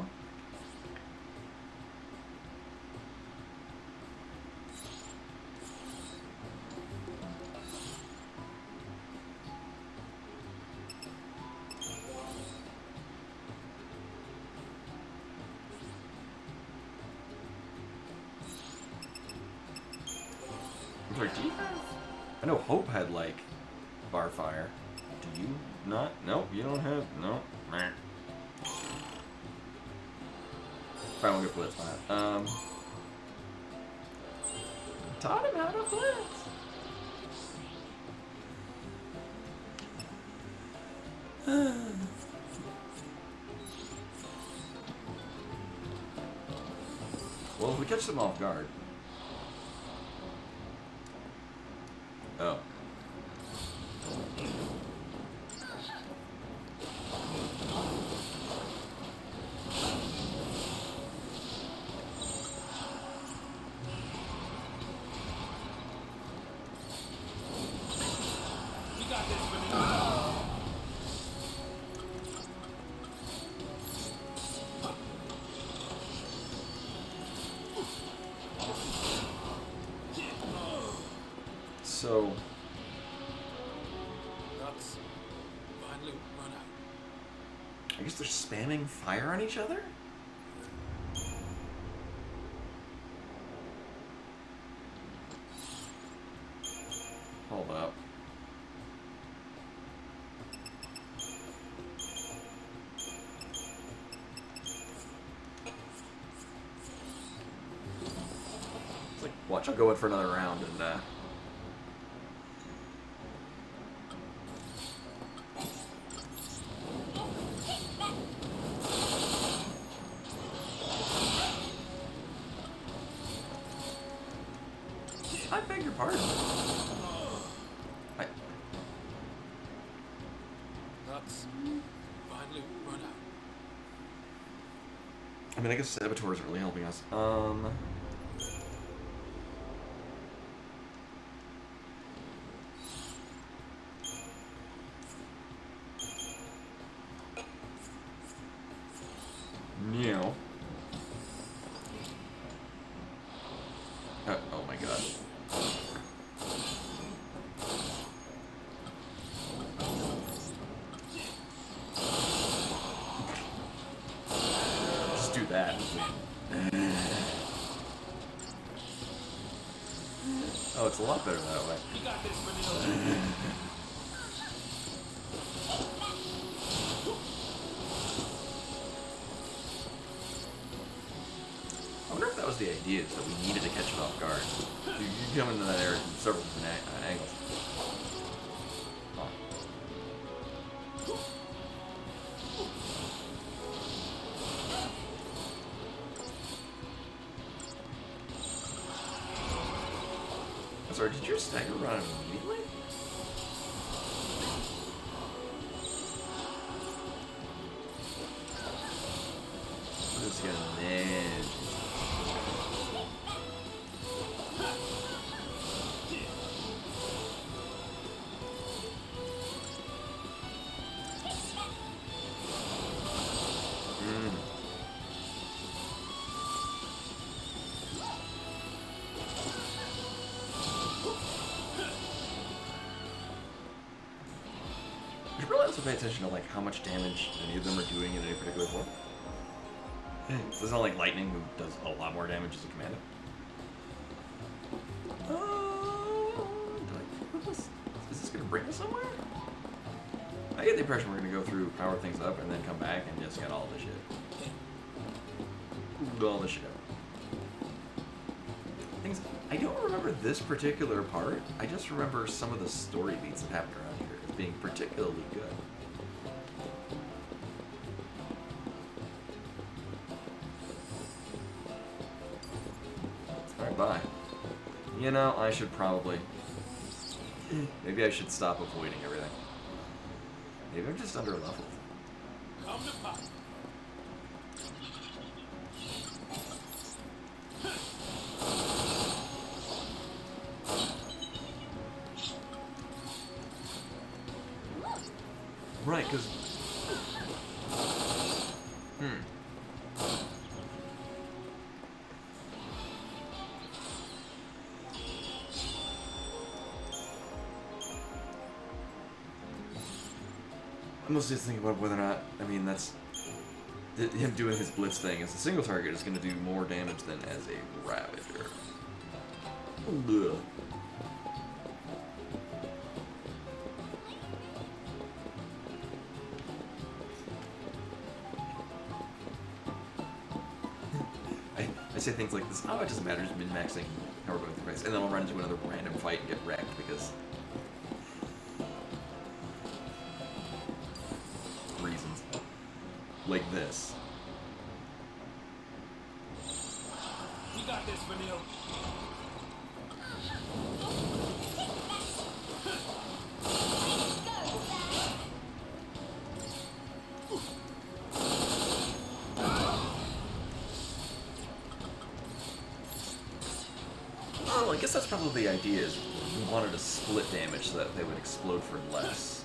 I'm sorry, do you have... I know Hope had, like, bar fire. Do you not? Nope, you don't have... No. Meh. Fine, we'll get Blitz on that. Taught him how to Blitz! Well, if we catch them off guard... Oh.
We got this, Vanilla.
So,
Ducks finally run out.
I guess they're spamming fire on each other? Hold up. It's like, watch, I'll go in for another round and, I beg your pardon.
Ducks finally run out.
I mean, I guess Saboteur isn't really helping us. Meow. Oh my god. Just do that. Oh, it's a lot better that way.
You got this, Vanille.
I wonder if that was the idea, is that we needed to catch it off guard. You come into that area from several different angles. Oh. I'm sorry, did your stagger run immediately? I'm just gonna manage. You should really also pay attention to like how much damage any of them are doing in any particular form. So it's not like Lightning, who does a lot more damage as a commander. Is this gonna bring us somewhere? I get the impression we're gonna go through, power things up, and then come back and just get all the shit. All the shit. Things. I don't remember this particular part. I just remember some of the story beats that happened around here as being particularly good. Alright, bye. You know, I should probably... Maybe I should stop avoiding everything. Maybe I'm just under-leveled.
Come to pop.
Right, because... I'm mostly just thinking about whether or not, I mean, that's... Him doing his blitz thing as a single target is going to do more damage than as a Ravager. Ugh. I say things like this, oh, it doesn't matter, just min-maxing how we're going through fights, and then I'll run into another random fight and get wrecked because... reasons. Like this.
You got this, Vanille.
Oh, I guess that's probably the idea, is we wanted to split damage so that they would explode for less.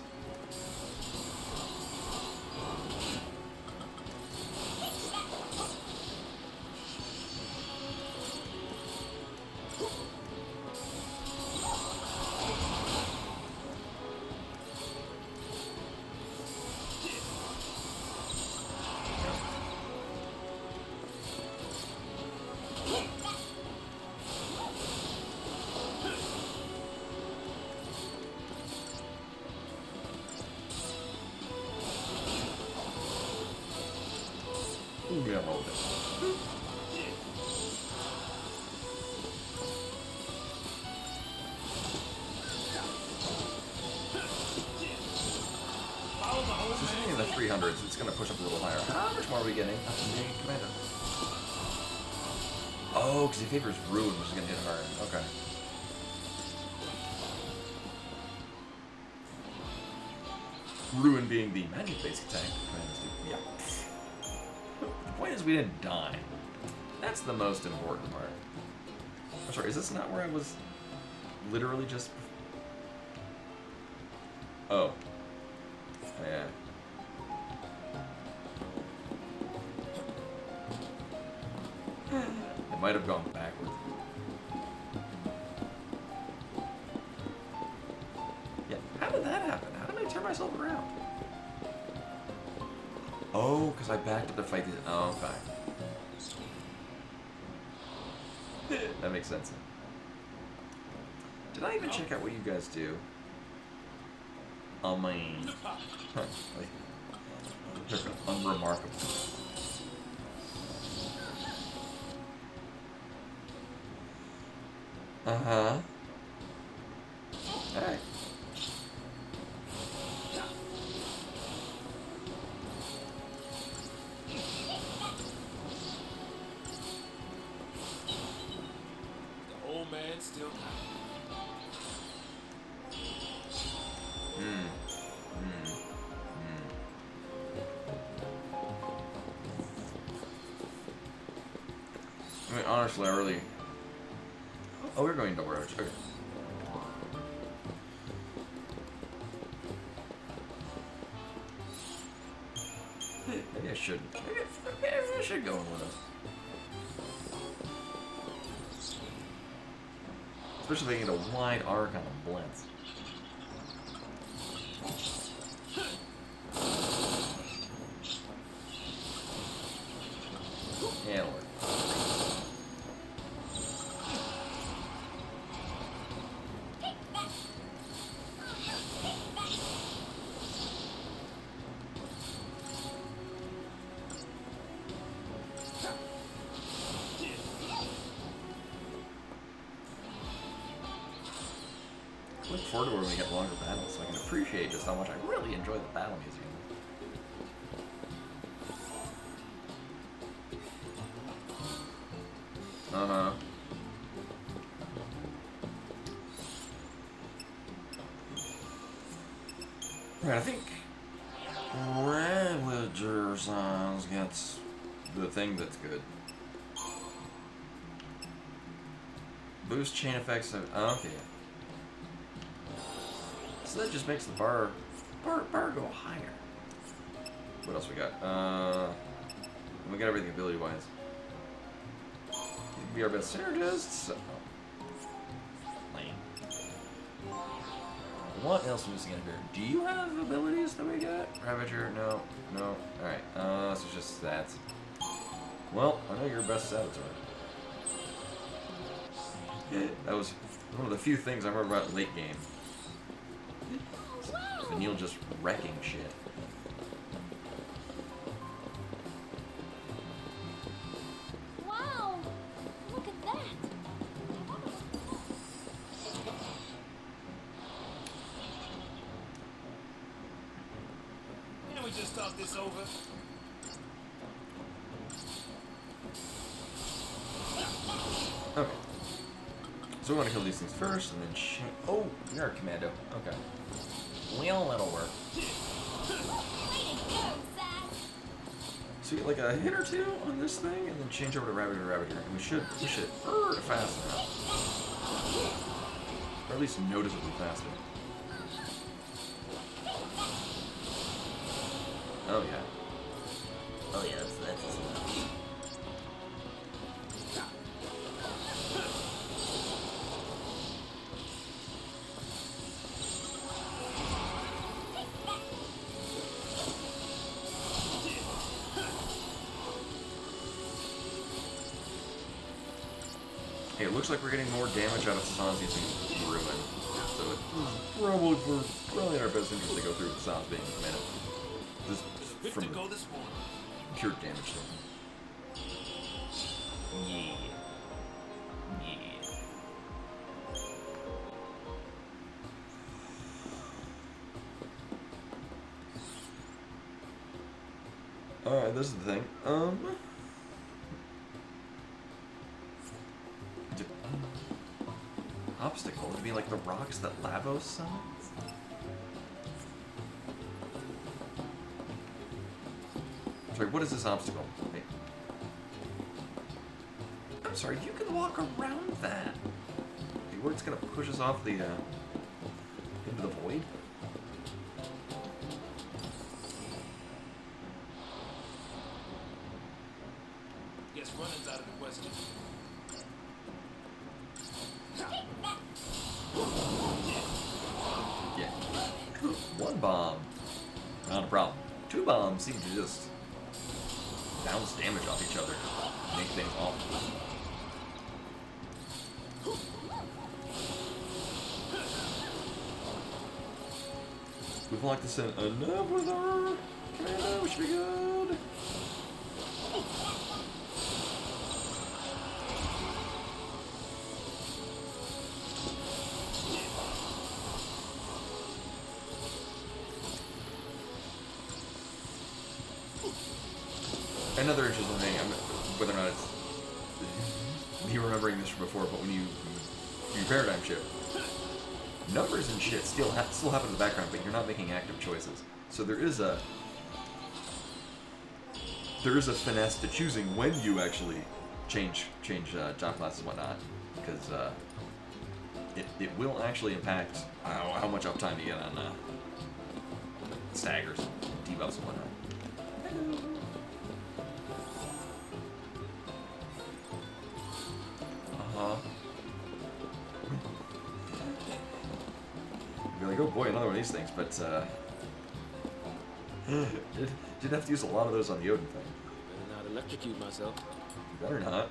Ooh, yeah, roll with it. So it's in the 300s. It's going to push up a little higher. How much more are we getting? That's a main commander. Oh, because he favors Ruin, which is going to hit hard. Okay. Ruin being the magic basic attack. Yeah. The point is we didn't die. That's the most important part. I'm sorry, is this not where I was literally just... Oh. Yeah. It might have gone backwards. Yeah, how did that happen? How did I turn myself around? Oh, because I backed up to fight these. Oh, okay. That makes sense. Did I even check out what you guys do? Oh, man. Like, unremarkable. Uh-huh. Alright.
The old man still got it.
I mean, honestly, I really... Oh, we're going to Roach. Okay. Maybe I should. Maybe I should go in with us. Especially if I get a wide arc on a blitz. Yeah, Lord. I look forward to when we get longer battles so I can appreciate just how much I really enjoy the battle music. Uh-huh. Right, I think Ravager Sounds gets the thing that's good. Boost chain effects of... Oh, okay. So that just makes the bar go higher. What else we got? We got everything ability-wise. You can be our best synergists. Lame. What else are we missing in here? Do you have abilities that we got? Ravager? No. No. Alright, so it's just stats. Well, I know you're best saboteur. That was one of the few things I remember about late game. Vanille just wrecking shit.
Wow! Look at that!
Can we just talk this over?
Okay. So we want to kill these things first, and then oh, you're a commando. Okay. Well, that'll work. So we get like a hit or two on this thing, and then change over to Ravager, and we should faster now. Or at least noticeably faster. Oh yeah.
Oh yeah, that's
Hey, it looks like we're getting more damage out of Sans using Ruin. So it's probably in our best interest to go through with Sans being commanded. Just
Good
from
to go this morning.
pure damage standpoint.
Yeah. Yeah.
Alright, this is the thing. Obstacle would be like the rocks that Lavos summons? Sorry, what is this obstacle? Wait. I'm sorry, you can walk around that. Wait, where it's gonna push us off the, into the void?
Yes, running's out of the question.
Yeah. One bomb. Not a problem. Two bombs seem to just bounce damage off each other. Make things awful. We've locked this in enough with our commando. We should be good. Another interesting thing, whether or not it's me remembering this from before, but when you paradigm shift, numbers and shit still happen in the background, but you're not making active choices. So there is a finesse to choosing when you actually change job classes and whatnot, because it will actually impact how much uptime you get on staggers, debuffs and whatnot. Be like, oh boy, another one of these things, but did have to use a lot of those on the Odin thing.
Better not electrocute myself.
You better not. I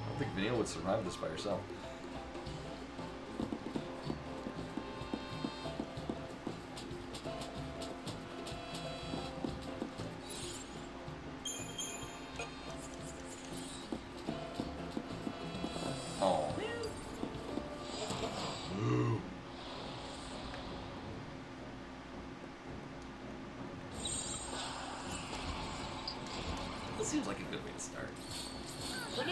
don't think Vanille would survive this by herself. Oh man. This seems like a good way to start. I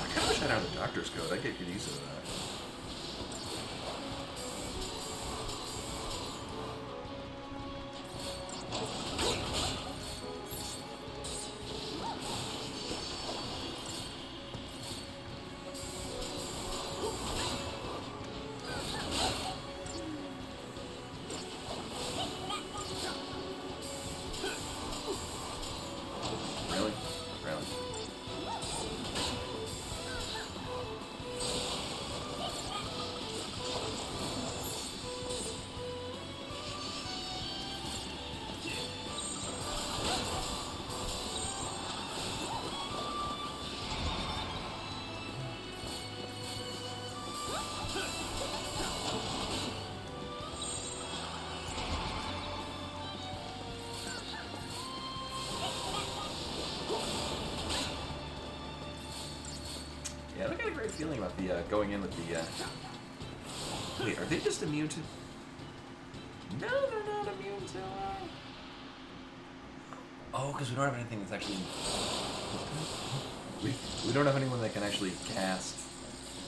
kind of wish I had the doctor's code. I get good use of that. Really? Really? Yeah, I got a great feeling about the going in with the. Wait, are they just immune to? No, they're not immune to. Oh, because we don't have anything that's actually. We don't have anyone that can actually cast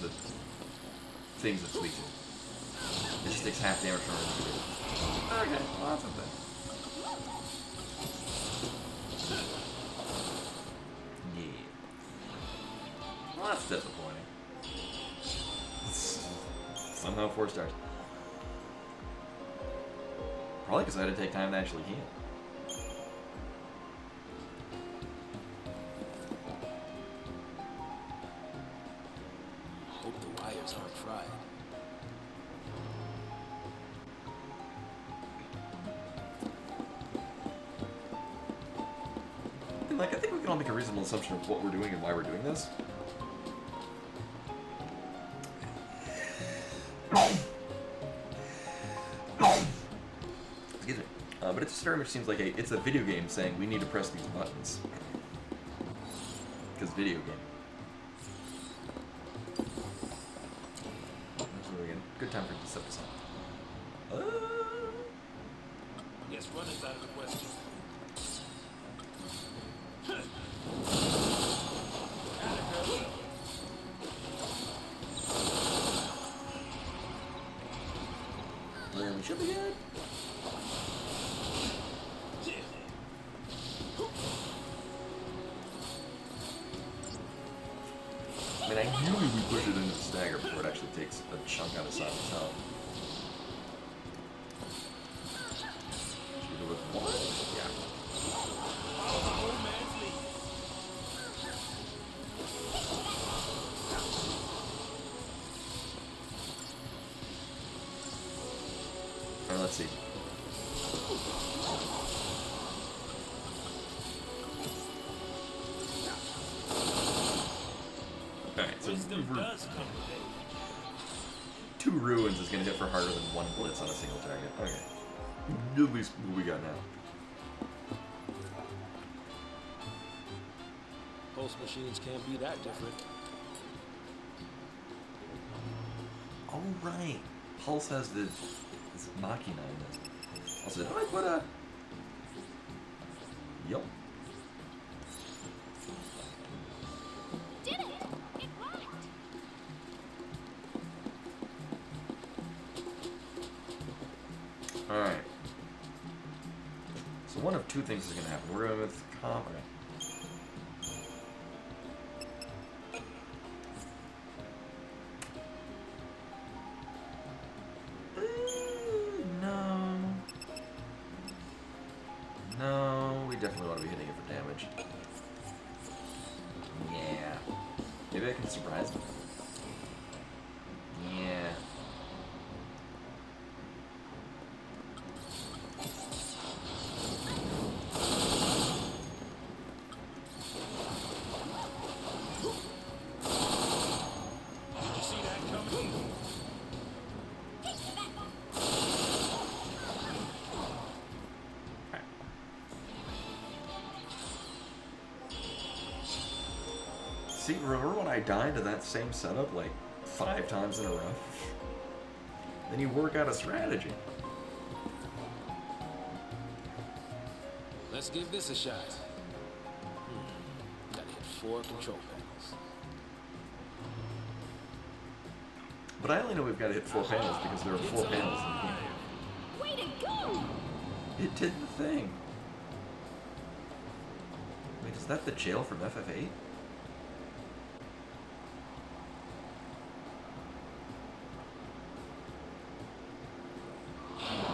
the things that's weak. It just takes half damage from it. Okay, well that's something. Yeah. Well, that's disappointing. Somehow 4 stars. Probably because I had to take time to actually heal.
Hope the wires aren't fried.
like, I think we can all make a reasonable assumption of what we're doing and why we're doing this. Excuse me. But it just very much seems like it's a video game saying we need to press these buttons. Because video game. Good time for you to set this up.
Yes, running's out of the question.
Well, we should be good. I mean, ideally we push it into the stagger before it actually takes a chunk out of Simon's health. Should we go with one? Yeah. Alright, let's see. Alright, so two ruins is going to hit for harder than one blitz on a single target. Okay. At least what we got now.
Pulse machines can't be that different.
Oh, right. Pulse has this Machina in it. Also, did I put a... Yup.
Did it? It worked.
Alright. So one of two things is going to happen. We're going with comp. Okay. No, we definitely want to be hitting it for damage. Yeah. Maybe I can surprise them. Yeah.
Did you see that coming?
See, remember when I died to that same setup like 5 times in a row? Then you work out a strategy.
Let's give this a shot. Gotta hit 4 control panels.
But I only know we've got to hit 4 panels because there are 4 panels in the game.
Way to go!
It did the thing. Wait, is that the jail from FF8?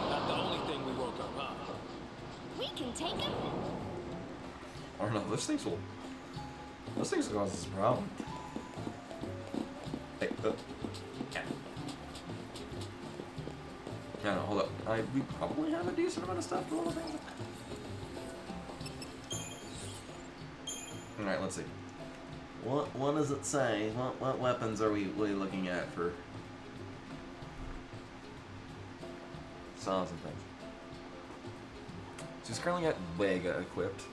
Not the only thing we woke up, huh?
We can take him.
I don't know, those things will cause us a problem. Hey, yeah. No, hold up. We probably have a decent amount of stuff to level things. Alright, let's see. What does it say? What weapons are we looking at for saws and things? So he's currently got Vega equipped.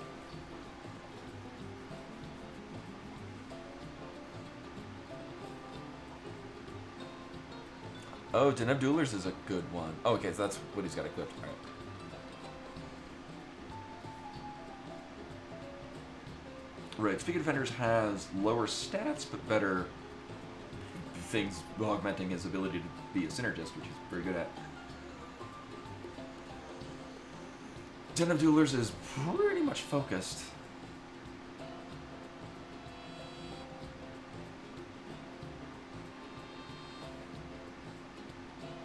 Oh, Den of Duelers is a good one. Oh, okay, so that's what he's got equipped. All right. Right, Speaker Defenders has lower stats, but better things augmenting his ability to be a synergist, which he's very good at. Den of Duelers is pretty much focused.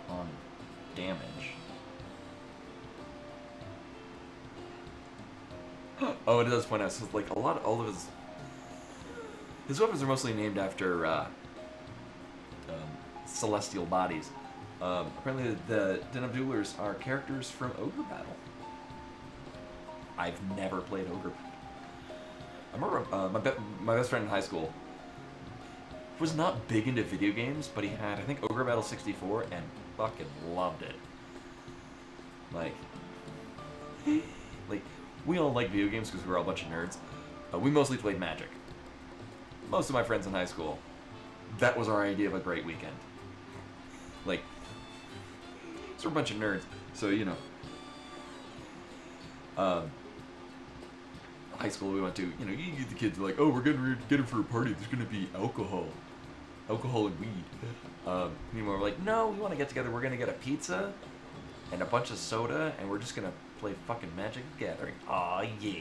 On damage. Oh, it does point out, so like all of his weapons are mostly named after celestial bodies. Apparently the Den of Duelers are characters from Ogre Battle. I've never played Ogre Battle. I remember my best friend in high school was not big into video games, but he had, I think, Ogre Battle 64 and fucking loved it. Like, we all like video games because we were all a bunch of nerds. We mostly played Magic. Most of my friends in high school, that was our idea of a great weekend. Like, so we're a bunch of nerds, so you know. High school we went to, you know, you get the kids like, oh, we're getting together for a party. There's gonna be alcohol and weed. Meanwhile, we're like, no, we want to get together. We're gonna get a pizza and a bunch of soda, and we're just gonna play fucking Magic the Gathering. Aw, yeah.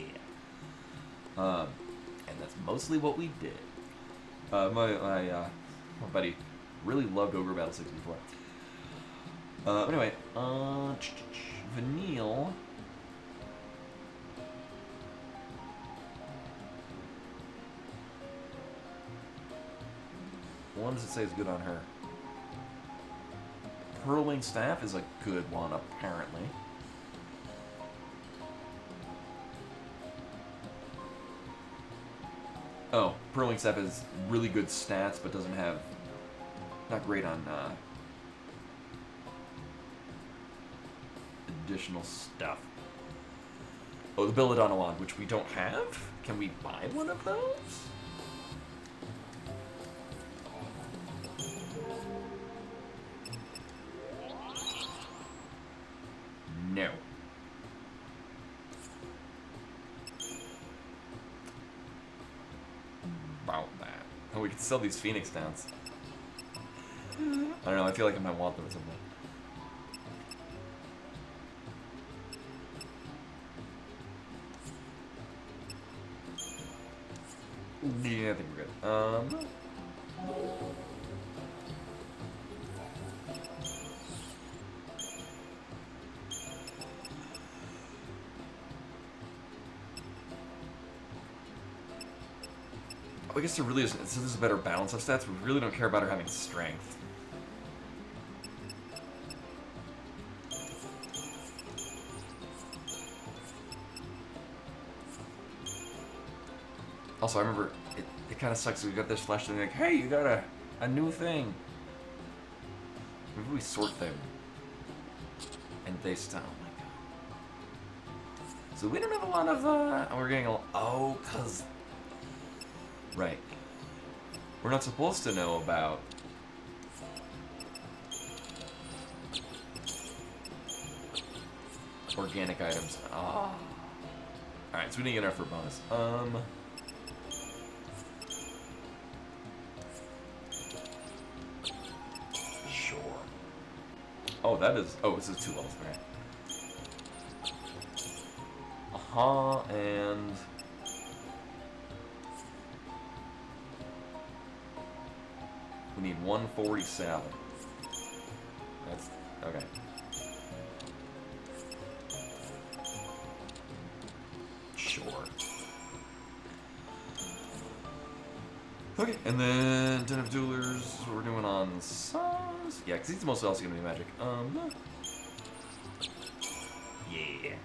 And that's mostly what we did. My buddy really loved Ogre Battle 64. Anyway, Vanille. What does it say is good on her? Hurling Staff is a good one, apparently. Oh, Hurling Staff has really good stats, but doesn't have... Not great on, additional stuff. Oh, the Belladonna Wand, which we don't have? Can we buy one of those? No. About that. Oh, we could sell these Phoenix Downs. I don't know, I feel like I might want them or something. Yeah, I think we're good. I guess there really isn't. So this is a better balance of stats. We really don't care about her having strength. Also, I remember it kind of sucks. We got this flash thing like, hey, you got a new thing. Maybe we sort them, and they stop. Oh my god. So we don't have a lot of. We're getting a. Oh, cause. Right. We're not supposed to know about organic items. Oh. Alright, so we didn't get enough for bonus. Sure. Oh, that is... Oh, this is 2 levels. Okay. And... We need 147. That's... Okay. Sure. Okay, and then Den of Duelers, what we're doing on Sans. Yeah, because he's mostly also going to be magic. Yeah.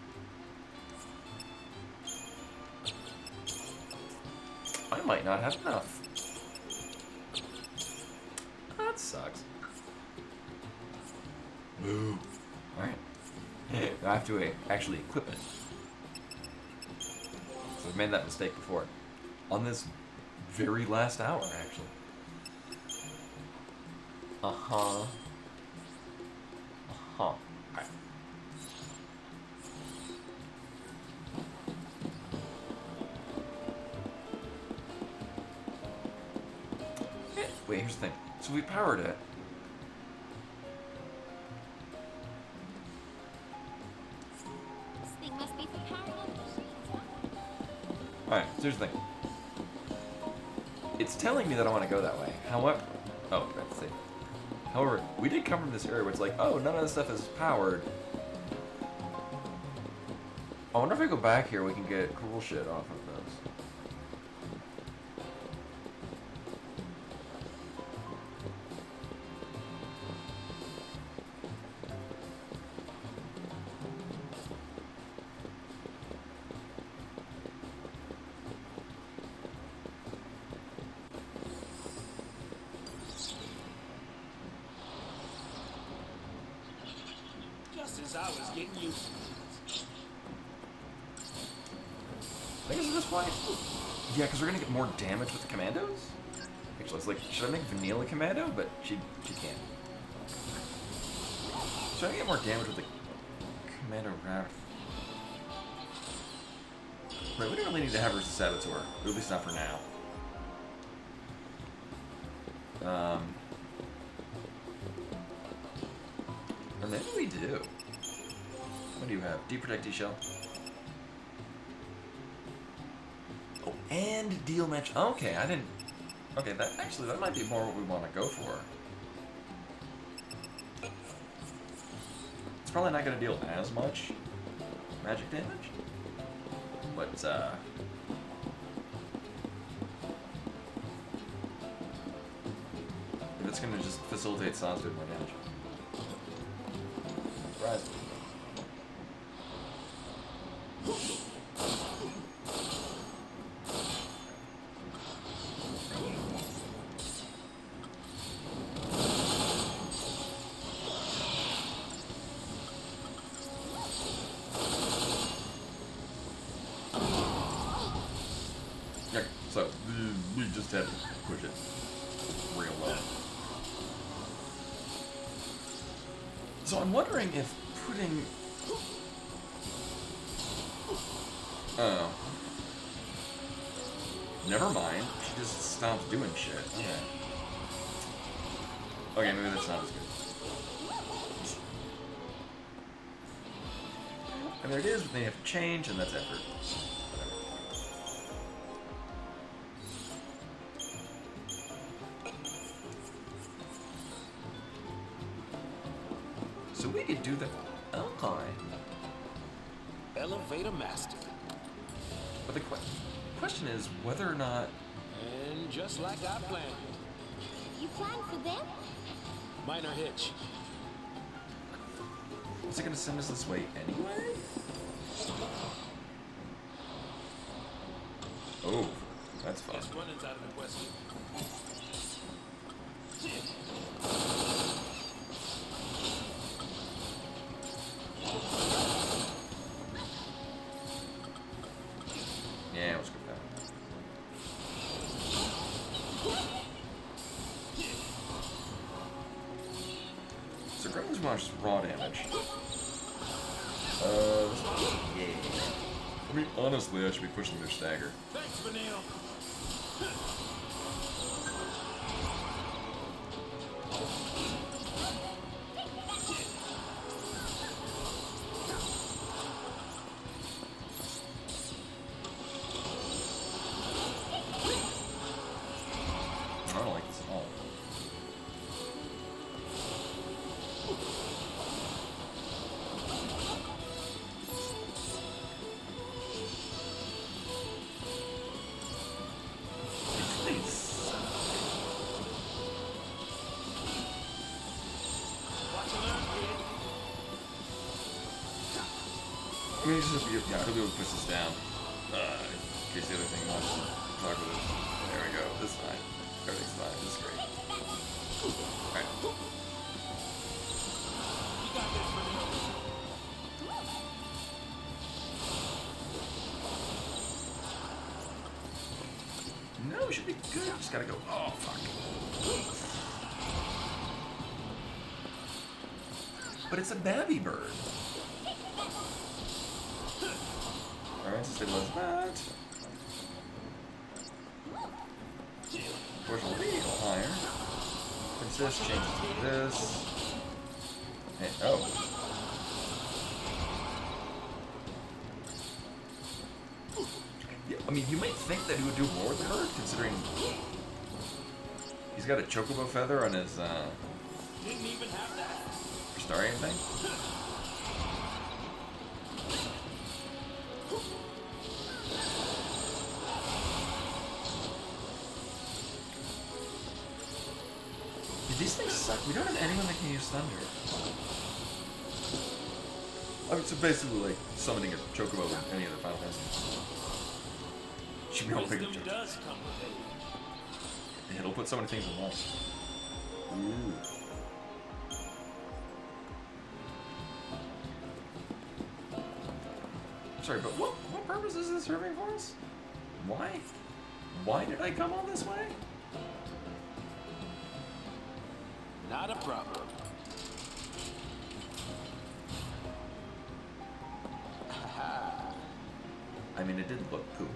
I might not have enough. That sucks. Boo. Alright. I have to actually equip it. So I've made that mistake before. On this very last hour, actually. Uh-huh. Uh-huh. Alright. Wait, here's the thing. So we powered it.
This thing must be for powering up machines.
Alright, so here's the thing. It's telling me that I want to go that way. However... Oh, let's see. However, we did come from this area where it's like, oh, none of this stuff is powered. I wonder if I go back here, we can get cool shit off of those.
since I was getting used to it.
I guess at this point, yeah, because we're gonna get more damage with the commandos. Actually, it's like, should I make Vanilla commando? But she can't. Should I get more damage with the commando route? Right, we don't really need to have her as a saboteur, at least not for now. Or maybe we do. What do you have? Deep Protect D-Shell. Oh, and deal match. Okay, I didn't. Okay, that might be more what we want to go for. It's probably not going to deal as much magic damage, but if it's going to just facilitate Sans doing more damage. Rise. Okay, so we just had to push it real low. So I'm wondering if putting... Oh. Never mind. She just stops doing shit. Okay. Okay, maybe that's not as good. And there it is, but then you have to change, and that's effort. So we could do that. Okay.
Elevator master.
But the question is whether or not...
And just like I planned.
You planned for them?
Minor hitch.
Is it going to send us this way anyway? Oh, that's fun.
Just running's out of the question.
Yeah, let's go with that. So Gremlins want just raw damage. Yeah. I mean, honestly, I should be pushing their stagger.
Thanks, Vanille.
I don't like this at all. Nice.
Watch and learn, kid.
I mean, just, yeah, I hope we would push this down. In case the other thing wants to talk with us. There we go. This is fine. Everything's fine. This is great. Alright.
You got this, Vanille.
No, we should be good. Just gotta go. Oh, fuck. But it's a babby bird. Alright, so stabilize that. Force will be a little higher. Puts this, changes to this. Hey, oh. Yeah, I mean, you might think that he would do more with the bird, considering he's got a chocobo feather on his,
Didn't even have that.
Starian thing. These things suck. We don't have anyone that can use thunder. I mean, so basically, like, summoning a chocobo in any other Final Fantasy. Should be all big
Wisdom
chocobo.
does come with age.
It'll put so many things in one. Ooh. sorry, but what purpose is this serving for us? Why? Why did I come all this way?
Not a problem.
I mean, it did look cool.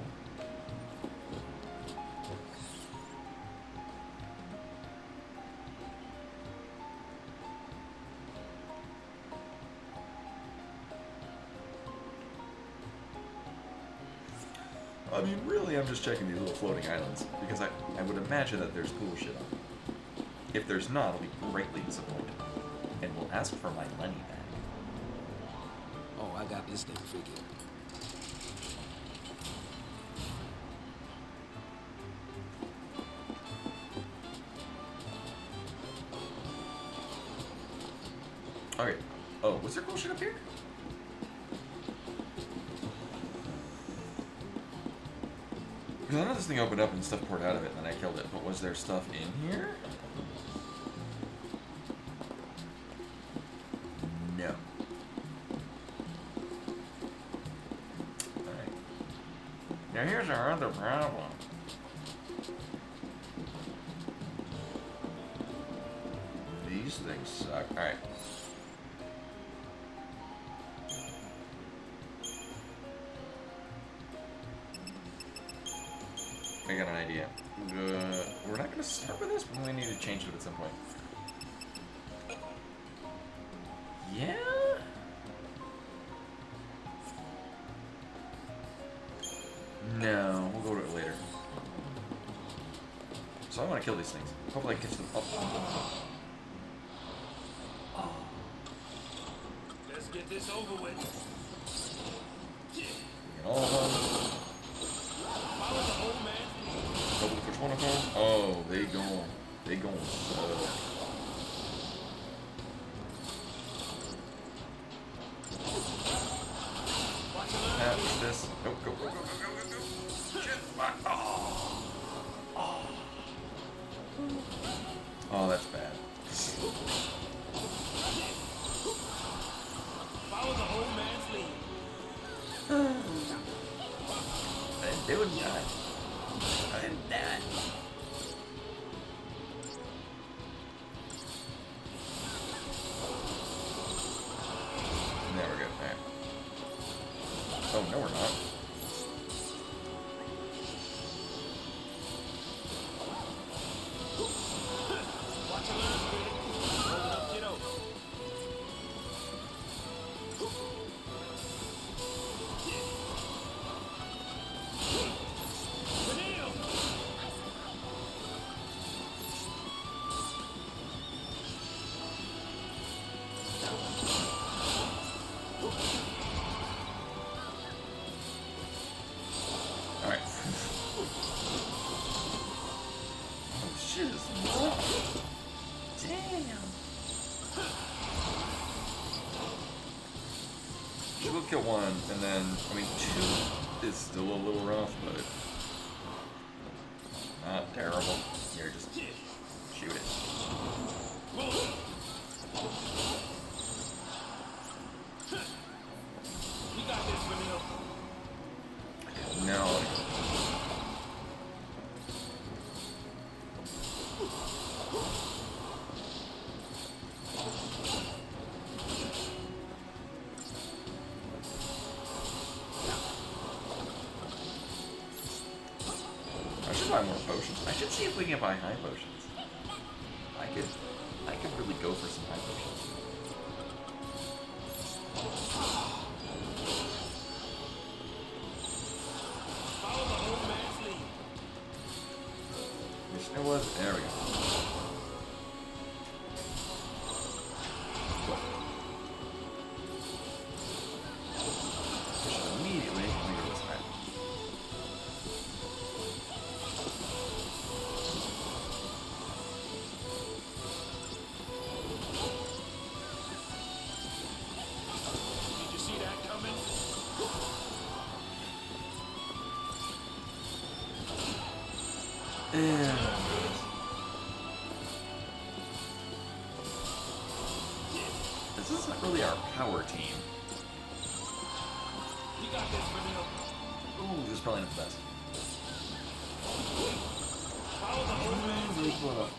I mean, really, I'm just checking these little floating islands, because I would imagine that there's cool shit on them. If there's not, I'll be greatly disappointed, and will ask for my money back.
Oh, I got this thing figured.
Okay. Oh, was there cool shit up here? Because I know this thing opened up and stuff poured out of it, and then I killed it. But was there stuff in here? No. Alright. Now here's our other problem. These things suck. Alright. I got an idea. We're not going to start with this, but we need to change it at some point. Yeah? No, we'll go to it later. So I want to kill these things. Hopefully I catch them up.
Let's get this over with.
Get all of them.
Follow the old man.
Double which one of them? Oh, they going. They going. What's this? Nope, go, go, go, go, go, go, go. Shit. Oh, that's bad.
Follow the old man's lead.
I didn't do it, God. I didn't die. There we go. Alright. Oh, no, we're not.
Watch your left, kid. Hold it up, kiddo.
Alright. Oh, shit is wrong. Damn. We'll kill one, and then, I mean, two is still a little rough, but not terrible. Here, just shoot it.
We got this, Vanille.
No. I should buy more potions. I should see if we can buy high potions. I could really go for some high potions.
Follow the old man's lead.
Mission it was. There we go. Immediately, let me go this way.
Did you see that coming?
Yeah. This isn't really our power team. Ooh, this is probably not the best. Really cool enough.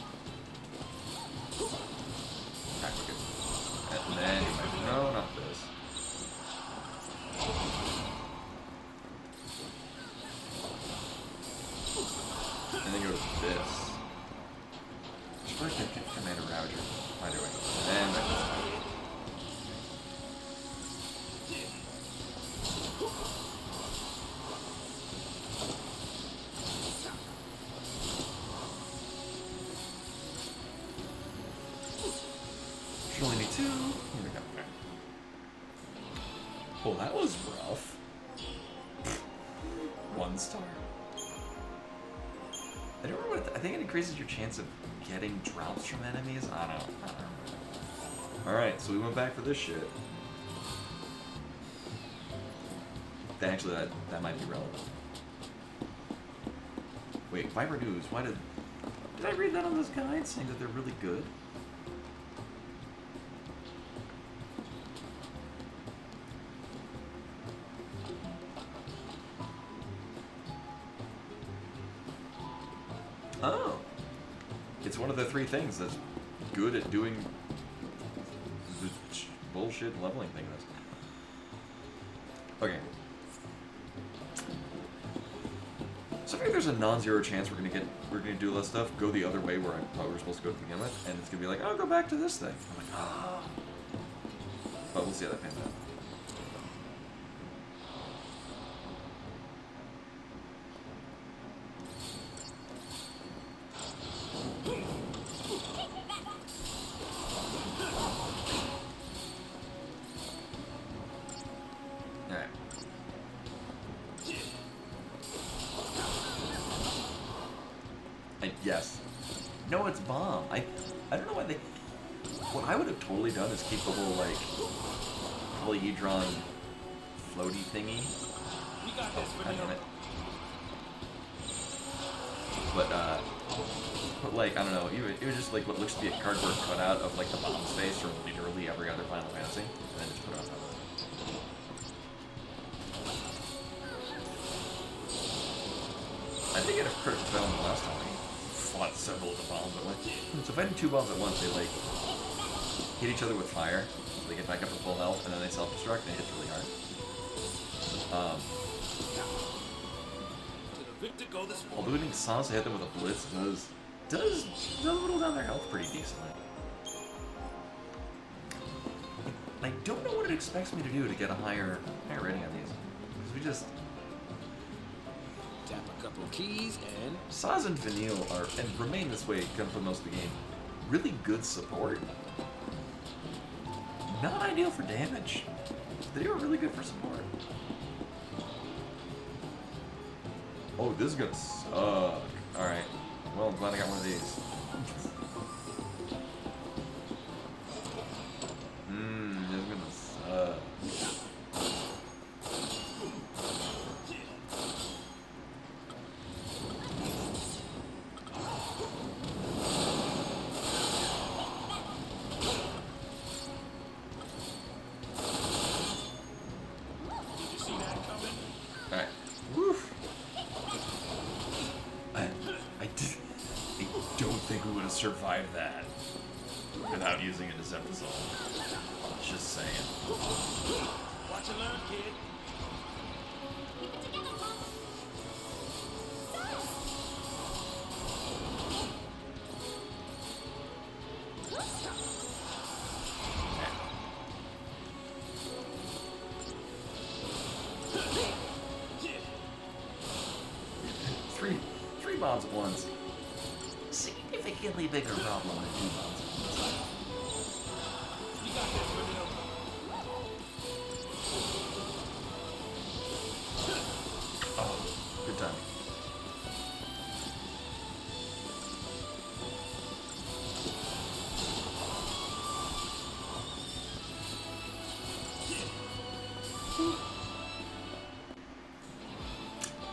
Alright, we're good. And then you might no, not this. And then go to this. First, Commander Rouger. Either way. And then this. Should only need 2. Here we go. Okay. Well, that was rough. 1 star. I don't remember what I think it increases your chance of getting drops from enemies. I don't know. Alright, so we went back for this shit. Actually, that might be relevant. Wait, Viper News, why did I read that on this guide saying that they're really good? Oh. It's one of the 3 things that's good at doing the bullshit leveling thing does. Okay. So I think there's a non-zero chance we're gonna do less stuff, go the other way where I thought we were supposed to go to begin with, and it's gonna be like, oh, go back to this thing. I'm like, ah. But we'll see how that pans out. Alright. Yes. No, it's bomb. I don't know why they... What I would have totally done is keep the whole, like, polyhedron floaty thingy. Oh, God damn it. But like, I don't know, it was just like what looks to be a cardboard cutout of, like, the bomb space from literally every other Final Fantasy, and then just put it on top of it. I think it had a critical fail the last time. Fought several of the bombs at once. So if I did 2 bombs at once, they like hit each other with fire, so they get back up to full health, and then they self-destruct, and it hits really hard. Although hitting Sans to hit them with a blitz does whittle down their health pretty decently. I don't know what it expects me to do to get a higher rating on these, because we just...
Tap a couple keys and...
Saz and Vanille are, and remain this way for most of the game, really good support. Not ideal for damage. They are really good for support. Oh, this is gonna suck. Alright. Well, I'm glad I got one of these. This is gonna suck. 3 bombs at once. Significantly bigger problem than 2 bombs at once. Oh, good timing.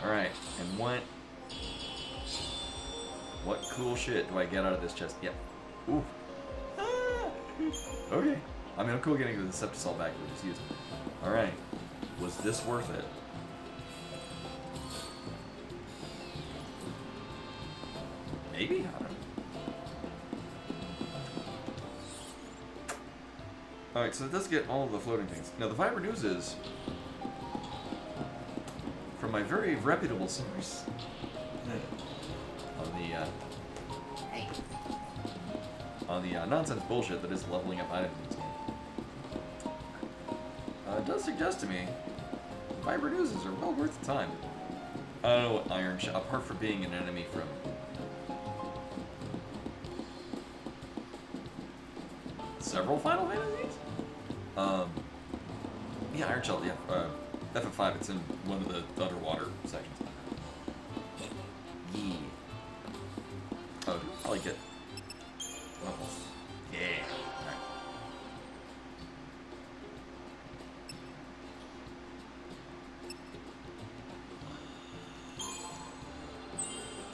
Alright, and what cool shit do I get out of this chest? Yep. Ooh. Ah! Okay. I mean, I'm cool getting the Decepticol back we just used. Alright. Was this worth it? Maybe? I don't know. Alright, so it does get all of the floating things. Now, the Viber News is from my very reputable source on the nonsense bullshit that is leveling up items in this game. It does suggest to me Viber News are well worth the time. I don't know what Iron Shot, apart from being an enemy from several Final Fantasies? Yeah, Iron Shell, yeah. FF5, it's in one of the underwater sections. Yeah. Oh, I like it. Levels. Yeah. Alright.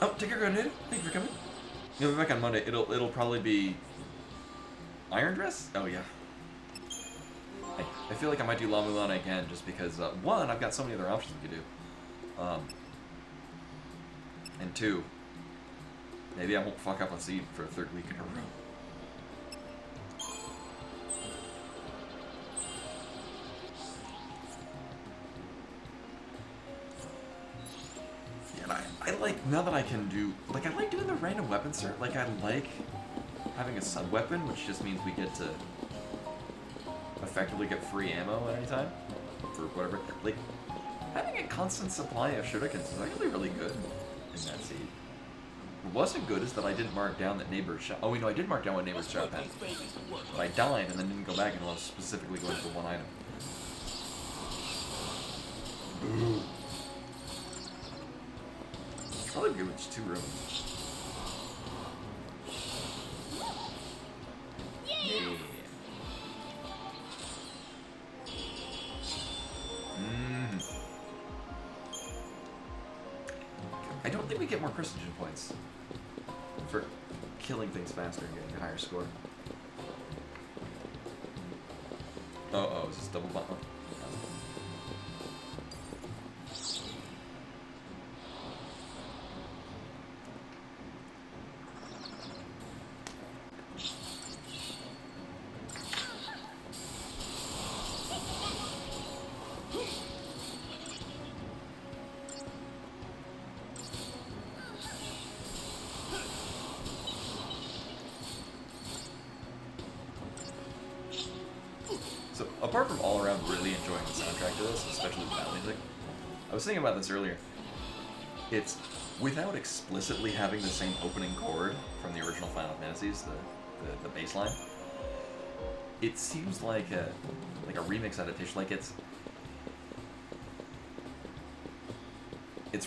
Oh, take care, Grenade. Thank you for coming. You'll be back on Monday. It'll probably be Iron Dress? Oh yeah. I feel like I might do La Mulana again just because one, I've got so many other options we could do. And two, maybe I won't fuck up on Seed for a third week in a row. Yeah, and I like, now that I can do, like, I like doing the random weapon cert. Like, I like having a sub-weapon, which just means we get to effectively get free ammo at any time for whatever. Like, having a constant supply of shurikens is actually really good in that Seed. What wasn't good is that I didn't mark down that neighbor's shot. Oh, wait, no, I did mark down what neighbor's shot had. But I died and then didn't go back until I was specifically going for one item. Ooh. Probably good with just 2 rooms. Yeah. I don't think we get more Christian points for killing things faster and getting a higher score. Oh, is this double bomb? So, apart from all around really enjoying the soundtrack to this, especially the battle music, I was thinking about this earlier. It's, without explicitly having the same opening chord from the original Final Fantasies, the bass line, it seems like a remix adaptation. Like it's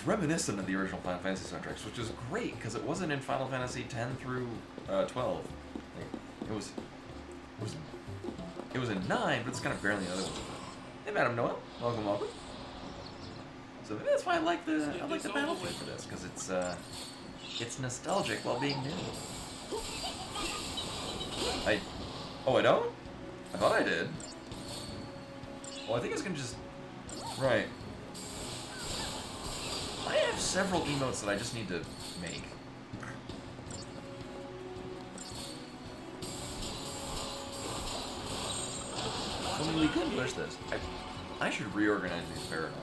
reminiscent of the original Final Fantasy soundtracks, which is great because it wasn't in Final Fantasy X through 12. Like, it was in 9, but it's kind of barely another one. Hey, Madam Noel, welcome. So maybe that's why I like the battle theme for this, because it's nostalgic while being new. I don't? I thought I did. Well, I think it's gonna just right. I have several emotes that I just need to make. I mean, we could push this. I should reorganize these paradigms.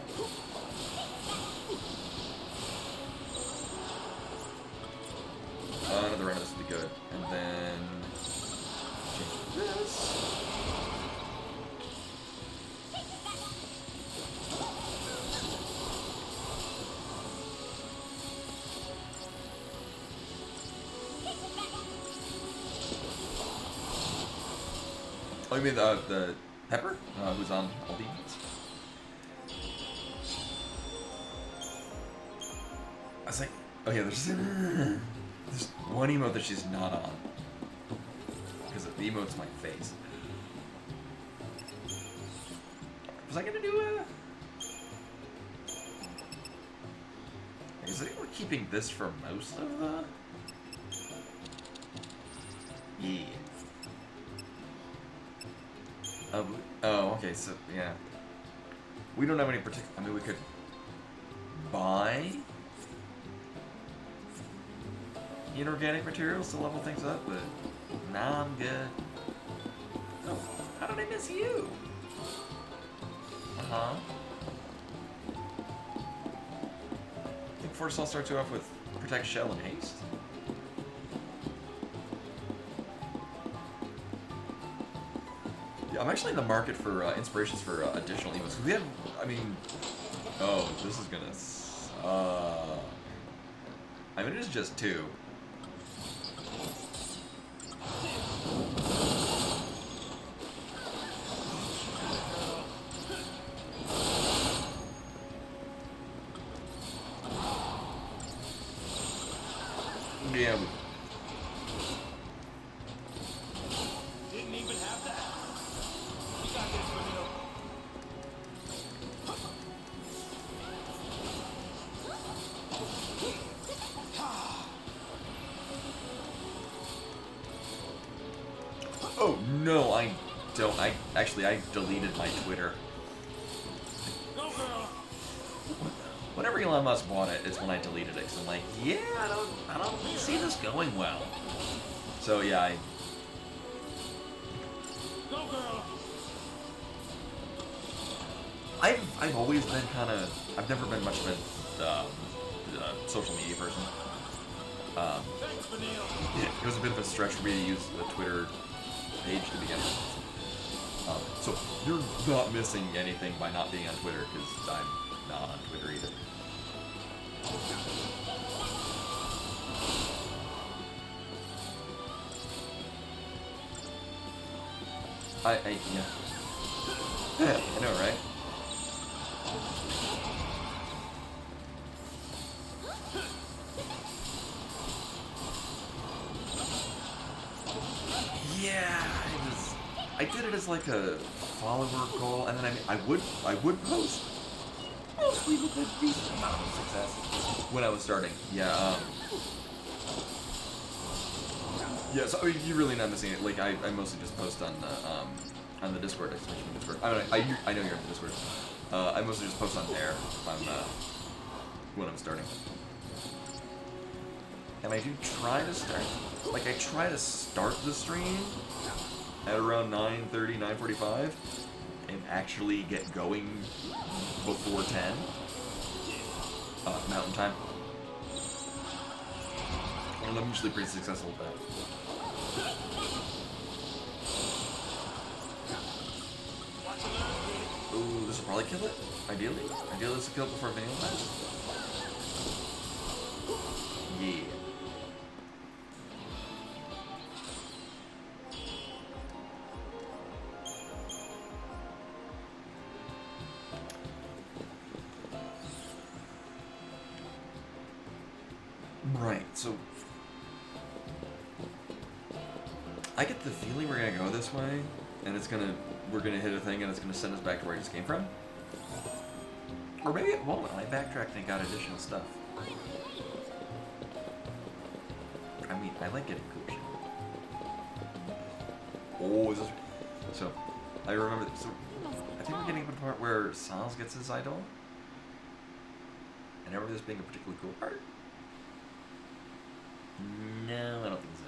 Another run of this would be good. And then change this. Oh, you mean the Pepper, who's on all the emotes? I was like, oh yeah, there's one emote that she's not on. Because the emote's my face. Was I gonna do is anyone keeping this for most of the... Yeah. Oh, okay, so, yeah. We don't have any particular. I mean, we could buy inorganic materials to level things up, but nah, I'm good. Oh, how did I miss you? Uh-huh. I think Force All starts you off with Protect, Shell, and Haste. Yeah, I'm actually in the market for inspirations for additional emotes. We have, I mean, oh, this is gonna I mean, it is just 2. Yeah.
Didn't even have that. You got this, Vanille.
Oh no, I don't. I deleted my Twitter.
Go, girl.
Whenever Elon Musk bought it, it's when I deleted it. Cause I'm like, yeah, I don't see this going well. So yeah,
Go, girl.
I've always been kind of. I've never been much of a social media person.
Thanks, Vanille.
Yeah, it was a bit of a stretch for me to use the Twitter page to begin with. So you're not missing anything by not being on Twitter, because I'm not on Twitter either. Yeah. I know, right? Yeah, I did it as like a follower goal, and then I would post mostly with a decent amount of success when I was starting. Yeah, yeah. So I mean, you're really not missing it. Like I mostly just post on the Discord. Discord. I know you're on the Discord. I mostly just post on there if I'm when I'm starting. And I do try to start, like I try to start the stream at around 9:30, 9:45, and actually get going before 10 Mountain Time. And I'm usually pretty successful with that. Ooh, this will probably kill it. Ideally, this will kill it before Vanilla dies. Yeah. Right, so I get the feeling we're gonna go this way, and we're gonna hit a thing, and it's gonna send us back to where I just came from. Or maybe it won't. I backtracked and got additional stuff. I mean, I like getting cool shit. Oh, is this... So, I remember... So, I think we're getting to the part where Sans gets his idol. And I remember this being a particularly cool part. No, I don't think so.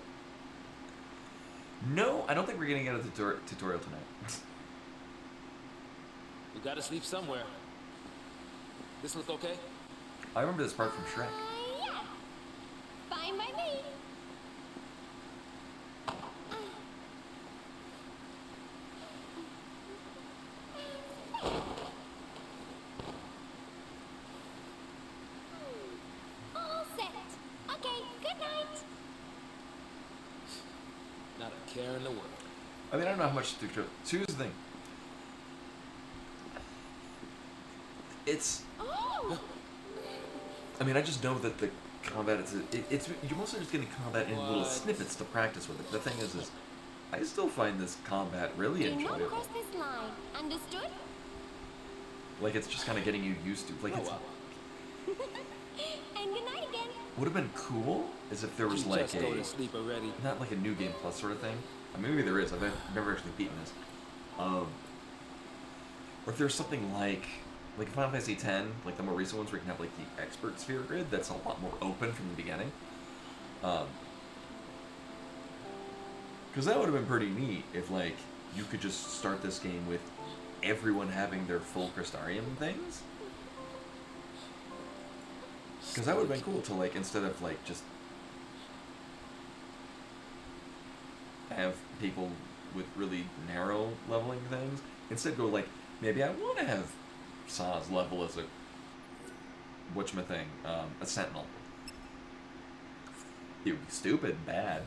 No, I don't think we're getting out of the tutorial tonight.
We gotta sleep somewhere. This look okay?
I remember this part from Shrek.
Yeah. Fine by me. All set. Okay, good night.
Not a care in the world.
I mean, I don't know how much to do. So here's the thing. It's...
Oh.
I mean, I just know that the combat it's you're mostly just getting combat in little snippets to practice with it. The thing is I still find this combat really
Do not
enjoyable.
cross this line. Understood?
Like it's just kind of getting you used to. Like it's
And good night again.
would have been cool is if there was like
Just go to sleep already.
not like a new game plus sort of thing. I mean, maybe there is. I've never actually beaten this. Or if there's something like like in Final Fantasy X, like the more recent ones where you can have like the expert sphere grid, that's a lot more open from the beginning. Because that would have been pretty neat if like you could just start this game with everyone having their full Crystarium things. Because that would have been cool to like, instead of like just have people with really narrow leveling things, instead go like, maybe I want to have Saw's level as a a sentinel. It would be stupid, bad.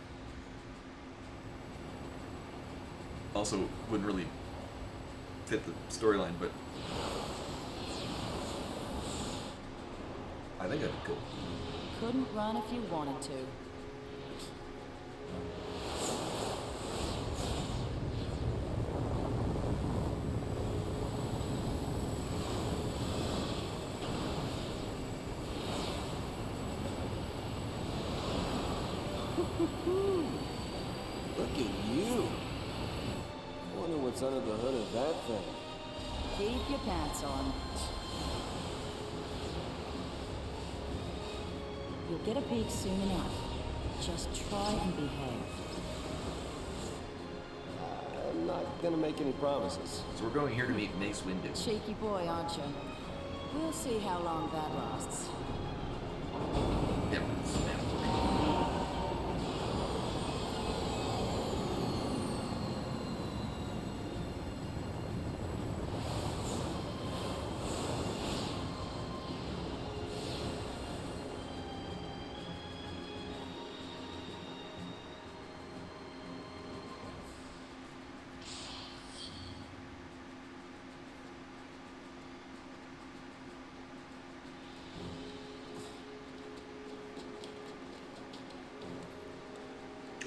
Also, wouldn't really fit the storyline, but I think that'd be cool.
Couldn't run if you wanted to.
Look at you. I wonder what's under the hood of that thing.
Keep your pants on. You'll get a peek soon enough. Just try and behave.
I'm not gonna make any promises.
So we're going here to meet Mace Windu.
Cheeky boy, aren't you? We'll see how long that lasts.
Yep.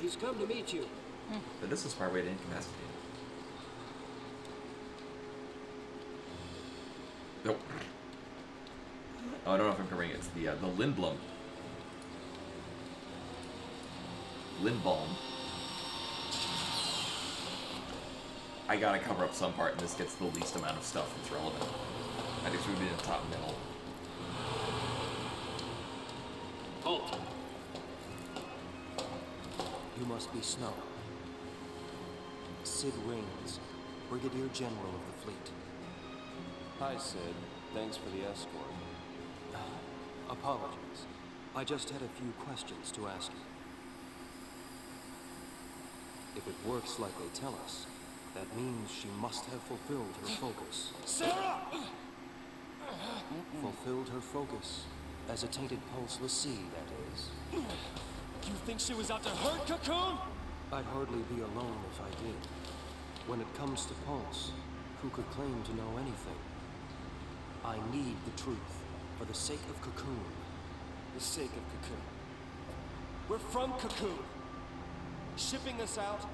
He's come to meet you.
But this is my way to incapacitate. Nope. Oh, I don't know if I'm covering it. It's the Lindblom. Lindbalm. I gotta cover up some part, and this gets the least amount of stuff that's relevant. I just moved it in the top middle.
Halt.
You must be Snow. Sid Rings, Brigadier General of the fleet.
Hi, Sid. Thanks for the escort.
Apologies. I just had a few questions to ask you. If it works like they tell us, that means she must have fulfilled her focus.
Sarah!
Fulfilled her focus as a tainted pulse l'Cie, that is.
You think she was out to hurt Cocoon?
I'd hardly be alone if I did. When it comes to Pulse, who could claim to know anything? I need the truth, for the sake of Cocoon.
The sake of Cocoon. We're from Cocoon. Shipping us out,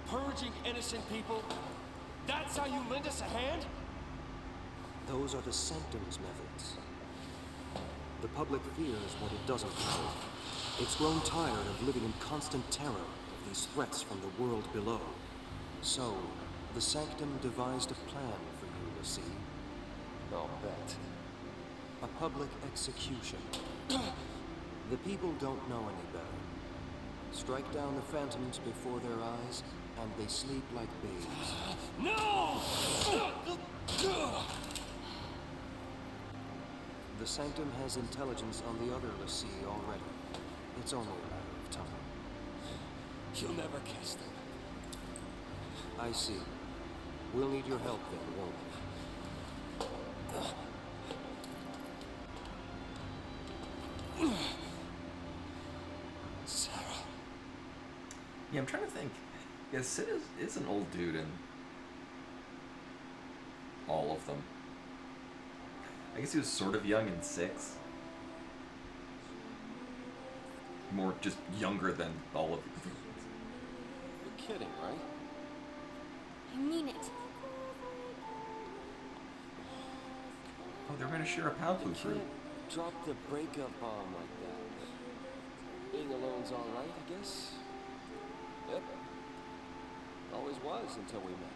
purging innocent people. That's how you lend us a hand?
Those are the Sanctum's methods. The public fears what it doesn't know. It's grown tired of living in constant terror of these threats from the world below. So, the Sanctum devised a plan for you, l'Cie.
I'll bet.
A public execution. The people don't know any better. Strike down the phantoms before their eyes, and they sleep like babes.
No!
The Sanctum has intelligence on the other l'Cie already. It's only a matter of time.
You'll never catch them.
I see. We'll need your help then, won't we?
Sarah.
Yeah, I'm trying to think. Yeah, Sid is an old dude in all of them. I guess he was sort of young in 6. More just younger than all of them.
You're kidding, right?
I mean it.
Oh, they're gonna share a Palfu
You
fruit.
can't drop the breakup bomb like that. Being alone's all right, I guess. Yep. Always was until we met.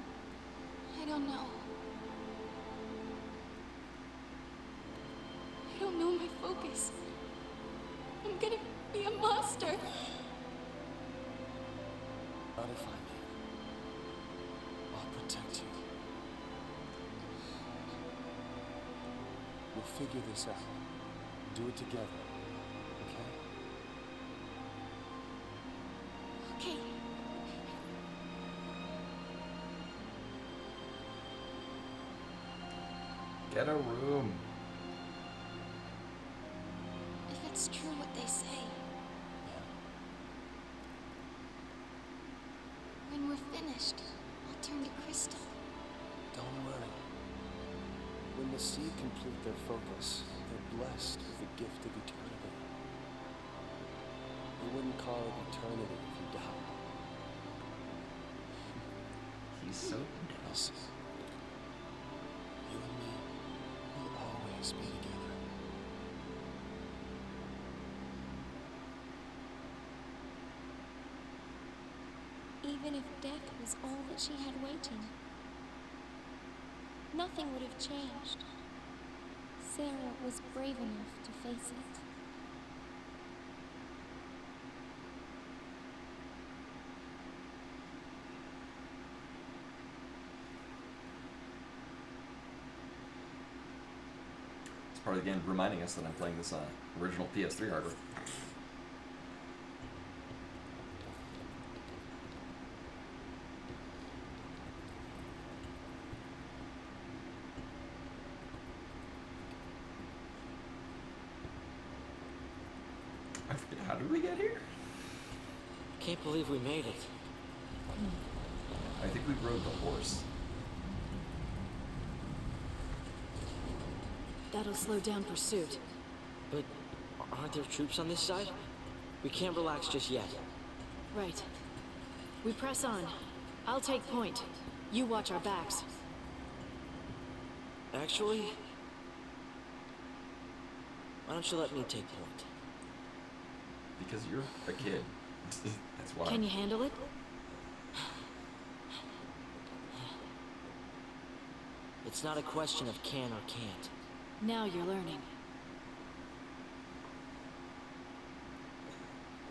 don't know. I don't know my focus. I'm gonna be a monster.
Notify me. I'll protect you. We'll figure this out. Do it together. Okay?
Okay.
Get a room.
If it's true what they say. When we're finished, I'll turn to crystal.
Don't worry. When the seed complete their focus, they're blessed with the gift of eternity. They wouldn't call it eternity if you died.
He's so
Listen, you and me will always be together.
Even if death was all that she had waiting, nothing would have changed. Sarah was brave enough to face it.
It's part of the game reminding us that I'm playing this original PS3 hardware. I forget, how did we get here?
Can't believe we made it.
I think we rode the horse.
That'll slow down pursuit.
But aren't there troops on this side? We can't relax just yet.
Right. We press on. I'll take point. You watch our backs.
Actually, why don't you let me take point?
Because you're a kid. That's why.
Can you handle it?
It's not a question of can or can't.
Now you're learning.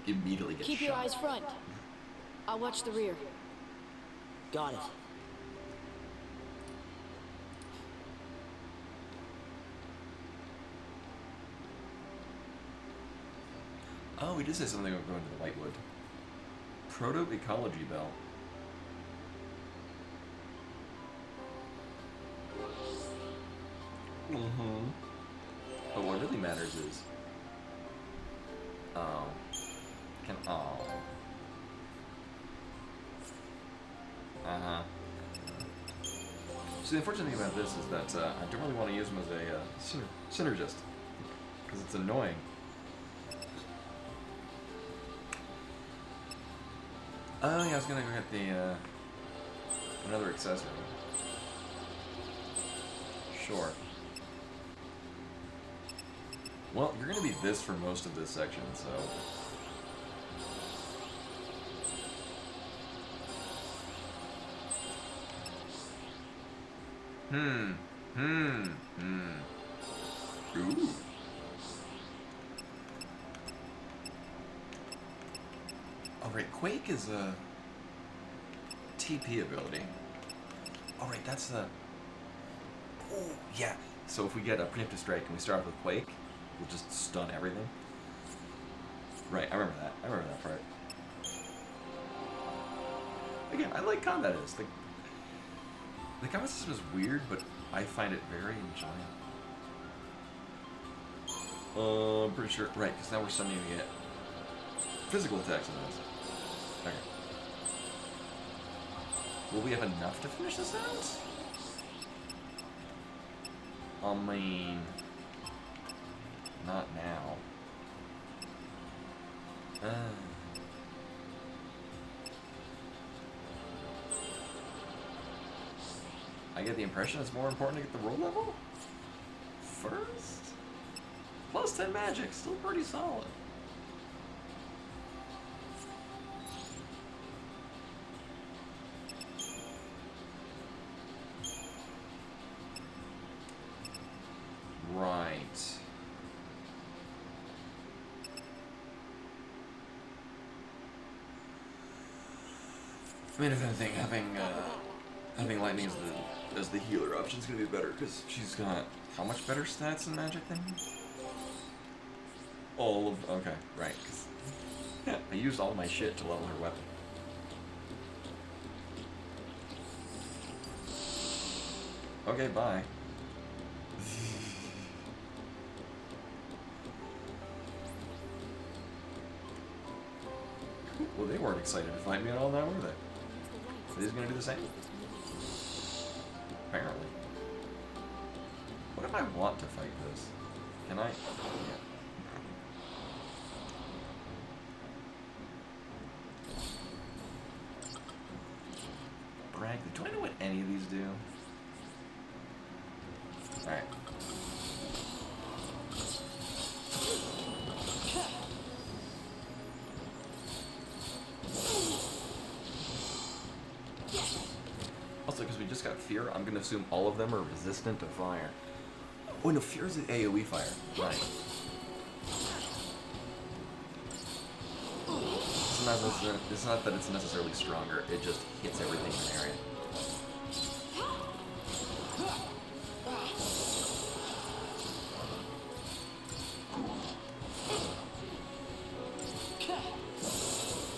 Immediately get
Keep
shot.
your eyes front. I'll watch the rear.
Got it.
Oh, we did say something about going to the Whitewood. Proto-ecology belt. Mm-hmm. But what really matters is... Oh. Uh-huh. So the unfortunate thing about this is that I don't really want to use him as a synergist. Because it's annoying. Oh yeah, I was gonna go get the, another accessory. Sure. Well, you're gonna be this for most of this section, so... Ooh. Oh, right, Quake is a TP ability. Oh, right, that's the... Oh, yeah. So if we get a preemptive strike and we start off with Quake, we'll just stun everything. Right, I remember that. I remember that part. Again, I like combat is. The combat system is weird, but I find it very enjoyable. I'm pretty sure... Right, because now we're starting to get physical attacks in this. Okay. Will we have enough to finish this out? I mean... Not now. I get the impression it's more important to get the roll level first? Plus 10 magic, still pretty solid. I mean, if anything, having lightning as the healer option is gonna be better because she's got how much better stats in magic than me? All of okay, right? Because I used all my shit to level her weapon. Okay, bye. Well, they weren't excited to fight me at all now, were they? Are these gonna do the same? Apparently. What if I want to fight this? Can I? Yeah. Bragg, do I know what any of these do? Alright. Also, because we just got Fear, I'm going to assume all of them are resistant to fire. Oh no, Fear is an AoE fire. Right. It's not that it's necessarily stronger, it just hits everything in the area.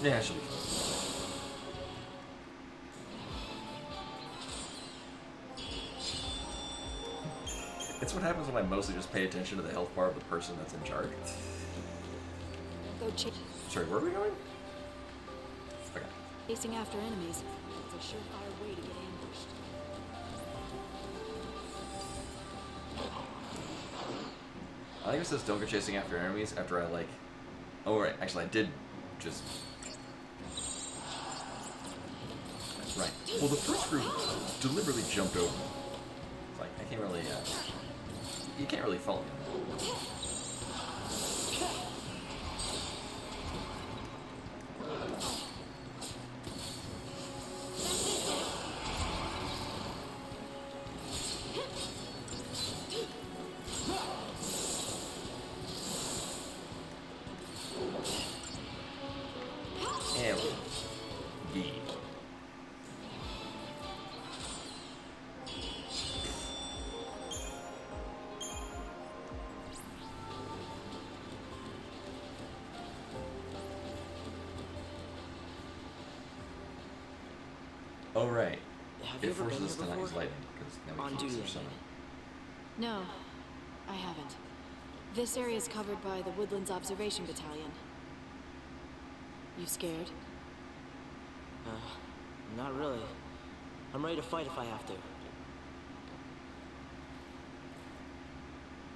Yeah, it should be fun. It's what happens when I mostly just pay attention to the health bar of the person that's in charge.
Go
Sorry, where are we going? Okay.
chasing after enemies. It's a surefire way to get ambushed.
I think it says don't go chasing after enemies after I like... Oh right, actually I did just... Right. Well, the first group deliberately jumped over me. It's like, I can't really, you can't really fault me. Oh right.
Have you
It
ever been
forces us
here
to not
before?
use lightning because now
On
we can't
duty,
use
I
summon.
No, I haven't. This area is covered by the Woodlands Observation Battalion. You scared?
Not really. I'm ready to fight if I have to.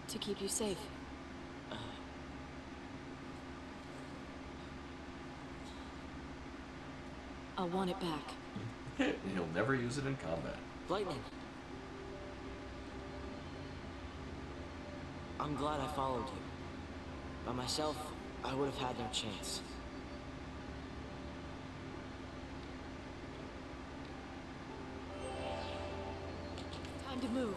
To keep you safe. I'll want it back.
He'll never use it in combat.
Lightning. I'm glad I followed you. By myself, I would have had no chance.
Time to move.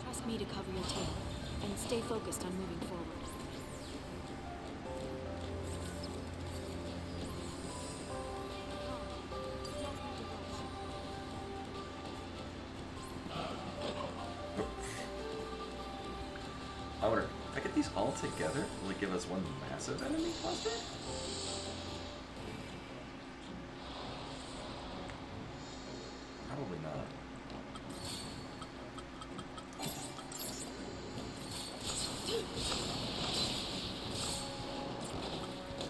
Trust me to cover your tail, and stay focused on moving forward.
I wonder, if I get these all together, will it give us one massive enemy cluster? Probably not.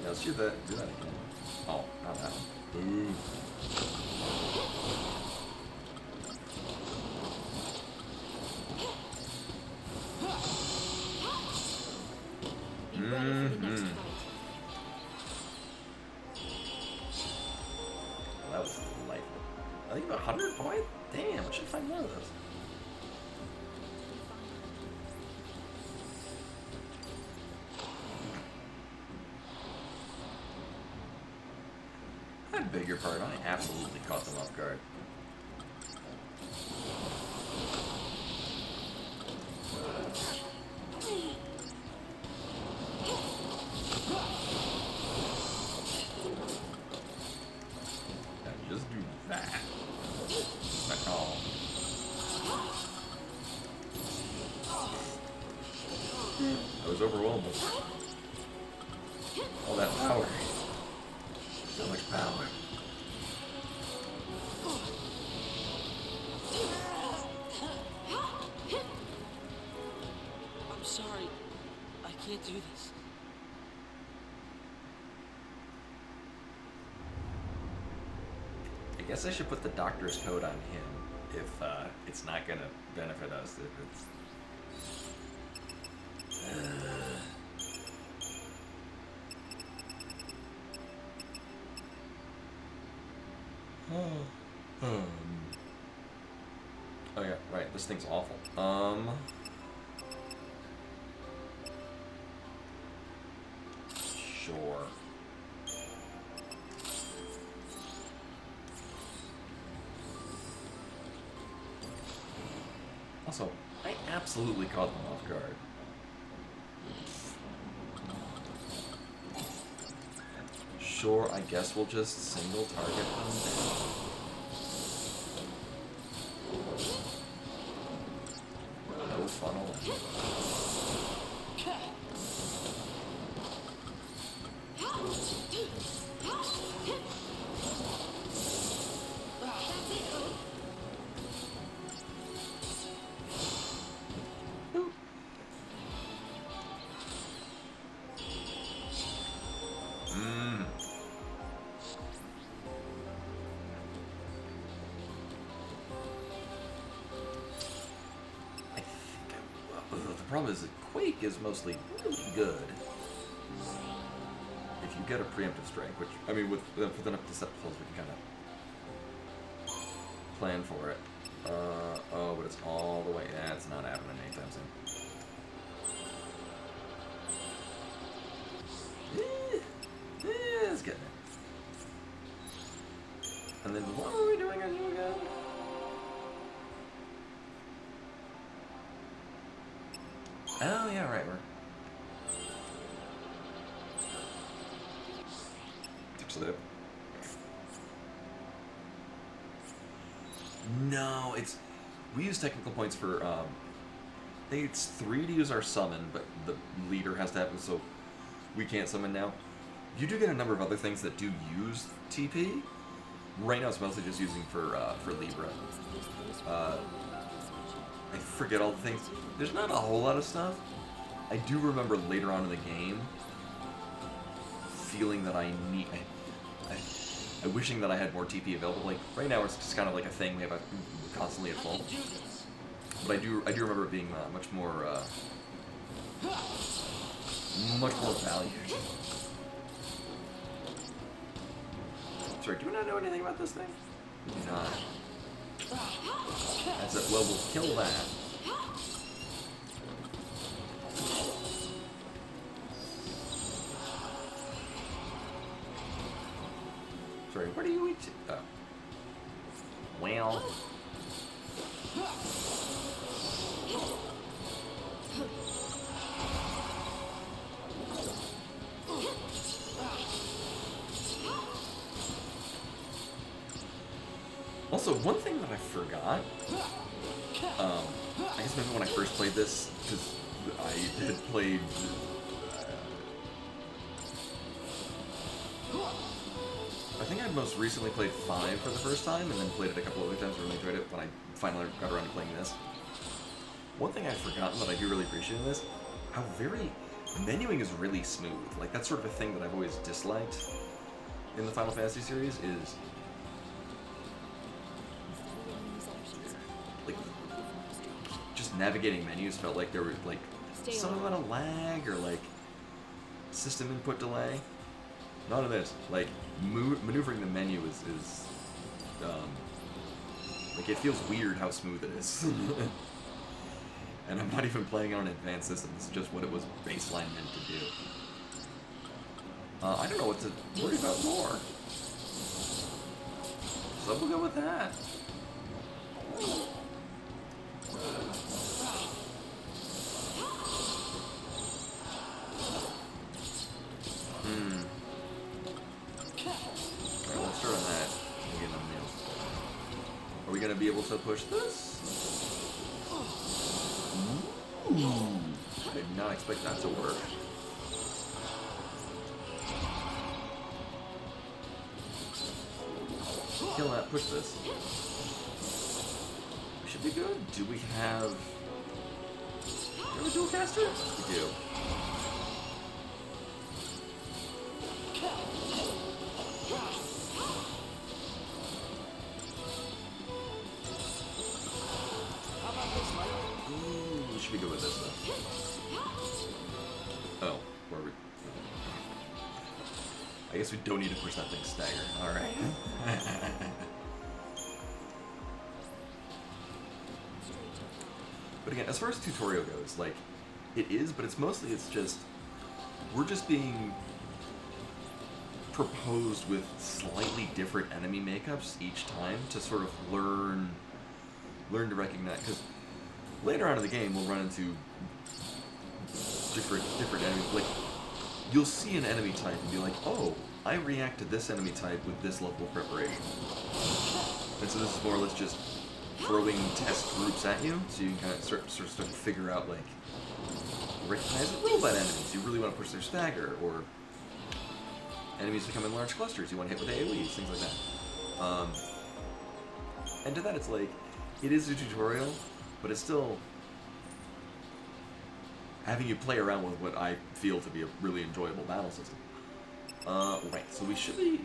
Yeah, let's do that again. Oh, not that one. Ooh.
Be ready for the next fight.
Well, that was delightful. I think about 100 points? Damn, I should find more of those. I beg your pardon, I absolutely caught them off guard. I was overwhelmed with all that power. So much power.
I'm sorry. I can't do this.
I guess I should put the doctor's coat on him if it's not gonna benefit us. If it's oh yeah, right. This thing's awful. Sure. Also, I absolutely caught them off guard. Sure, I guess we'll just single target them. No funnel. The problem is that Quake is mostly really good if you get a preemptive strike, which, I mean, with enough Decepticons, we can kind of plan for it. Oh, but it's all the way, yeah, it's not happening anytime soon. It's getting there. And then what are we doing on you again? Oh, yeah, right, we're... Slip. No, it's... We use technical points for, I think it's 3 to use our summon, but the leader has to have it, so we can't summon now. You do get a number of other things that do use TP. Right now it's mostly just using for Libra. I forget all the things. There's not a whole lot of stuff. I do remember later on in the game feeling that I need... I wishing that I had more TP available. Like, right now it's just kind of like a thing we have constantly at full. But I do remember it being much more valued. Sorry, do we not know anything about this thing? We do not. That's it. Well, we'll kill that. Sorry, what do you eat? Oh. Well. Also, one thing that I forgot, I guess maybe when I first played this, because I had played, I think I most recently played 5 for the first time, and then played it a couple other times and really enjoyed it when I finally got around to playing this. One thing I've forgotten that I do really appreciate in this, how very, menuing is really smooth. Like, that's sort of a thing that I've always disliked in the Final Fantasy series, is like, just navigating menus felt like there were, like, some amount of lag or, like, system input delay. None of this. Like, maneuvering the menu is like, it feels weird how smooth it is. And I'm not even playing on an advanced system. This is just what it was baseline meant to do. I don't know what to worry about more. So we'll go with that. Alright, let's start on that. Again, are we gonna be able to push this? Ooh. I did not expect that to work. Kill that, push this. We should be good. Do we have... Do we have a dual caster? We do. Ooh, we should be good with this though. Oh, where are we? I guess we don't need to push that thing stagger. Alright. But again, as far as the tutorial goes, like, it is, but it's mostly, it's just, we're just being proposed with slightly different enemy makeups each time to sort of learn to recognize, because later on in the game we'll run into different enemies. Like, you'll see an enemy type and be like, oh, I react to this enemy type with this level of preparation. And so this is more or less just throwing test groups at you, so you can kind of start to figure out, like, recognize robot enemies. You really want to push their stagger, or enemies that come in large clusters. You want to hit with AoEs, things like that. And to that, it's like, it is a tutorial, but it's still having you play around with what I feel to be a really enjoyable battle system. Right, so we should be...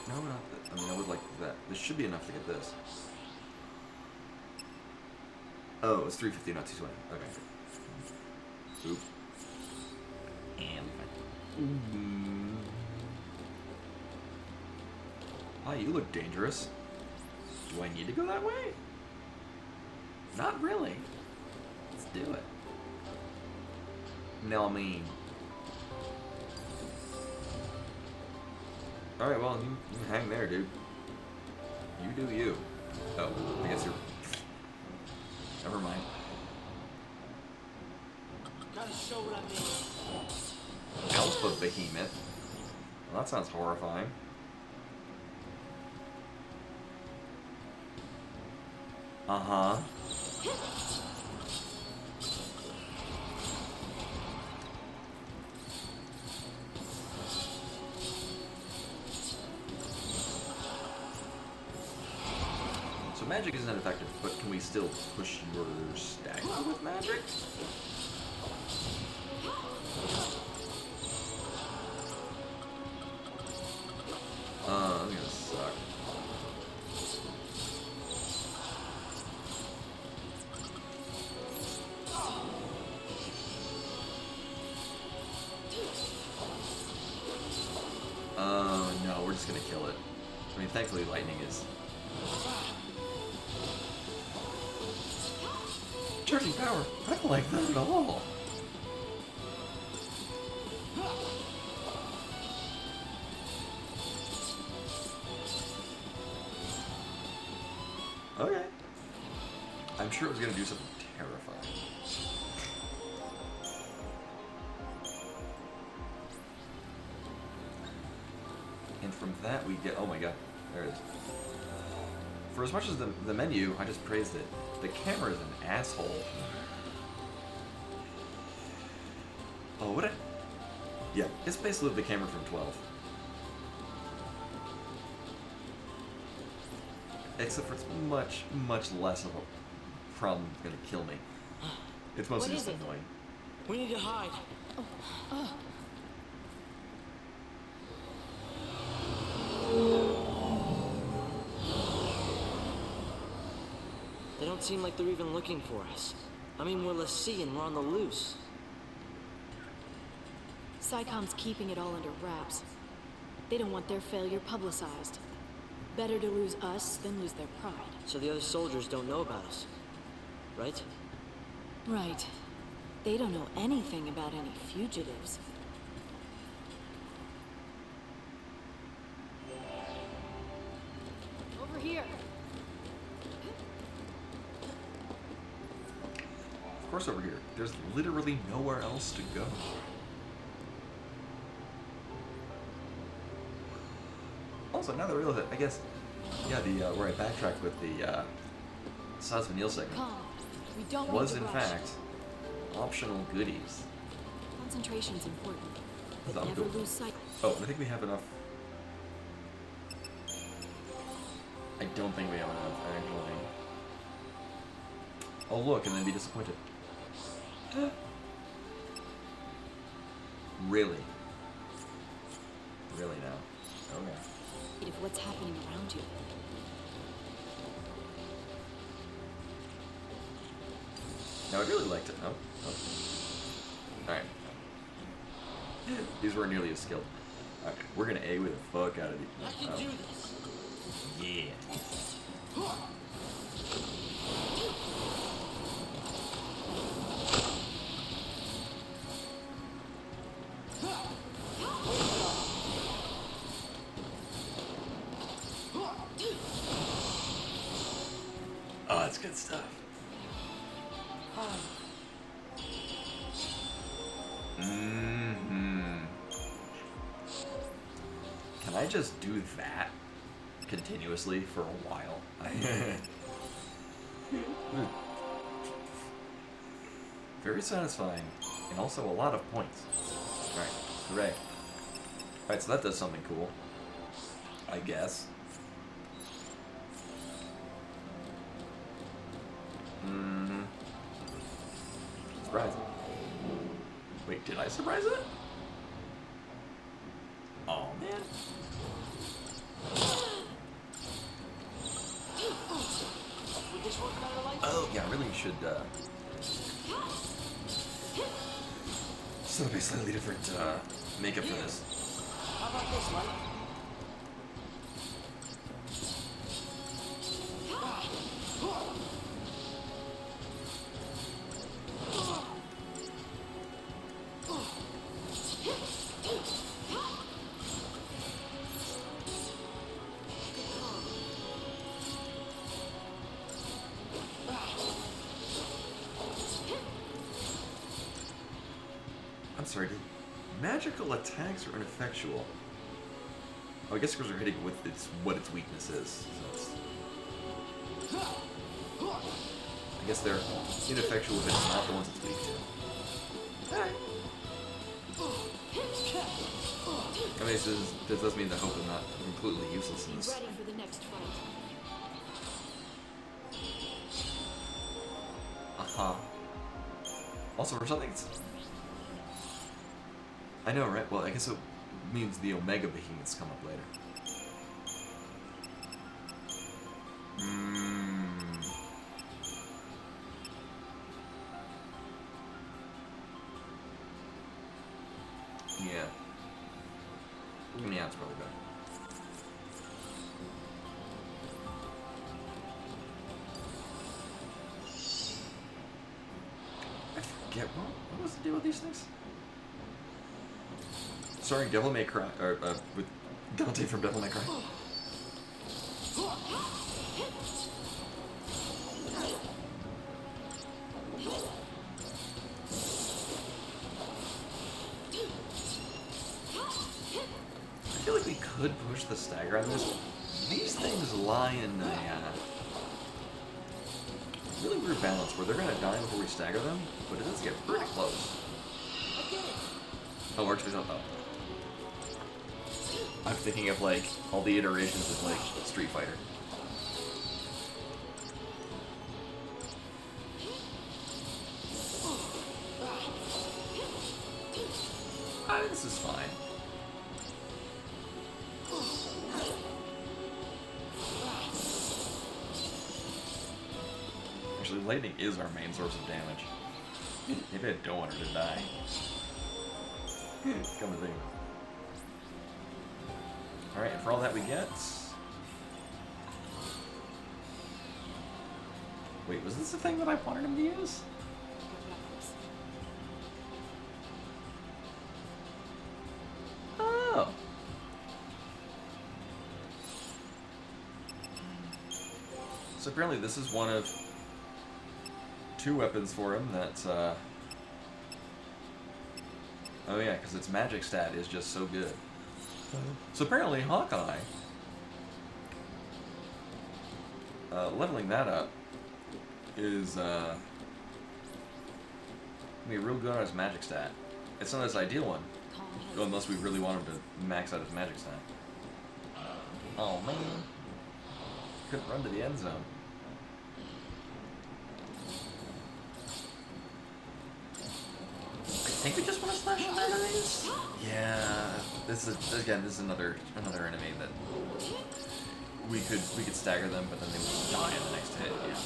No, not that. I mean, I would like that. This should be enough to get this. Oh, it's 350, not 220. Okay. Oop. And... Hi, you look dangerous. Do I need to go that way? Not really. Let's do it. No, I mean... Alright, well, you hang there, dude. You do you. Oh, I guess you're... Never mind.
Gotta show what I mean.
Alpha Behemoth. Well, that sounds horrifying. Uh-huh. So magic isn't effective, but can we still push your stagger with magic? That's gonna suck. No, we're just gonna kill it. I mean, thankfully lightning is... Charging power! I don't like that at all! Okay. I'm sure it was gonna do something terrifying. And from that we get... Oh my god. There it is. For as much as the menu, I just praised it, the camera is an asshole. Oh, what a... Yeah, it's basically the camera from 12. Except for it's much, much less of a problem that's gonna kill me. It's mostly just annoying.
We need to hide. They don't seem like they're even looking for us. I mean, we're Lassie and we're on the loose.
SciComm's keeping it all under wraps. They don't want their failure publicized. Better to lose us than lose their pride.
So the other soldiers don't know about us, right?
Right. They don't know anything about any fugitives. Over here.
Of course over here. There's literally nowhere else to go. Also, now that I realize it, I guess, yeah, the where I backtracked with the Saz Vanille segment.
We don't
was
need
in
to rush.
fact optional goodies.
Concentration's important, but
That'll
never
go.
lose sight.
Oh, I think we have enough. I don't think we have enough, actually. Oh, look, and then be disappointed. Really? Really now? Okay.
Of what's happening around you.
Now, I'd really like to know. Oh. Alright. These weren't nearly as skilled. Okay, we're gonna A with the fuck out of these.
I can do this.
Yeah. Oh, that's good stuff. Can I just do that continuously for a while? Very satisfying, and also a lot of points. Alright, hooray. Alright, so that does something cool. I guess. Surprise. Wait, did I surprise it? Oh, man. Oh, yeah, I really should, so be slightly different, makeup for this.
How about this, Light?
I'm sorry, did magical attacks are ineffectual? Oh, I guess because we're hitting with what its weakness is. So I guess they're ineffectual if it's not the ones it's weak to. Alright. I mean, this does mean that hope is not completely useless in
Be
this.
ready for the next fight.
Uh-huh. Also, for something I know, right? Well, I guess it means the Omega Behemoths come up later. Yeah. Yeah, it's probably better. I forget, what was the deal with these things? Starring Devil May Cry, or with Dante from Devil May Cry. I feel like we could push the stagger on this. These things lie in a really weird balance where they're gonna die before we stagger them, but it does get pretty close. Oh, Archie's not. Oh. I'm thinking of like all the iterations of like Street Fighter. This is fine. Actually, lightning is our main source of damage. Maybe I don't want her to die. Come to think. Alright, and for all that we get... Wait, was this the thing that I wanted him to use? Oh! So apparently this is one of 2 weapons for him that's, oh yeah, because its magic stat is just so good. So apparently Hawkeye, leveling that up is be real good on his magic stat. It's not his ideal one, unless we really want him to max out his magic stat. Oh man, couldn't run to the end zone. I think we just want to slash him enemies. Yeah, this is another enemy that we could stagger them, but then they would die in the next hit. Yeah.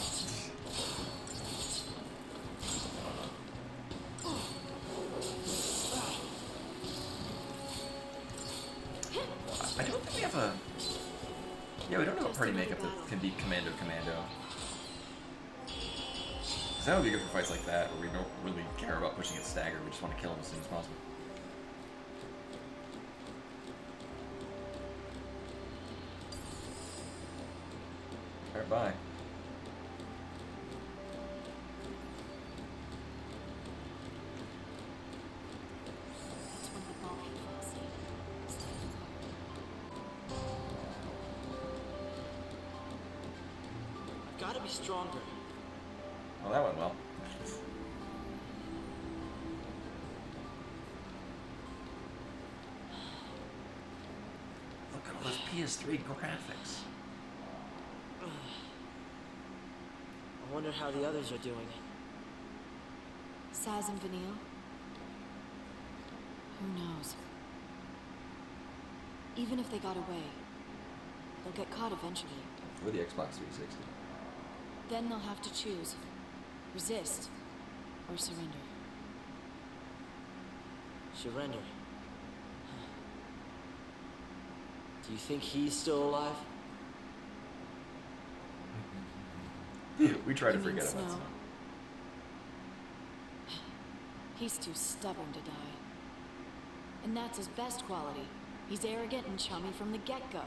I don't think we have a... Yeah, we don't have a party makeup that can beat Commando. Because that would be good for fights like that, where we don't really care about pushing it stagger, we just want to kill him as soon as possible. Alright, bye.
That's when the ball hit Falsey. Stay
Gotta be stronger.
Well, that went well. Look at all those PS3 graphics.
I wonder how the others are doing.
Saz and Vanille? Who knows? Even if they got away, they'll get caught eventually.
Or the Xbox 360.
Then they'll have to choose. Resist or surrender.
Surrender. Do you think he's still alive?
We try to
You mean
forget about
Snow?
it.
He's too stubborn to die. And that's his best quality. He's arrogant and chummy from the get-go.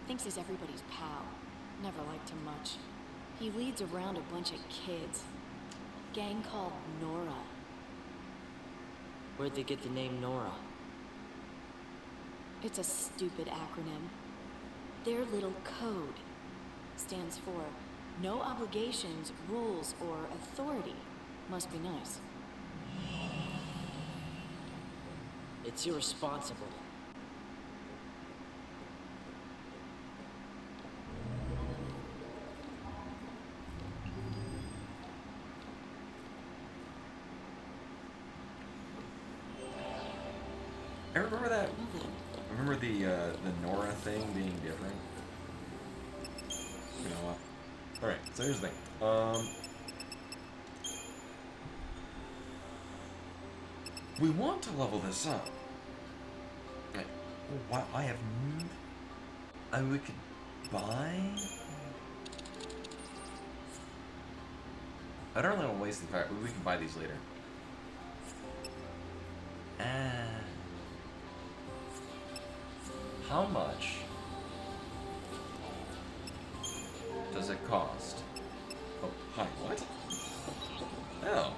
Thinks he's everybody's pal. Never liked him much. He leads around a bunch of kids. Gang called Nora.
Where'd they get the name Nora?
It's a stupid acronym. Their little code stands for no obligations, rules, or authority. Must be nice.
It's irresponsible.
I remember that. Remember the Nora thing being different. You know what? All right. So here's the thing. We want to level this up. Right. Wow. I have. We could buy. I don't really want to waste the fact, but we can buy these later. How much does it cost? Oh, hi, what? Oh.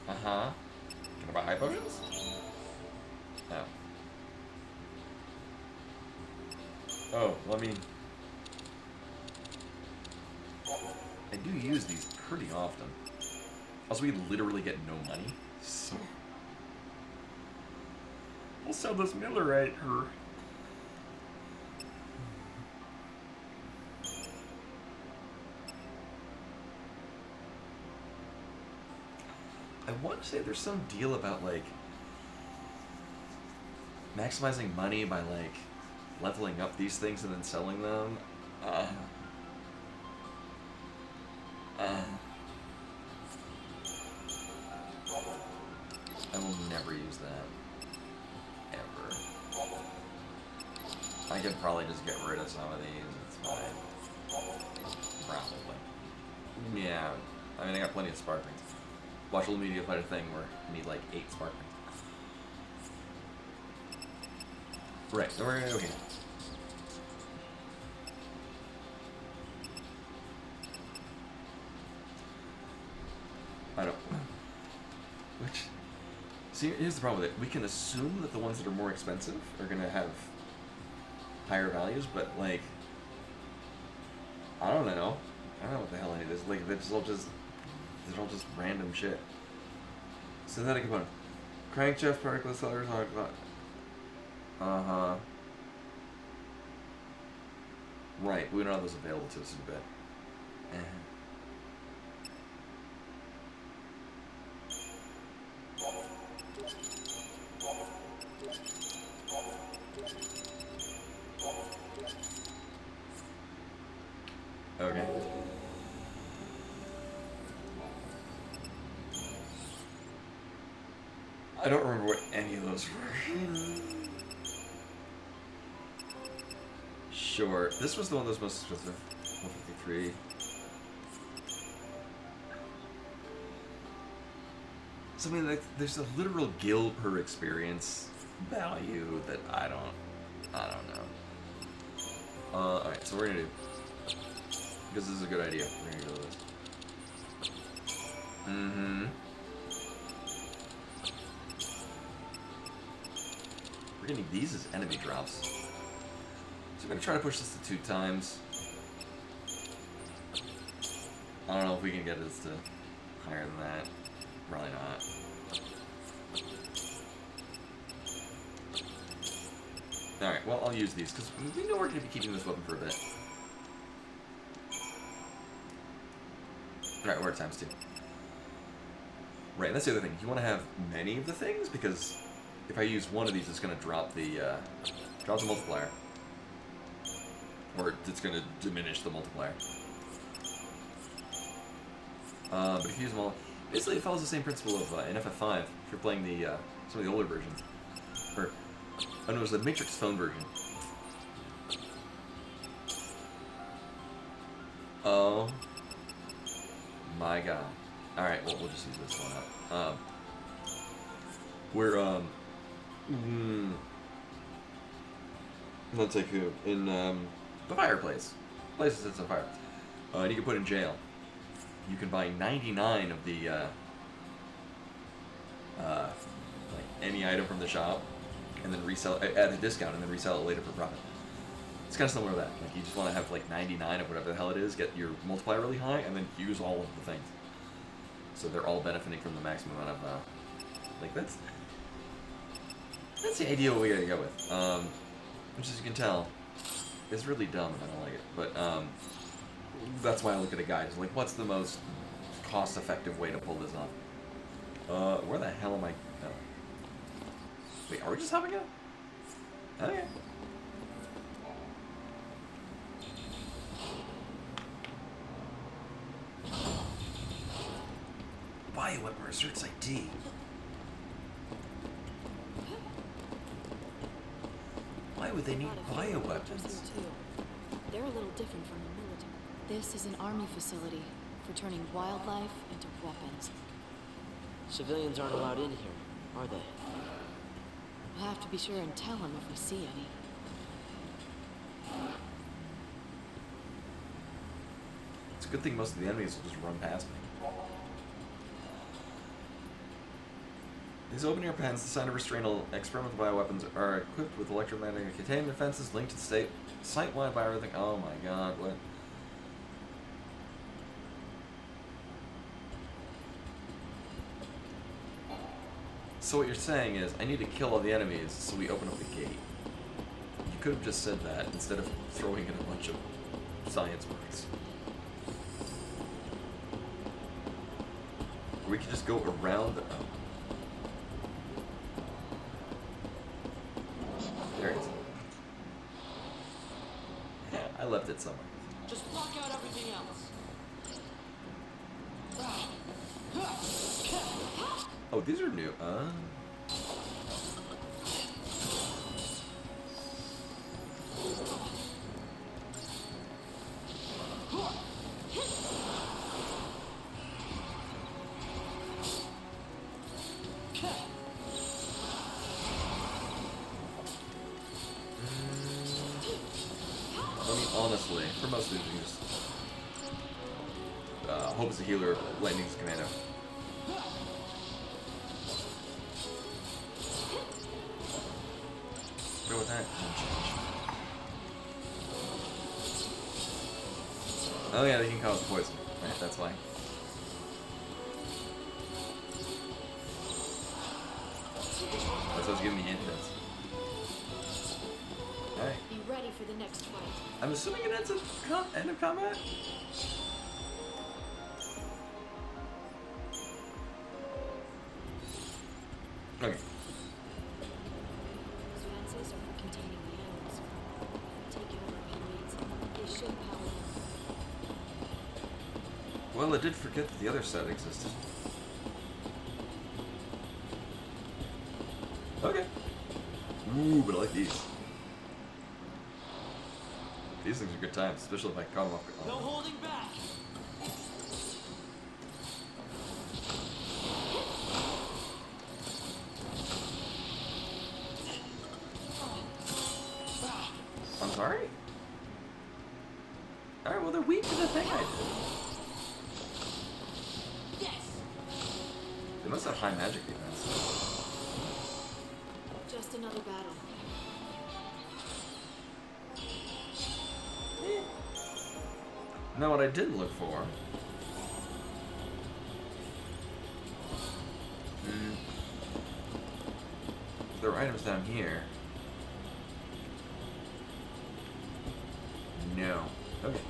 Uh-huh. Can I buy high potions? Oh. Oh, let me... I do use these pretty often. Also, we literally get no money, so... We'll sell this Millerite her. I want to say there's some deal about, like, maximizing money by, like, leveling up these things and then selling them. I will never use that. Ever. I could probably just get rid of some of these, it's fine. Probably. Yeah, I mean, I got plenty of sparklings. Watch Little Media play a thing where I need like 8 sparklings. Right, so we're gonna go here. I don't... Which... See, here's the problem with it. We can assume that the ones that are more expensive are gonna have higher values, but like... I don't know. I don't know what the hell any of this. Like, it's all just random shit. Synthetic component. Crankshaft, particle accelerators, uh-huh. Right, we don't have those available to us in a bit. Okay. I don't remember what any of those were. Sure. This was the one that was most expensive. 153. So I mean, like, there's a literal gil per experience value that I don't know. Alright, so we're gonna do, because this is a good idea, we're gonna go with this. We're gonna need these as enemy drops. So we're gonna try to push this to 2 times. I don't know if we can get this to higher than that. Probably not. Alright, well, I'll use these, because we know we're going to be keeping this weapon for a bit. Alright, we're at ×2. Right, that's the other thing. You want to have many of the things, because if I use one of these, it's going to drop the multiplier. Or it's going to diminish the multiplier. But if you use them all... Basically, it follows the same principle of in FF5, if you're playing the some of the older versions. Or, oh no, it was the Matrix phone version. Oh my god. Alright, well, we'll just use this one up. We're, let's take who? In, the fireplace. Place that sits on fire. And you can put in jail. You can buy 99 of the, like, any item from the shop, and then resell it at a discount, and then resell it later for profit. It's kind of similar to that. Like, you just want to have, like, 99 of whatever the hell it is, get your multiplier really high, and then use all of the things. So they're all benefiting from the maximum amount of, like, that's the idea what we gotta go with. Which, as you can tell, is really dumb, and I don't like it. But, that's why I look at a guide. It's like, what's the most cost-effective way to pull this off? Where the hell am I? Oh. Wait, are we just hopping out? Okay. Bioweapon asserts ID. Why would they need bioweapons?
They're a little different from the military. This is an army facility for turning wildlife into weapons.
Civilians aren't allowed in here, are they?
We'll have to be sure and tell them if we see any.
It's a good thing most of the enemies will just run past me. These open-air pens designed to restrain experimental bioweapons are equipped with electromagnetic containment defenses linked to the site-wide by everything. Oh my god, what? So what you're saying is, I need to kill all the enemies so we open up the gate. You could have just said that instead of throwing in a bunch of science words. Or we could just go around the... Oh. There it is. Yeah, I left it somewhere.
Just block out everything else.
Oh, these are new. I mean, honestly, for most of these, you just Hope is a healer, Lightning's commando. Go with that. Oh yeah, they can cause poison. Right, that's why. That's what's giving me infants. Alright.
Be ready for the next fight.
I'm assuming it ends at end of combat? Okay.
Those fancies are for containing the animals. Take care of our blades. They should power them.
Well, it did forget that the other set existed. Okay. Ooh, but I like these. These things are good times, especially if I caught them off.
No holding back.
I'm sorry? Alright, well, they're weak to the thing I did. They must have high magic defense.
Just another battle.
Now, what I did look for. There are items down here. No. Okay.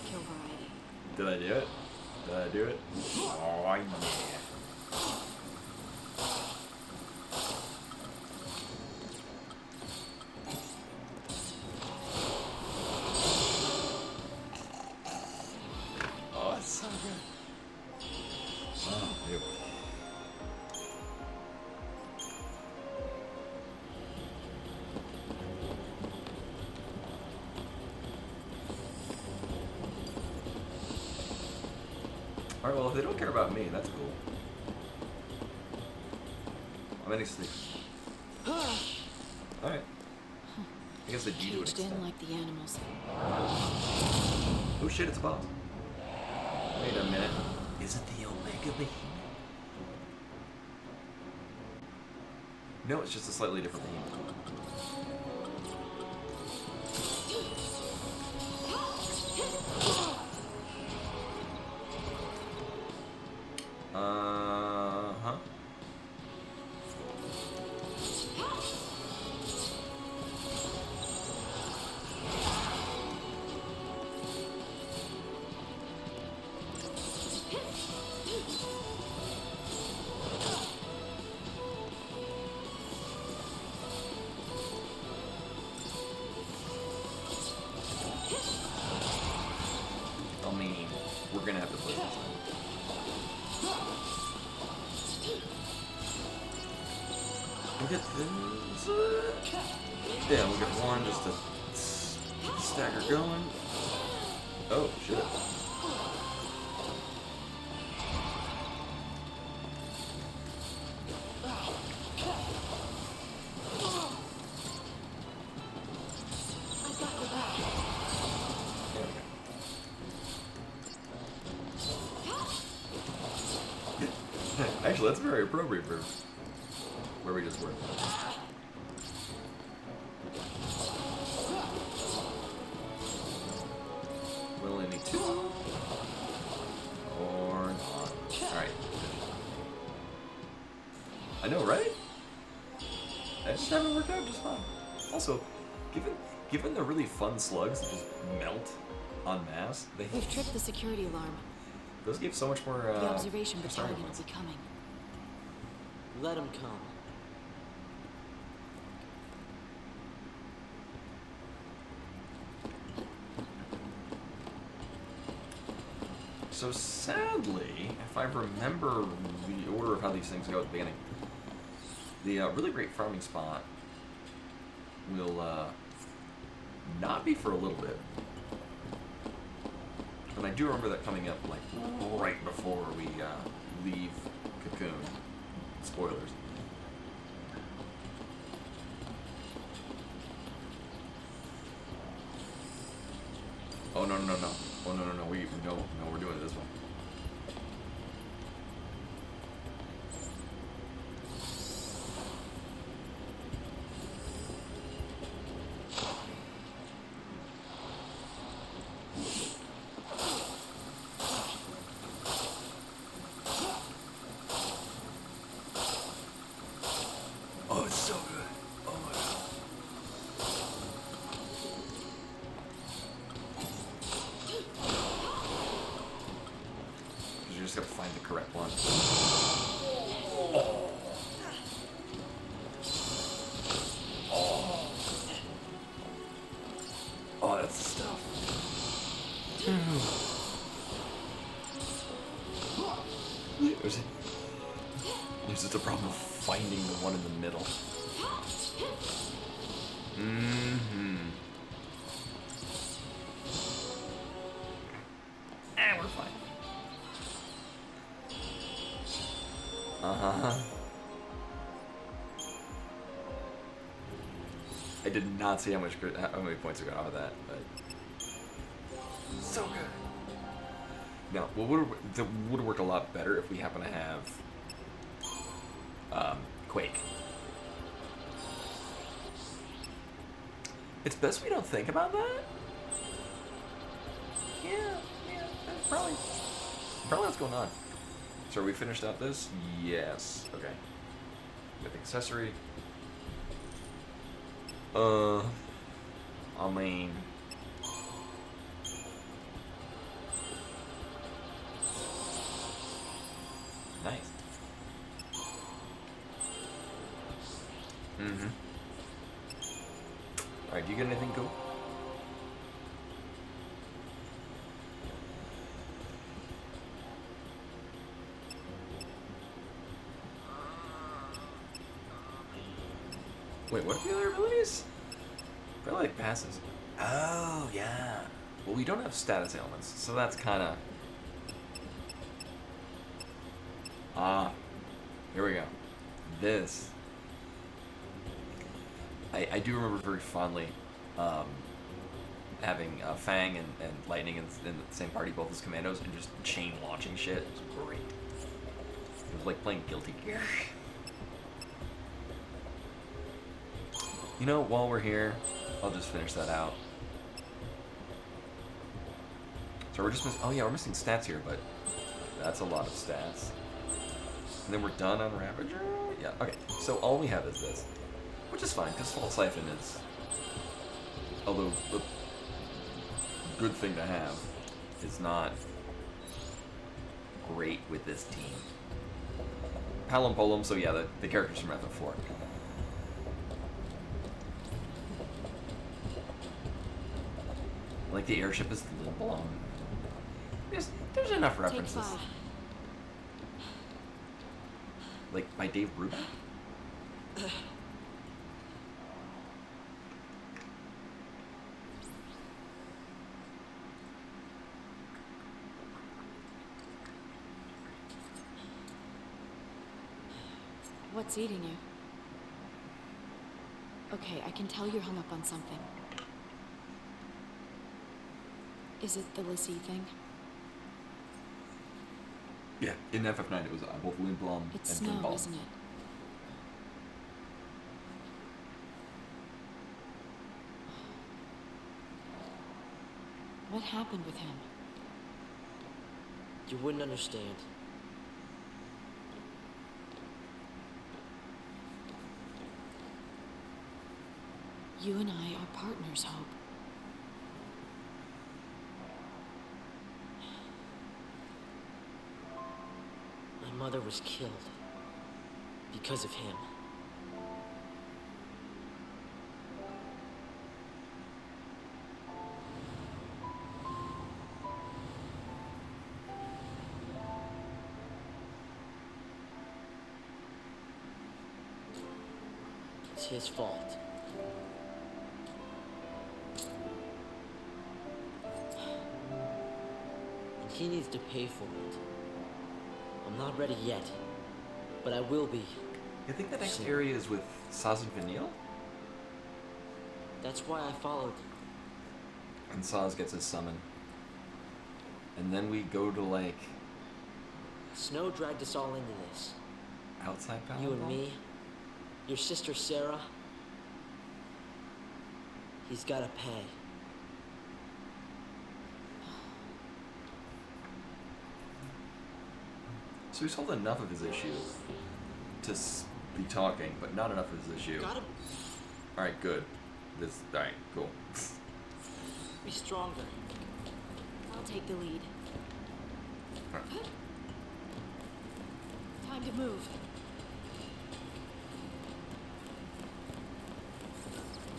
Kill variety.
Did I do it? Did I do it? Oh, I know. Oh, it's so good. Oh, ew. Alright, well, if they don't care about me, that's cool. I'm ending sleep. Alright. I guess they do to an
Caged
extent.
in like the animals.
Oh shit, it's a boss. Wait a minute. Is it the Omega Behemoth? No, it's just a slightly different behemoth. Uh-huh. I mean, we're gonna have to play this. We'll get this. Yeah, we'll get one just to stagger going. Oh, shit.
I've got your back.
Actually, that's very appropriate for where we just were. We'll only need two. Or not. Alright. I know, right? I just haven't worked out just fine. Also, given the really fun slugs that just melt en masse,
We've tripped the security alarm.
those give so much more.
The observation
starting
battalion will
points.
be coming.
Let him come.
So sadly, if I remember the order of how these things go at the beginning, the really great farming spot will not be for a little bit. And I do remember that coming up like right before we leave Cocoon. Spoilers. Oh no. Oh no. We no, we're doing it this one. Oh, it's so good. Oh my god. You just gotta find the correct one. Oh. Oh. Oh, that's the stuff. There's just a problem of finding the one in the middle. Mm-hmm. And we're fine. Uh-huh. I did not see how many points we got off of that, but so good. Now, that would work a lot better if we happen to have Quake. It's best we don't think about that. Yeah, that's probably what's going on. So are we finished out this? Yes. Okay. With accessory. I mean, nice. Mm-hmm. Alright, do you get anything cool? Wait, what are the other abilities? They're like passes. Oh, yeah. Well, we don't have status ailments, so that's kind of... here we go. This. I do remember very fondly having Fang and Lightning in the same party, both as commandos, and just chain launching shit. It was great. It was like playing Guilty Gear. You know, while we're here, I'll just finish that out. So we're just missing... Oh yeah, we're missing stats here, but that's a lot of stats. And then we're done on Ravager? Yeah, okay. So all we have is this. Which is fine, because Fault Siphon is... Although, a good thing to have, is not great with this team. Palom Polum, so yeah, the characters from FF4. Like the airship is Limblom. There's enough references.
Take 5.
Like by Dave Brubeck?
What's eating you? Okay, I can tell you're hung up on something. Is it the Lissy thing?
Yeah, in FF9 it was both Limblom
It's
and
Snow,
Pinball.
isn't it? What happened with him?
You wouldn't understand.
You and I are partners, Hope.
My mother was killed because of him. It's his fault. And he needs to pay for it. I'm not ready yet, but I will be.
You think the next area is with Saz and Vanille?
That's why I followed.
And Saz gets his summon. And then we go to, like...
Snow dragged us all into this.
Outside Palom?
You and me, your sister Sarah. He's gotta pay.
So we solved enough of his issue to the talking, but not enough is the issue.
Gotta
Alright, good. Alright, cool.
be stronger.
I'll take the lead.
Alright.
Time to move.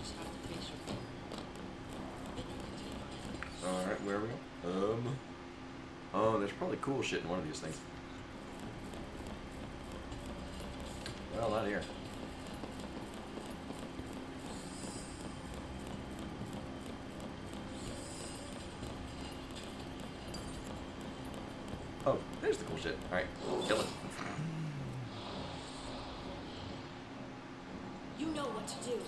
Just have to face your fear.
Alright, where are we going? Oh, there's probably cool shit in one of these things. Well, not here. Oh, there's the cool shit. Alright, kill it.
You know what to do.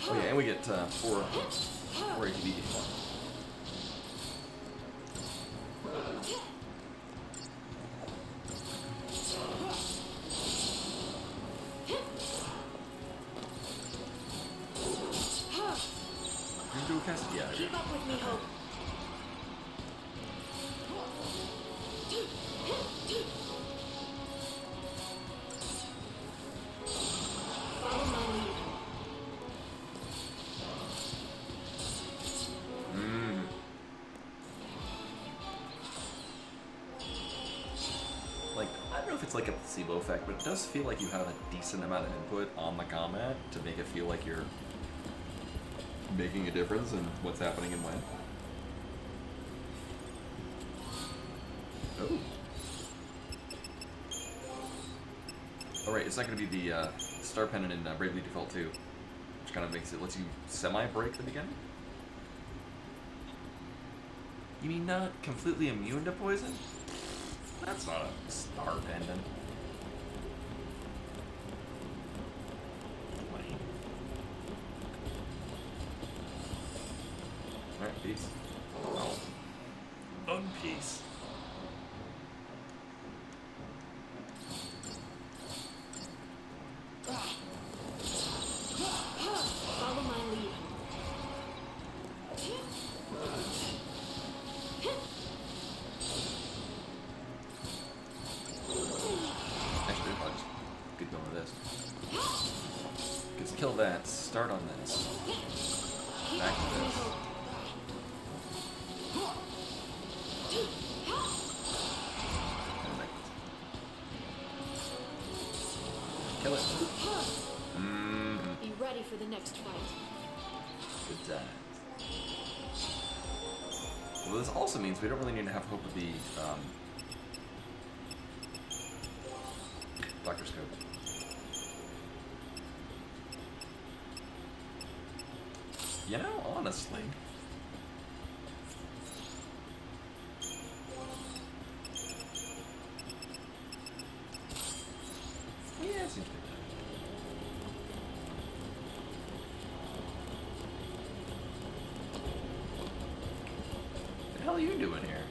Oh yeah, and we get 4 ATB. You do a cast? Yeah.
Keep up with me, Hope. Follow my lead.
Like, I don't know if it's like a placebo effect, but it does feel like you have a decent amount of input on the combat to make it feel like you're making a difference in what's happening and when. Oh. Alright, it's not going to be the Star Pennant in Bravely Default 2, which kind of lets you semi-break the beginning. You mean not completely immune to poison? That's not a Star Pendant. Lame. Alright, peace. Oh. Unpeace.
Follow my lead.
Actually, I'll just get going with this. Because kill that, start on this. Back to this. And back. Kill it.
Be ready for the next fight.
Good times. Well, this also means we don't really need to have hope with the Doctor's Code. You know, honestly. Yeah, it seems good. What the hell are you doing here?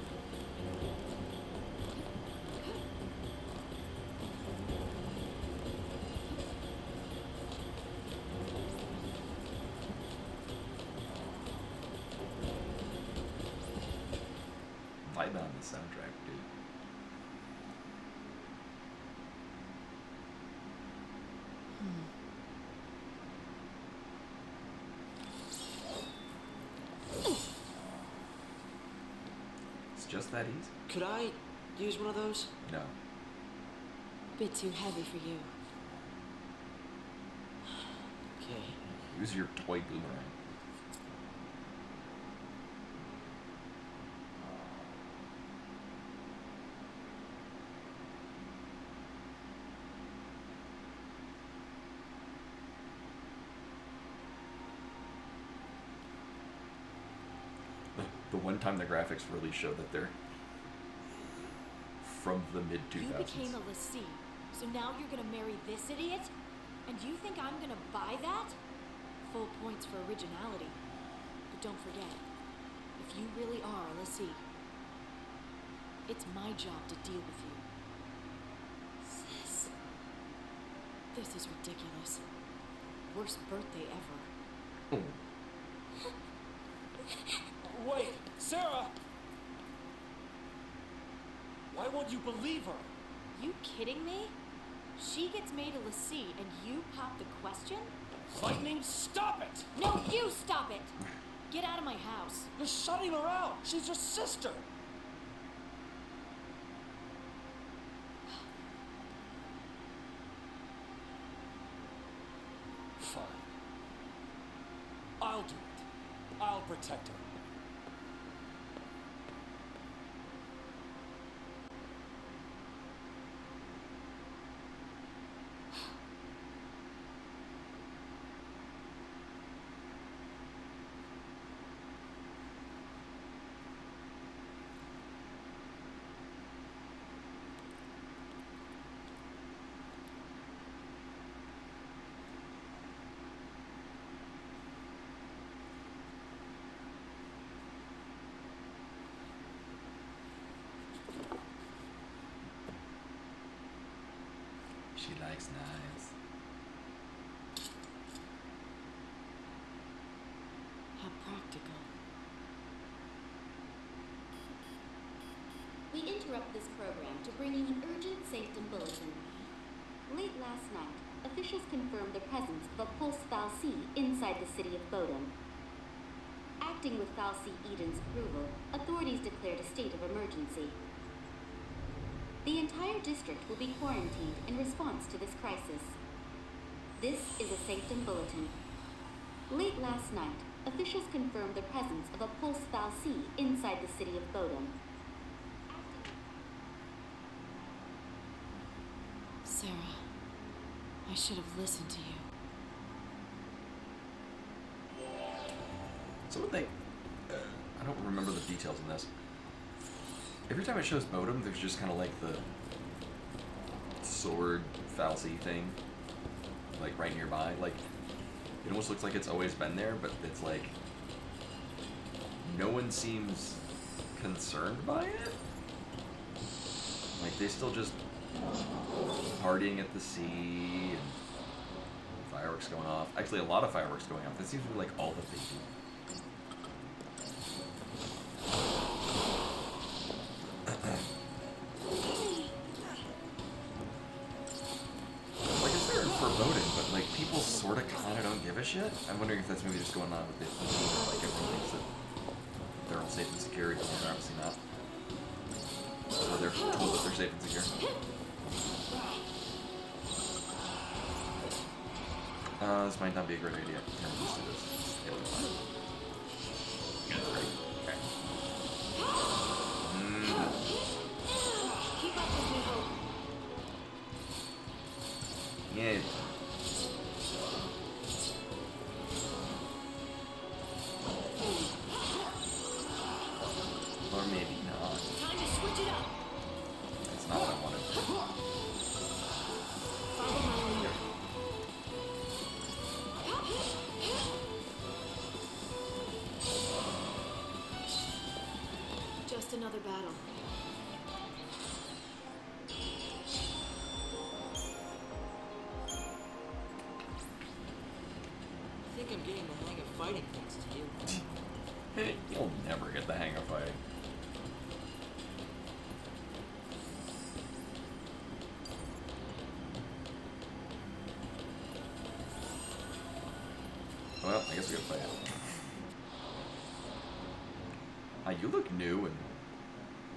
Vibe on the soundtrack, dude. It's just that easy?
Could I use one of those?
No.
Bit too heavy for you.
Okay.
Use your toy boomerang. The one time the graphics really show that they're from the mid-2000s.
You became a lessee, so now you're gonna marry this idiot? And you think I'm gonna buy that? Full points for originality. But don't forget, if you really are a lessee, it's my job to deal with you. Sis. This is ridiculous. Worst birthday ever.
Oh.
Wait, Sarah! Why won't you believe her?
You kidding me? She gets made a lessee and you pop the question?
Lightning, stop it!
No, you stop it! Get out of my house.
You're shutting her out! She's your sister! Fine. I'll do it. I'll protect her.
She likes knives.
How practical.
We interrupt this program to bring you an urgent sanctum bulletin. Late last night, officials confirmed the presence of a pulse fal'C inside the city of Bodom. Acting with fal'C Eden's approval, authorities declared a state of emergency. The entire district will be quarantined in response to this crisis. This is a sanctum bulletin. Late last night, officials confirmed the presence of a pulse fal'C inside the city of Bodom.
Sarah, I should have listened to you.
So one thing, I don't remember the details in this. Every time it shows Bodom, there's just kind of like the sword fal'C thing, like right nearby. Like, it almost looks like it's always been there, but it's like no one seems concerned by it. Like, they still just partying at the sea and fireworks going off. Actually, a lot of fireworks going off. That seems to be like all that they do. People sort of kind of don't give a shit. I'm wondering if that's maybe just going on with the like everyone thinks that they're all safe and secure, even though they're obviously not. So they're told that they're safe and secure. This might not be a great idea. Here, let's do this. It'll be fine. Yeah, that's great. Okay.
Keep up with me, Hope.
Yeah. Or maybe not.
Time to switch it up.
That's not what I wanted.
Follow my leader. Just another battle.
I think I'm getting the hang of fighting thanks to you.
You'll never get the hang of fighting. Well, I guess we gotta play it. You look new and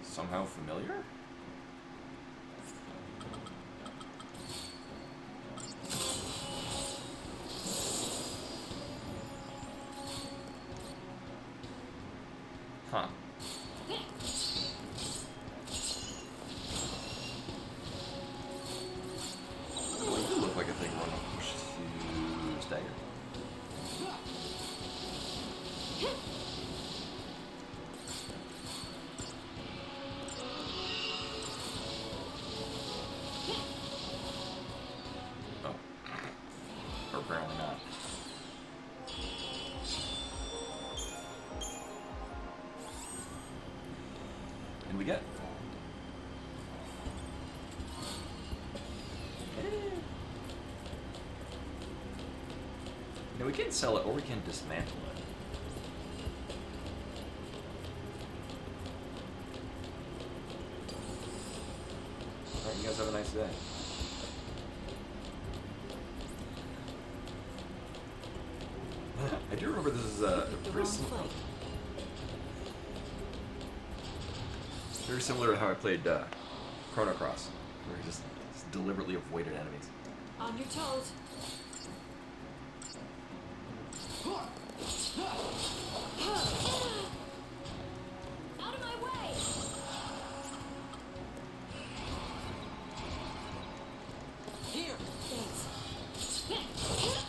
somehow familiar? Huh. Well, you look like a thing run a push to stagger. Oh. Or apparently not. And we get. You know, we can sell it or we can dismantle it. guys have a nice day. I do remember this is very similar to how I played Chrono Cross, where I just deliberately avoided enemies.
On your toes.
Out of my way!
Here!
Thanks.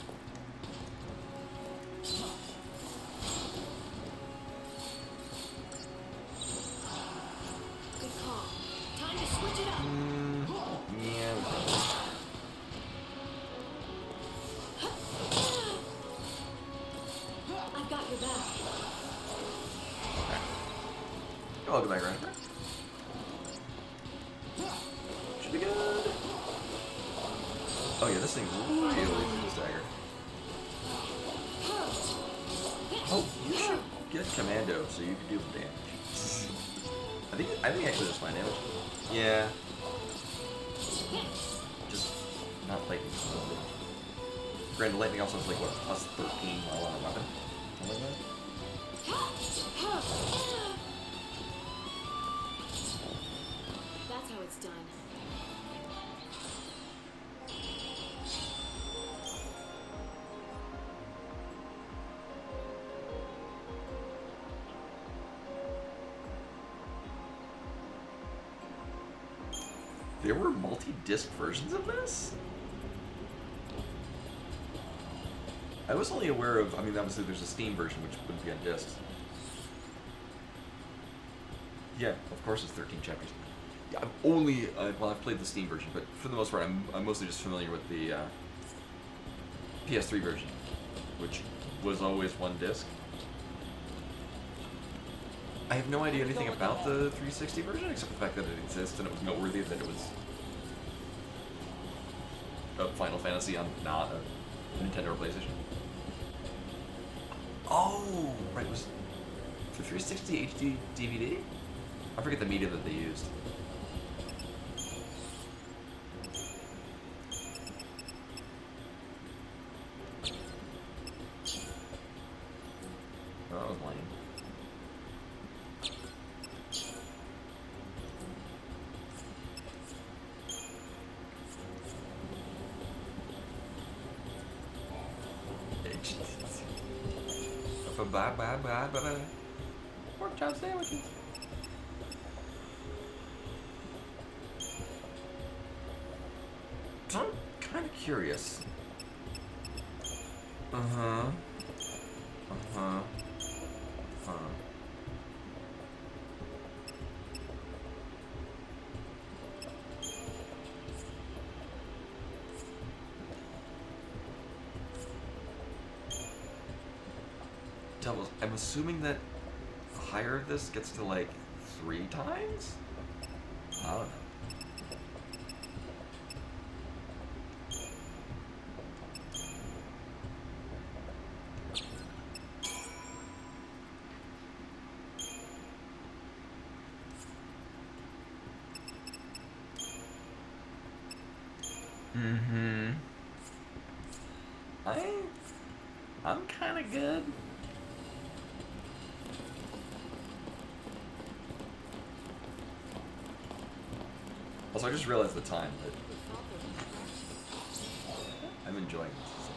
Good call. Time to switch it up.
Yeah.
I've got your back.
I'll go back around. Should be good. Oh yeah, this thing really is dagger. Oh, you should get commando so you can do the damage. I think actually that's fine damage. Yeah. Just not lightning. Granted, lightning also has like what, plus 13 while on a weapon. Something like that.
That's how it's done.
There were multi-disc versions of this? I was only aware of, I mean, obviously there's a Steam version, which wouldn't be on discs. Yeah, of course it's 13 chapters. Yeah, I've only, well, I've played the Steam version, but for the most part, I'm mostly just familiar with the PS3 version, which was always one disc. I have no idea anything about the 360 version, except the fact that it exists, and it was noteworthy that it was a Final Fantasy on not a Nintendo or PlayStation. Oh, right, it was the 360 HD DVD? I forget the media that they used. Oh, that was lame. Bye. Pork chop sandwiches. I'm kind of curious. Doubles. I'm assuming that higher this gets to like 3 times? I don't know. I'm kind of good. Also, I just realized the time. I'm enjoying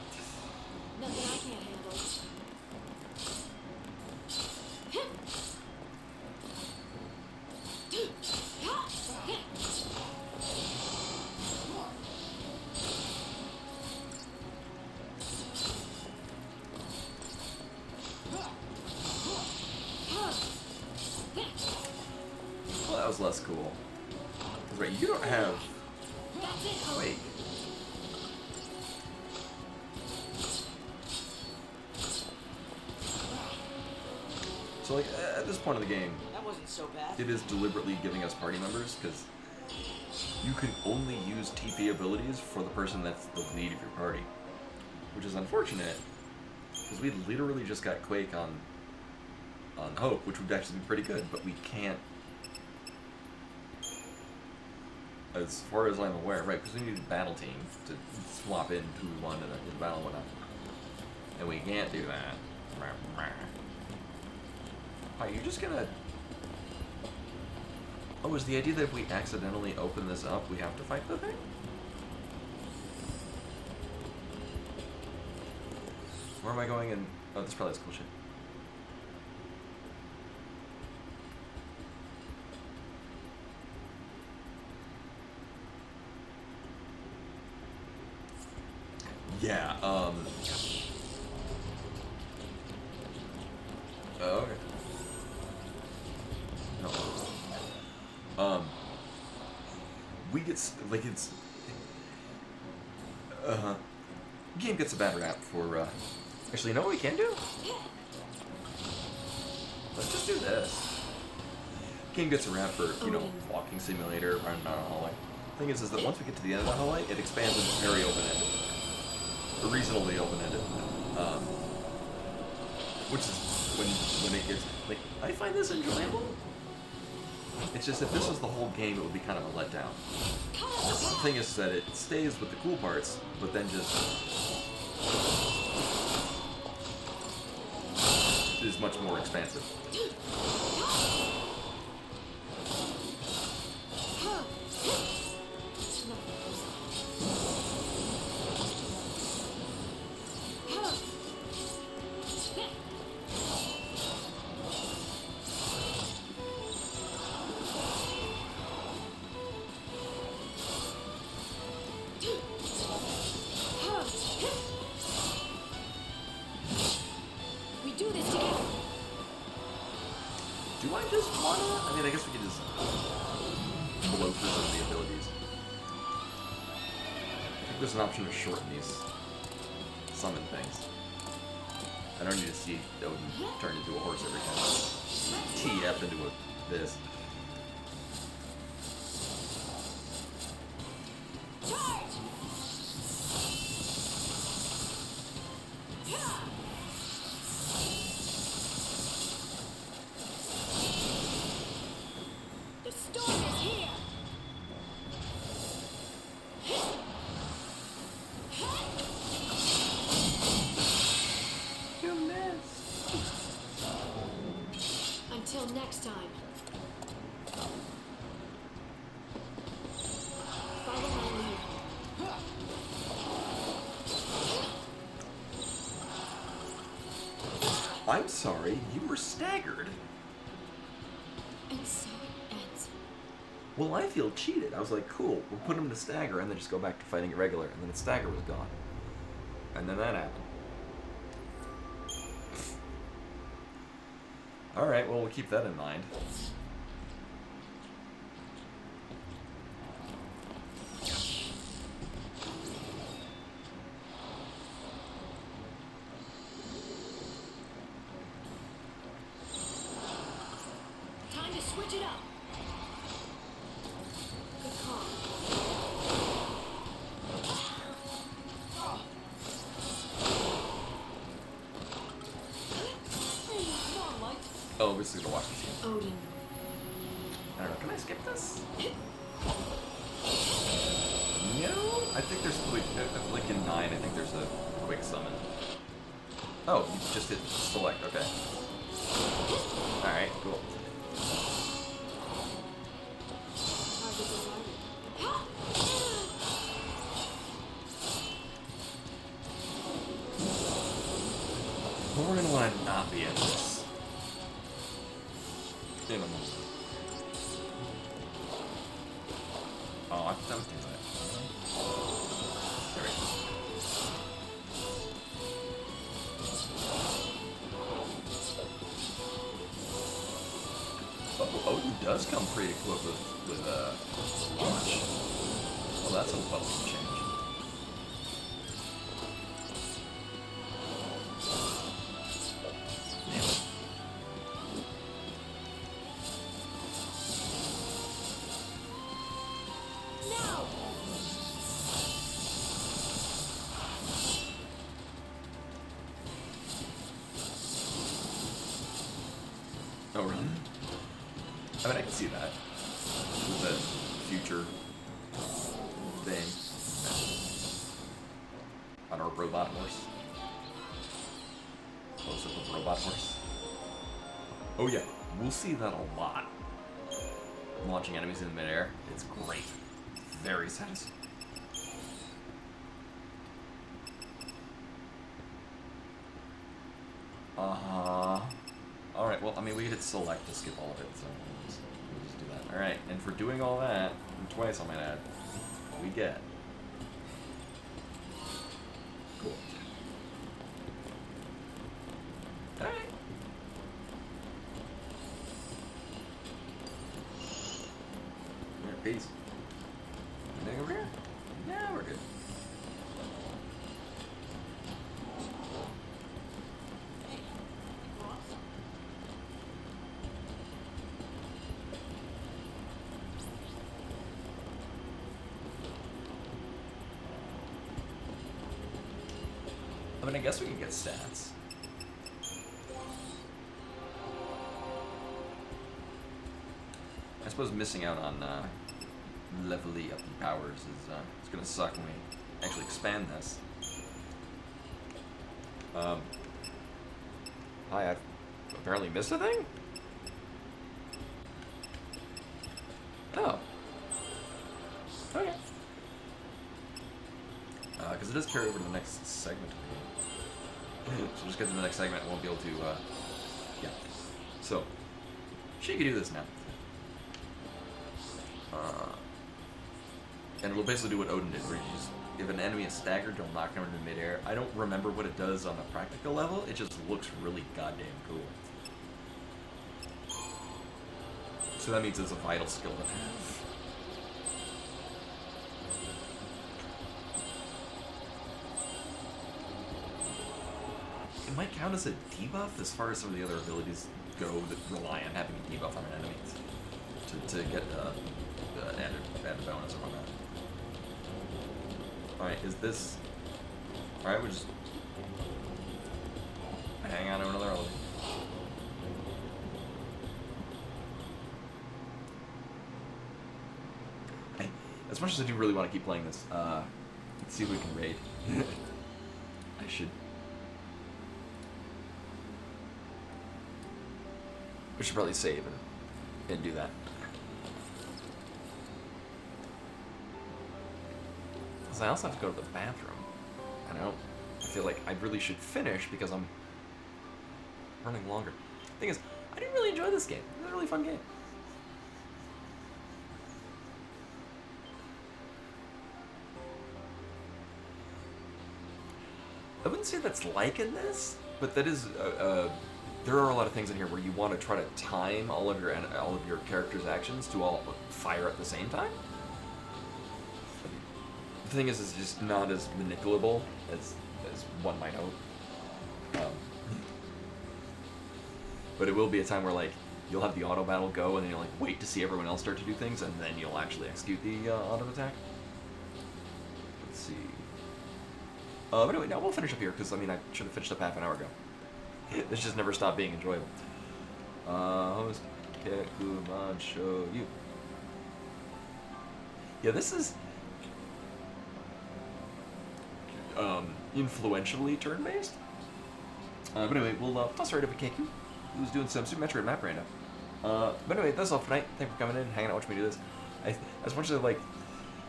this.
Nothing I can't handle.
Well, that was less cool. Because, right, you don't have... Wait. So, like, at this point in the game,
That wasn't so bad.
it is deliberately giving us party members, because you can only use TP abilities for the person that's the lead of your party. Which is unfortunate, because we literally just got Quake on Hope, which would actually be pretty good, but we can't as far as I'm aware, right? Because we need a battle team to swap in who we want in the battle and whatnot. And we can't do that. Are you just gonna... Oh, is the idea that if we accidentally open this up, we have to fight the thing? Where am I going in... Oh, this probably has cool shit. Yeah, oh, okay. No. We get, like, it's... Game gets a bad rap for, Actually, you know what we can do? Let's just do this. Game gets a rap for, you know, walking simulator, running down a hallway. Thing is that once we get to the end of the hallway, it expands into very open-ended. Or reasonably open-ended. Which is when it gets... Like, I find this enjoyable. It's just, if this was the whole game, it would be kind of a letdown. The thing is that it stays with the cool parts, but then just... is much more expansive. Do I just wanna? I mean, I guess we could just blow through some of the abilities. I think there's an option to shorten these summon things. I don't need to see Odin turn into a horse every time. TF into this.
Until next time. Follow my lead.
I'm sorry, you were staggered.
And so it ends.
Well, I feel cheated. I was like, cool, we'll put him to stagger and then just go back to fighting irregular, and then the stagger was gone. And then that happened. Alright, well, we'll keep that in mind.
Time to switch it up. Good call.
Oh, this is gonna watch the scene.
Odin.
I don't know, can I skip this? No? I think there's, like in 9, I think there's a quick summon. Oh, you just hit select, okay. Alright, cool. But we're gonna want to not be in this. In a moment. Oh, I don't do that. There we go. Oh, Odin does come pre-equipped with launch. Well, that's a welcome change. Oh, really? I mean, I can see that. With the future thing. On our robot horse. Close up with robot horse. Oh yeah, we'll see that a lot. Launching enemies in midair. It's great. Very satisfying. Alright, well, I mean, we could hit select to skip all of it, so we'll just do that. Alright, and for doing all that, and twice I might add, we get... Cool. Alright. Alright, peace. Anything over here? Yeah, we're good. I mean, I guess we can get stats. I suppose missing out on levelly up powers is gonna suck when we actually expand this. Hi, I've apparently missed a thing? Oh. Okay. Because it does carry over to the next segment. So just get to the next segment, won't be able to, yeah. So, she can do this now. And it'll basically do what Odin did, where you just, if an enemy is staggered, you'll knock him into midair. I don't remember what it does on a practical level, it just looks really goddamn cool. So that means it's a vital skill to have. It might count as a debuff as far as some of the other abilities go that rely on having a debuff on an enemy to get added bonus or whatnot. Alright, is this... Alright, we'll just hang on to another element. Hey, as much as I do really want to keep playing this, let's see if we can raid. I should... We should probably save and do that. Because I also have to go to the bathroom. I feel like I really should finish because I'm running longer. Thing is, I didn't really enjoy this game. It was a really fun game. I wouldn't say that's like in this, but that is there are a lot of things in here where you want to try to time all of your character's actions to all fire at the same time. The thing is, it's just not as manipulable as one might hope. But it will be a time where like you'll have the auto battle go, and then you'll like wait to see everyone else start to do things, and then you'll actually execute the auto attack. Let's see. But anyway, now we'll finish up here because I mean I should have finished up half an hour ago. This just never stopped being enjoyable. Host Kekuman show you. Yeah, this is influentially turn-based. But anyway, we'll toss right up at Keku, who's doing some Super Metroid map random. But anyway, that's all for tonight. Thanks for coming in, hanging out, watching me do this. As much as I like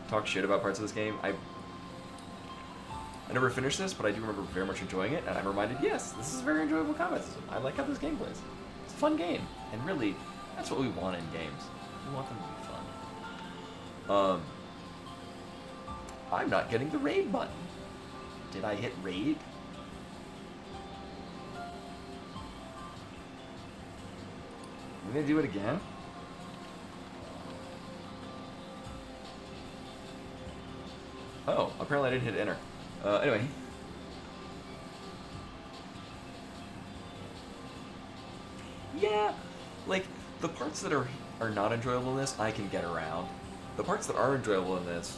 talk shit about parts of this game, I never finished this, but I do remember very much enjoying it, and I'm reminded, yes, this is a very enjoyable combat system. I like how this game plays. It's a fun game, and really, that's what we want in games. We want them to be fun. I'm not getting the raid button. Did I hit raid? I'm gonna do it again. Oh, apparently I didn't hit enter. Anyway. Yeah, like, the parts that are not enjoyable in this, I can get around. The parts that are enjoyable in this,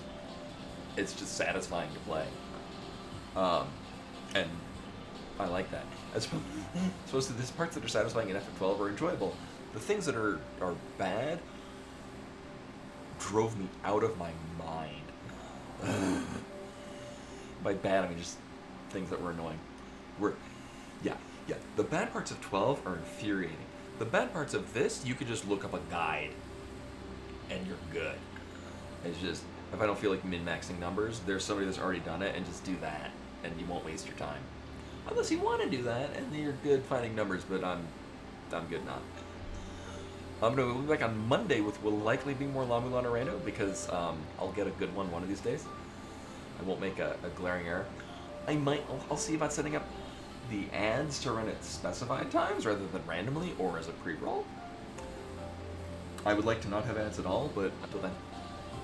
it's just satisfying to play. And I like that. As opposed to these parts that are satisfying in FF12 are enjoyable. The things that are bad drove me out of my mind. By bad, I mean just things that were annoying. Yeah. The bad parts of 12 are infuriating. The bad parts of this, you could just look up a guide, and you're good. It's just, if I don't feel like min-maxing numbers, there's somebody that's already done it, and just do that, and you won't waste your time. Unless you want to do that, and then you're good finding numbers, but I'm good not. I'm going to be back on Monday with will likely be more La Mulana Rando, because I'll get a good one of these days. I won't make a glaring error. I'll see about setting up the ads to run at specified times rather than randomly or as a pre-roll. I would like to not have ads at all, but until then.